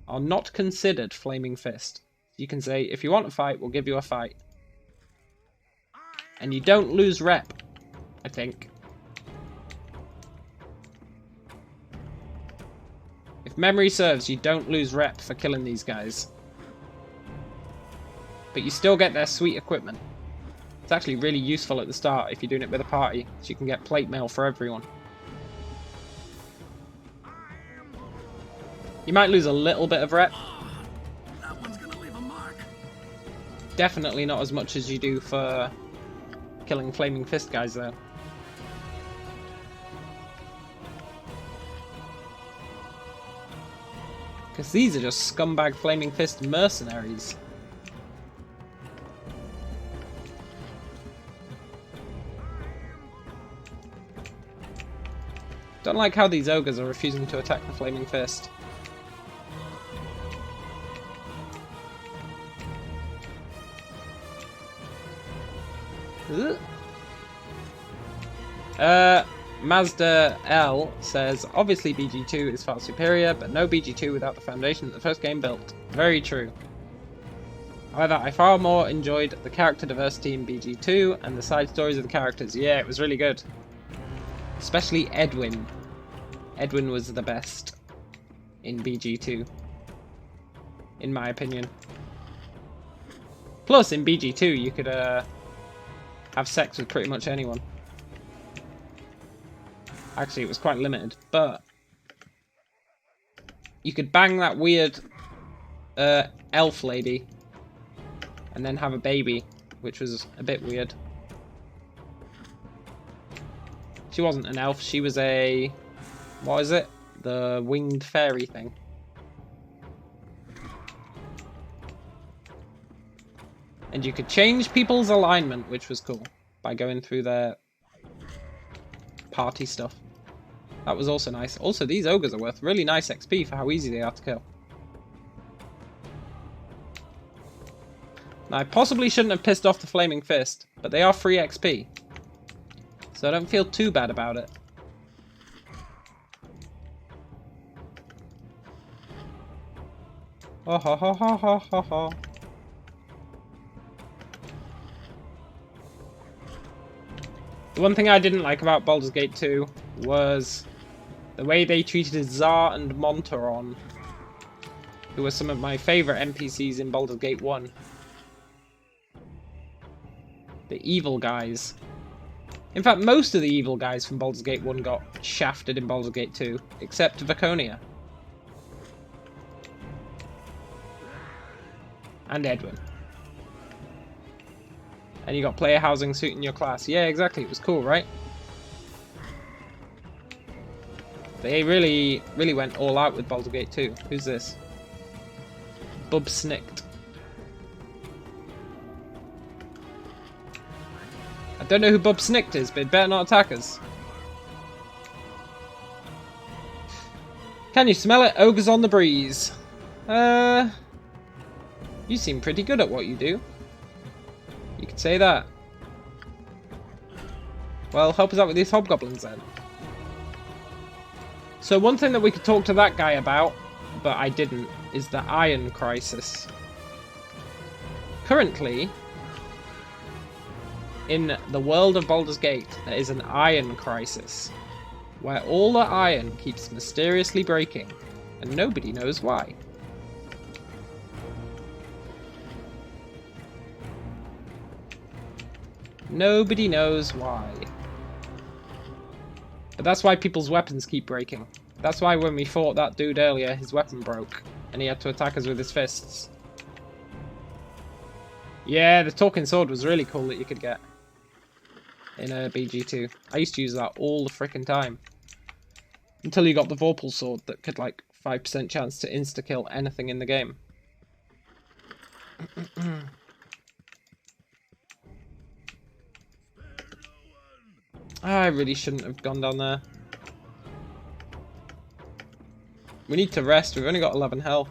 are not considered Flaming Fist. You can say, if you want a fight, we'll give you a fight. And you don't lose rep, I think. If memory serves, you don't lose rep for killing these guys. But you still get their sweet equipment. It's actually really useful at the start if you're doing it with a party, so you can get plate mail for everyone. You might lose a little bit of rep. That one's gonna leave a mark. Definitely not as much as you do for killing Flaming Fist guys, though. Because these are just scumbag Flaming Fist mercenaries. Don't like how these ogres are refusing to attack the Flaming Fist. Mazda L says, obviously BG2 is far superior, but no BG2 without the foundation that the first game built. Very true. However, I far more enjoyed the character diversity in BG2 and the side stories of the characters. Yeah, it was really good. Especially Edwin. Edwin was the best in BG2, in my opinion. Plus, in BG2, you could have sex with pretty much anyone. Actually, it was quite limited, but you could bang that weird elf lady and then have a baby, which was a bit weird. She wasn't an elf, she was a... what is it? The winged fairy thing. And you could change people's alignment, which was cool, by going through their party stuff. That was also nice. Also, these ogres are worth really nice XP for how easy they are to kill. Now, I possibly shouldn't have pissed off the Flaming Fist, but they are free XP. So I don't feel too bad about it. Ha ha ha ha ha ha ha. The one thing I didn't like about Baldur's Gate 2 was the way they treated Tsar and Montaron, who were some of my favourite NPCs in Baldur's Gate 1. The evil guys. In fact, most of the evil guys from Baldur's Gate 1 got shafted in Baldur's Gate 2, except Vaconia. And Edwin. And you got player housing suiting your class. Yeah, exactly. It was cool, right? They really went all out with Baldur's Gate 2. Who's this? Bub Snicked. I don't know who Bub Snicked is, but it better not attack us. Can you smell it? Ogres on the breeze. You seem pretty good at what you do. You could say that. Well, help us out with these hobgoblins then. So one thing that we could talk to that guy about, but I didn't, is the iron crisis. Currently, in the world of Baldur's Gate, there is an iron crisis, where all the iron keeps mysteriously breaking, and nobody knows why. Nobody knows why. But that's why people's weapons keep breaking. That's why when we fought that dude earlier, his weapon broke, and he had to attack us with his fists. Yeah, the talking sword was really cool that you could get in BG2. I used to use that all the frickin' time. Until you got the Vorpal sword that could, like, 5% chance to insta-kill anything in the game. I really shouldn't have gone down there. We need to rest. We've only got 11 health.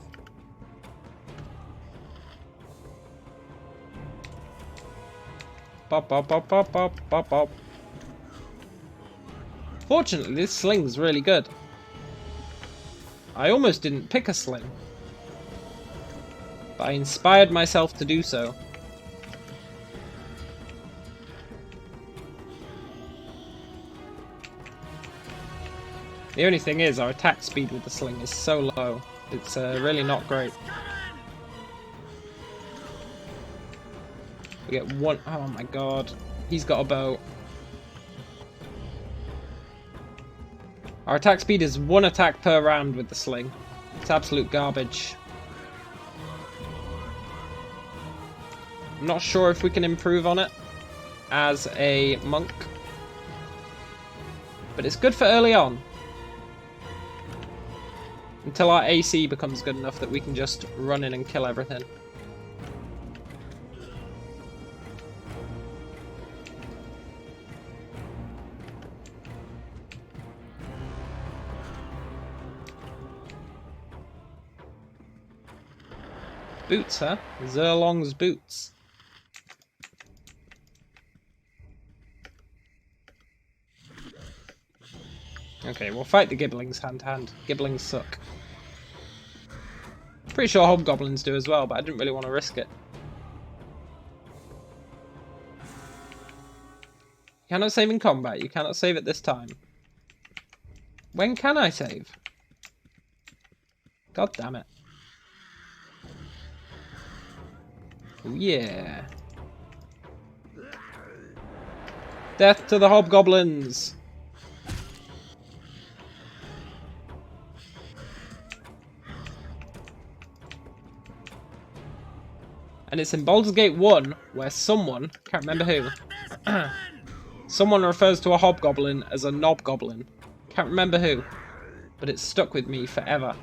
Pop, pop, pop, pop, pop, pop, pop. Fortunately, this sling's really good. I almost didn't pick a sling, but I inspired myself to do so. The only thing is, our attack speed with the sling is so low. It's really not great. We get one. Oh my god. He's got a bow. Our attack speed is 1 attack per round with the sling. It's absolute garbage. I'm not sure if we can improve on it as a monk. But it's good for early on. Until our AC becomes good enough that we can just run in and kill everything. Boots, huh? Zerlong's boots. Okay, we'll fight the Gibblings hand to hand. Gibblings suck. Pretty sure Hobgoblins do as well, but I didn't really want to risk it. You cannot save in combat. You cannot save at this time. When can I save? God damn it. Oh yeah. Death to the Hobgoblins! And it's in Baldur's Gate 1 where someone, can't remember who, someone refers to a hobgoblin as a knobgoblin. Can't remember who, but it's stuck with me forever.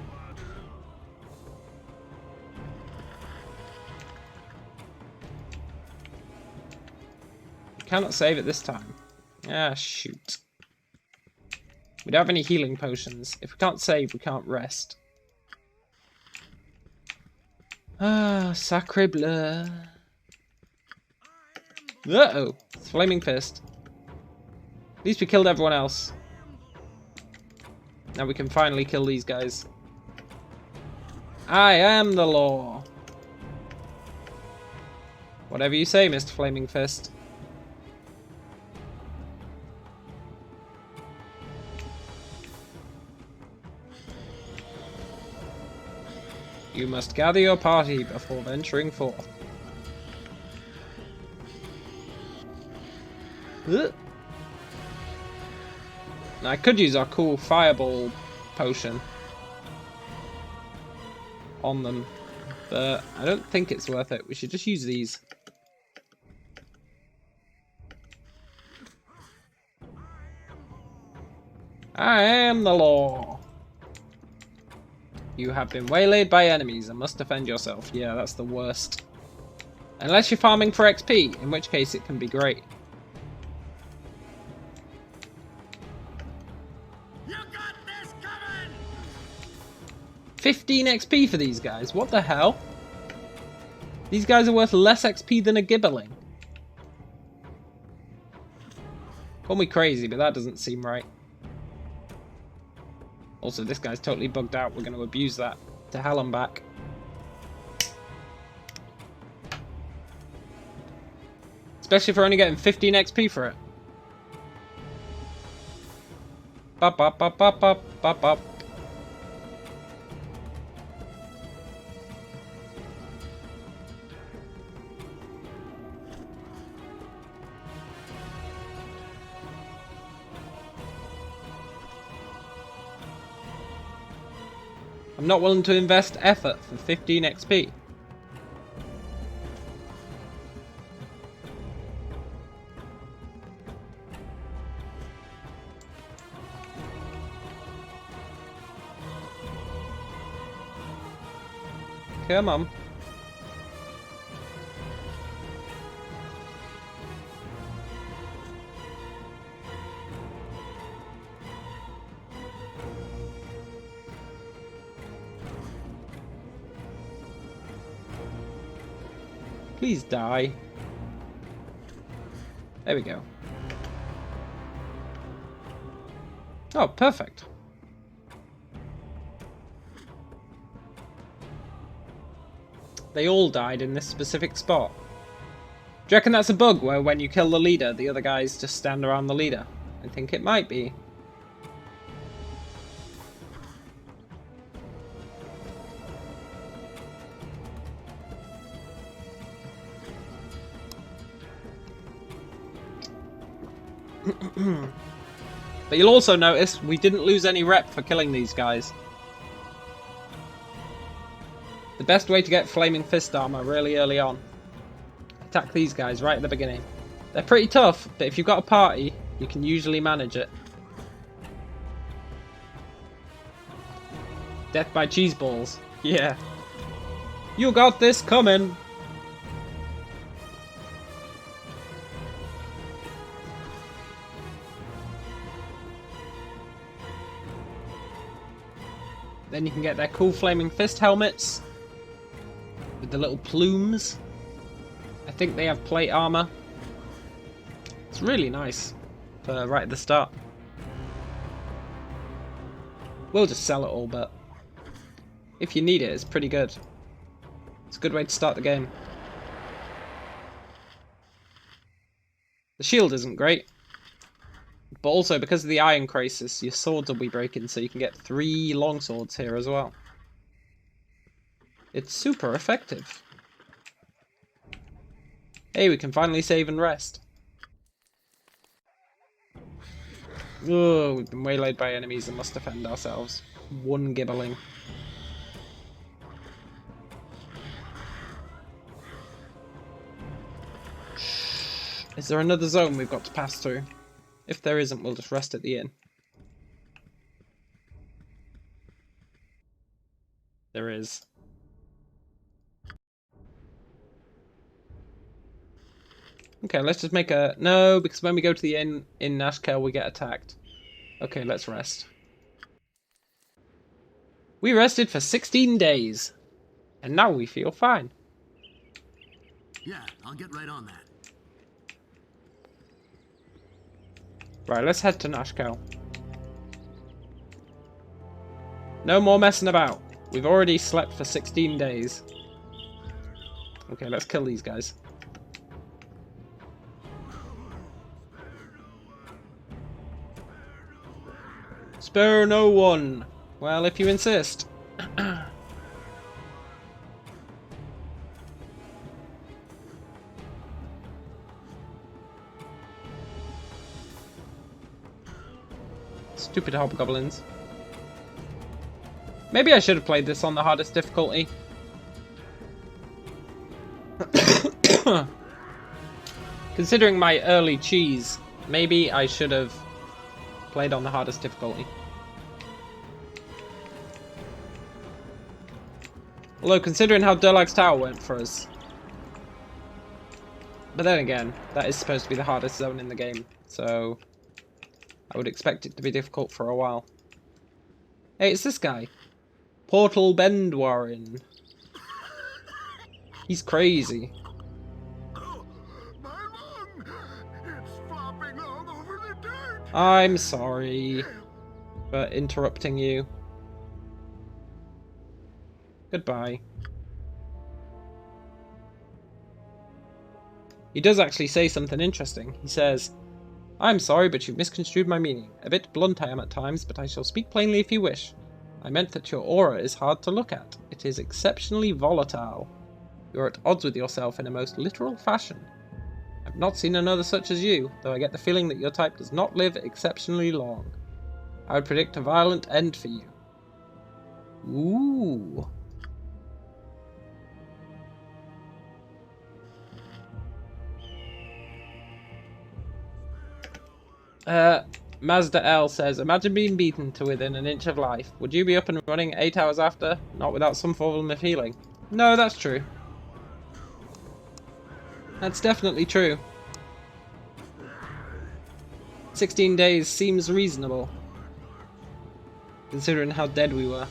Cannot save it this time. Ah, shoot. We don't have any healing potions. If we can't save, we can't rest. Ah, sacre bleu. Uh-oh. Flaming fist. At least we killed everyone else. Now we can finally kill these guys. I am the law. Whatever you say, Mr. Flaming Fist. You must gather your party before venturing forth. Now, I could use our cool fireball potion on them, but I don't think it's worth it. We should just use these. I am the law. You have been waylaid by enemies and must defend yourself. Yeah, that's the worst. Unless you're farming for XP, in which case it can be great. You got this coming! 15 XP for these guys. What the hell? These guys are worth less XP than a Gibbling. Call me crazy, but that doesn't seem right. Also, this guy's totally bugged out. We're going to abuse that to hell and back. Especially if we're only getting 15 XP for it. Bop, bop, bop, bop, bop, bop, bop. I'm not willing to invest effort for 15 XP. Come on. Please die. There we go. Oh, perfect. They all died in this specific spot. Do you reckon that's a bug where when you kill the leader, the other guys just stand around the leader? I think it might be. But you'll also notice we didn't lose any rep for killing these guys. The best way to get Flaming Fist armor really early on. Attack these guys right at the beginning. They're pretty tough, but if you've got a party, you can usually manage it. Death by cheese balls. Yeah. You got this coming. Then you can get their cool Flaming Fist helmets with the little plumes. I think they have plate armor. It's really nice for right at the start. We'll just sell it all, but if you need it, it's pretty good. It's a good way to start the game. The shield isn't great, but also because of the iron crisis, your swords will be breaking, so you can get 3 long swords here as well. It's super effective. Hey, we can finally save and rest. Oh, we've been waylaid by enemies and must defend ourselves. 1 gibbling. Is there another zone we've got to pass through? If there isn't, we'll just rest at the inn. There is. Okay, let's just make a... No, because when we go to the inn in Nashkel, we get attacked. Okay, let's rest. We rested for 16 days. And now we feel fine. Yeah, I'll get right on that. Right, let's head to Nashkel. No more messing about. We've already slept for 16 days. Okay, let's kill these guys. Spare no one. Well, if you insist. Stupid hobgoblins. Maybe I should have played this on the hardest difficulty. Considering my early cheese, maybe I should have played on the hardest difficulty. Although, considering how Durlag's Tower went for us. But then again, that is supposed to be the hardest zone in the game, so I would expect it to be difficult for a while. Hey, it's this guy. Portal Bendwarin. He's crazy. Oh, my lung! It's flopping all over the dirt! I'm sorry for interrupting you. Goodbye. He does actually say something interesting. He says, "I'm sorry, but you've misconstrued my meaning. A bit blunt I am at times, but I shall speak plainly if you wish. I meant that your aura is hard to look at. It is exceptionally volatile. You're at odds with yourself in a most literal fashion. I've not seen another such as you, though I get the feeling that your type does not live exceptionally long. I would predict a violent end for you." Ooh. Mazda L says, "Imagine being beaten to within an inch of life. Would you be up and running 8 hours after? Not without some form of healing." No, that's true. That's definitely true. 16 days seems reasonable, considering how dead we were.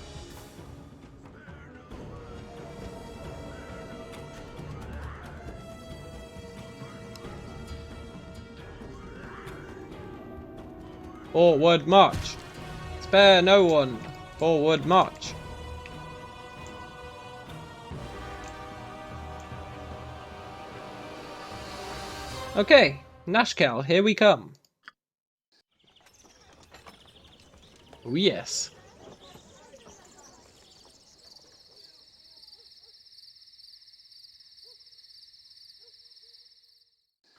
Forward march. Spare no one. Forward march. Okay, Nashkel, here we come. Oh yes.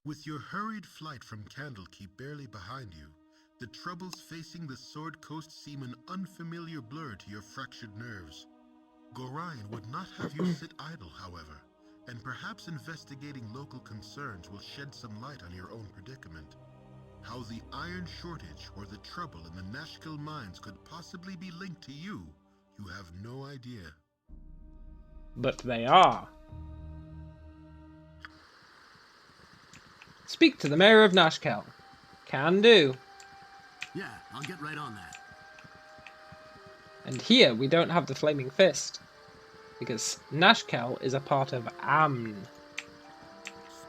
With your hurried flight from Candlekeep barely behind you, the troubles facing the Sword Coast seem an unfamiliar blur to your fractured nerves. Gorion would not have you sit idle, however, and perhaps investigating local concerns will shed some light on your own predicament. How the iron shortage or the trouble in the Nashkel mines could possibly be linked to you, you have no idea. But they are. Speak to the mayor of Nashkel. Can do. Yeah, I'll get right on that. And here we don't have the Flaming Fist, because Nashkel is a part of Amn,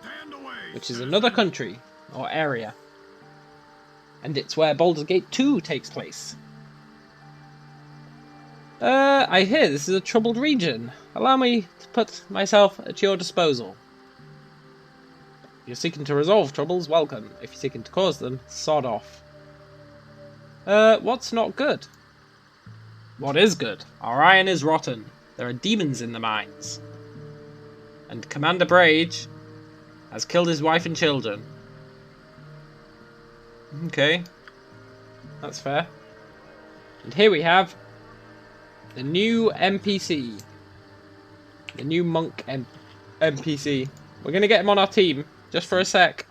Stand away, which is another country, or area. And it's where Baldur's Gate 2 takes place. I hear this is a troubled region. Allow me to put myself at your disposal. If you're seeking to resolve troubles, welcome. If you're seeking to cause them, sod off. What's not good? What is good? Our iron is rotten. There are demons in the mines. And Commander Brage has killed his wife and children. Okay. That's fair. And here we have the new NPC. The new monk NPC. We're going to get him on our team, just for a sec.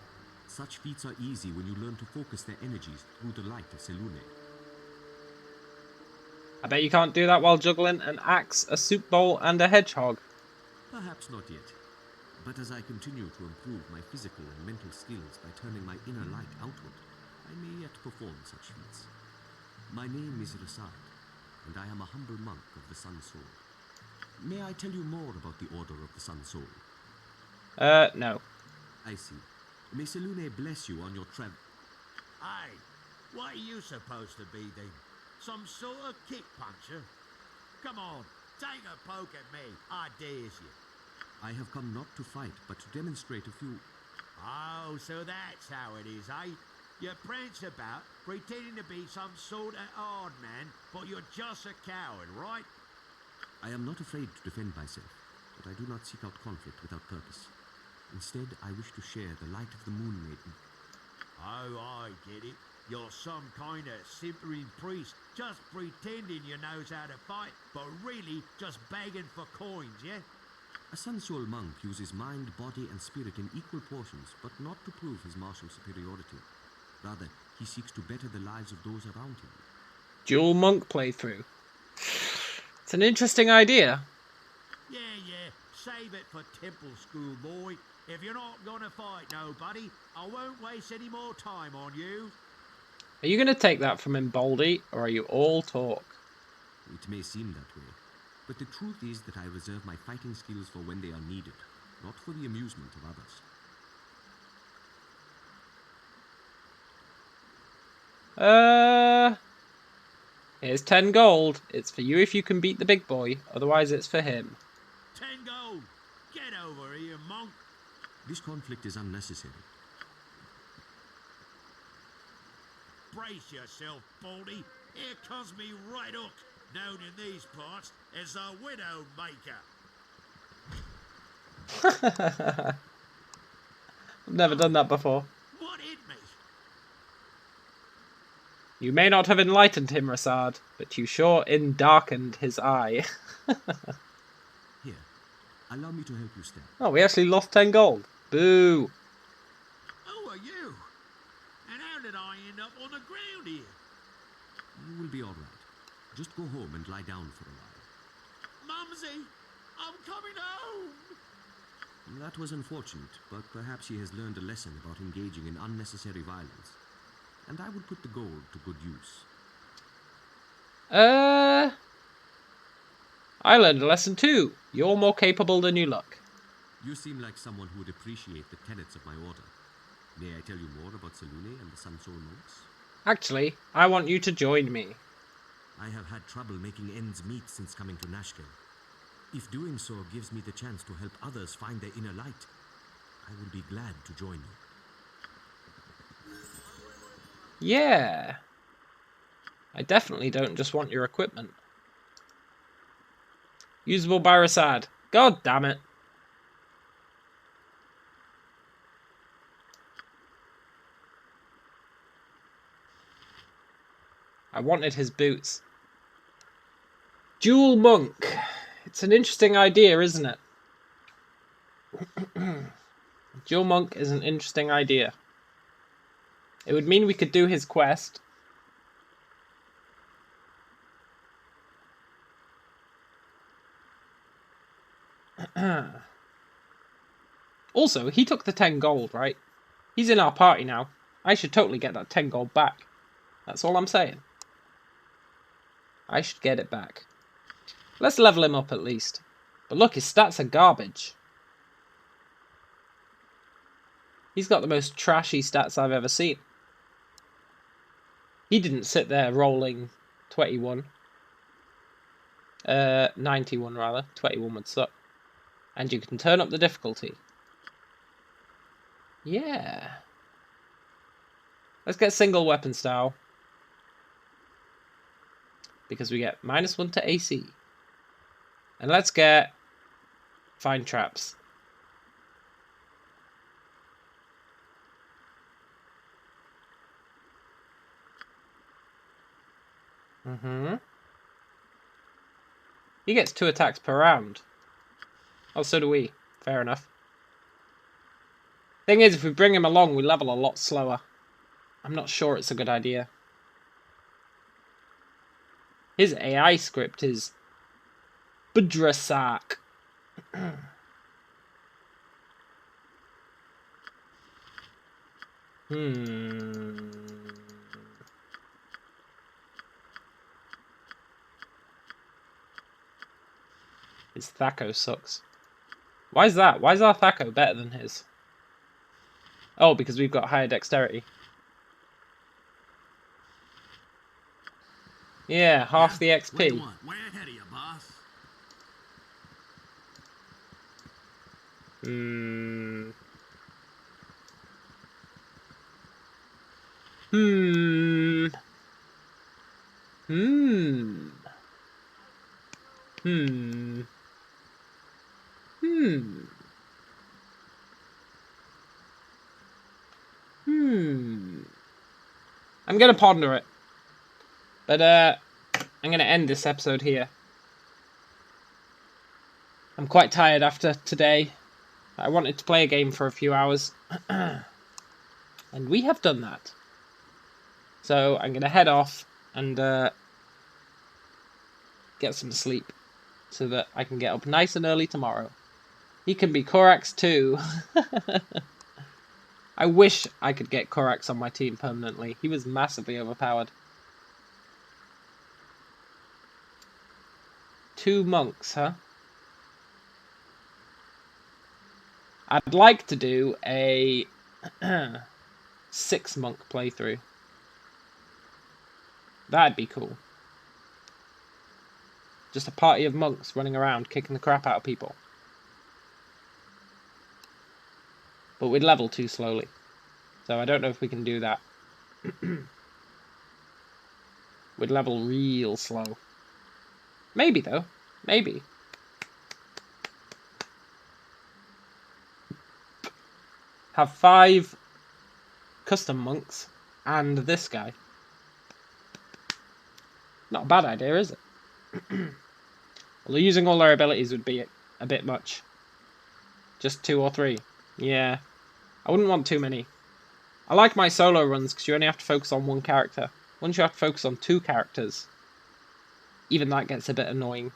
Such feats are easy when you learn to focus their energies through the light of Selune. I bet you can't do that while juggling an axe, a soup bowl, and a hedgehog. Perhaps not yet. But as I continue to improve my physical and mental skills by turning my inner light outward, I may yet perform such feats. My name is Rasad, and I am a humble monk of the Sun Soul. May I tell you more about the Order of the Sun Soul? No. I see. May Selune bless you on your travel. Hey, what are you supposed to be then? Some sort of kick puncher? Come on, take a poke at me, I dares you. I have come not to fight, but to demonstrate a few... Oh, so that's how it is, eh? You prance about, pretending to be some sort of hard man, but you're just a coward, right? I am not afraid to defend myself, but I do not seek out conflict without purpose. Instead, I wish to share the light of the Moon Maiden. Oh, I get it. You're some kind of simpering priest, just pretending you knows how to fight, but really just begging for coins, yeah? A Sun Soul monk uses mind, body, and spirit in equal portions, but not to prove his martial superiority. Rather, he seeks to better the lives of those around him. Dual monk playthrough. It's an interesting idea. Yeah, save it for temple school, boy. If you're not gonna fight nobody, I won't waste any more time on you. Are you going to take that from Imboldi, or are you all talk? It may seem that way, but the truth is that I reserve my fighting skills for when they are needed, not for the amusement of others. Here's 10 gold. It's for you if you can beat the big boy, otherwise it's for him. 10 gold! Get over here, monk! This conflict is unnecessary. Brace yourself, Baldy. Here comes me right hook, known in these parts as the Widow Maker. I've never done that before. What hit me? You may not have enlightened him, Rasad, but you sure darkened his eye. Here, allow me to help you stand. Oh, we actually lost 10 gold. Boo! Who are you? And how did I end up on the ground here? You will be all right. Just go home and lie down for a while. Mumsy, I'm coming home! That was unfortunate, but perhaps he has learned a lesson about engaging in unnecessary violence. And I would put the gold to good use. I learned a lesson too. You're more capable than you look. You seem like someone who would appreciate the tenets of my order. May I tell you more about Selune and the Sun Soul monks? Actually, I want you to join me. I have had trouble making ends meet since coming to Nashkel. If doing so gives me the chance to help others find their inner light, I will be glad to join you. Yeah. I definitely don't just want your equipment. Usable by Rasad. God damn it. I wanted his boots. Dual monk. It's an interesting idea, isn't it? Dual monk is an interesting idea. It would mean we could do his quest. Also, he took the 10 gold, right? He's in our party now. I should totally get that 10 gold back. That's all I'm saying. I should get it back. Let's level him up at least. But look, his stats are garbage. He's got the most trashy stats I've ever seen. He didn't sit there rolling 21. 91 rather. 21 would suck. And you can turn up the difficulty. Yeah. Let's get single weapon style. Because we get -1 to AC. And let's get find traps. He gets 2 attacks per round. Oh, so do we. Fair enough. Thing is, if we bring him along, we level a lot slower. I'm not sure it's a good idea. His AI script is Budrasak. His Thaco sucks. Why is that? Why is our Thaco better than his? Oh, because we've got higher dexterity. Yeah, half the XP. What do you want? Way ahead of you, boss. I'm gonna ponder it. But I'm gonna end this episode here. I'm quite tired after today. I wanted to play a game for a few hours. And we have done that. So I'm gonna head off and get some sleep. So that I can get up nice and early tomorrow. He can be Korax too. I wish I could get Korax on my team permanently. He was massively overpowered. 2 monks, huh? I'd like to do a 6 monk playthrough. That'd be cool. Just a party of monks running around kicking the crap out of people. But we'd level too slowly. So I don't know if we can do that. We'd level real slow. Maybe though. Maybe. Have 5 custom monks and this guy. Not a bad idea, is it? Although using all their abilities would be a bit much. Just 2 or 3. Yeah. I wouldn't want too many. I like my solo runs because you only have to focus on 1 character. Once you have to focus on 2 characters, even that gets a bit annoying.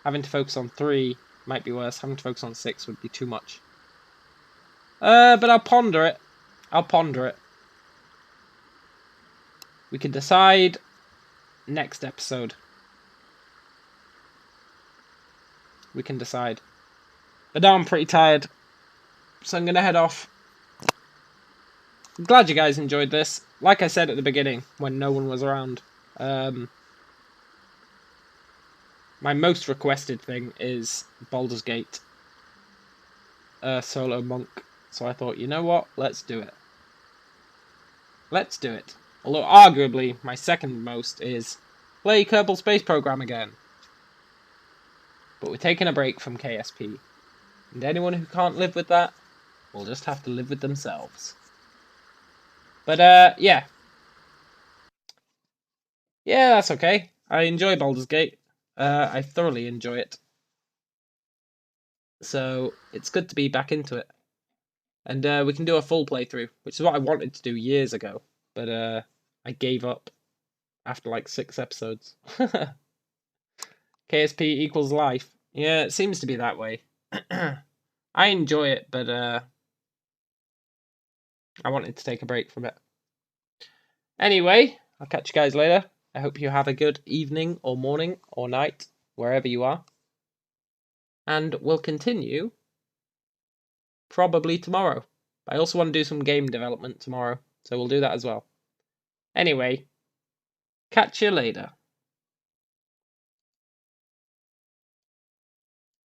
Having to focus on 3 might be worse. Having to focus on 6 would be too much. But I'll ponder it. I'll ponder it. We can decide next episode. We can decide. But now I'm pretty tired, so I'm going to head off. I'm glad you guys enjoyed this. Like I said at the beginning, when no one was around, my most requested thing is Baldur's Gate solo monk. So I thought, you know what? Let's do it. Let's do it. Although arguably my second most is play Kerbal Space Program again. But we're taking a break from KSP. And anyone who can't live with that will just have to live with themselves. But yeah. Yeah, that's okay. I enjoy Baldur's Gate. I thoroughly enjoy it. So it's good to be back into it. And we can do a full playthrough, which is what I wanted to do years ago. But I gave up after like 6 episodes. KSP equals life. Yeah, it seems to be that way. I enjoy it, but I wanted to take a break from it. Anyway, I'll catch you guys later. I hope you have a good evening or morning or night, wherever you are. And we'll continue probably tomorrow. I also want to do some game development tomorrow, so we'll do that as well. Anyway, catch you later.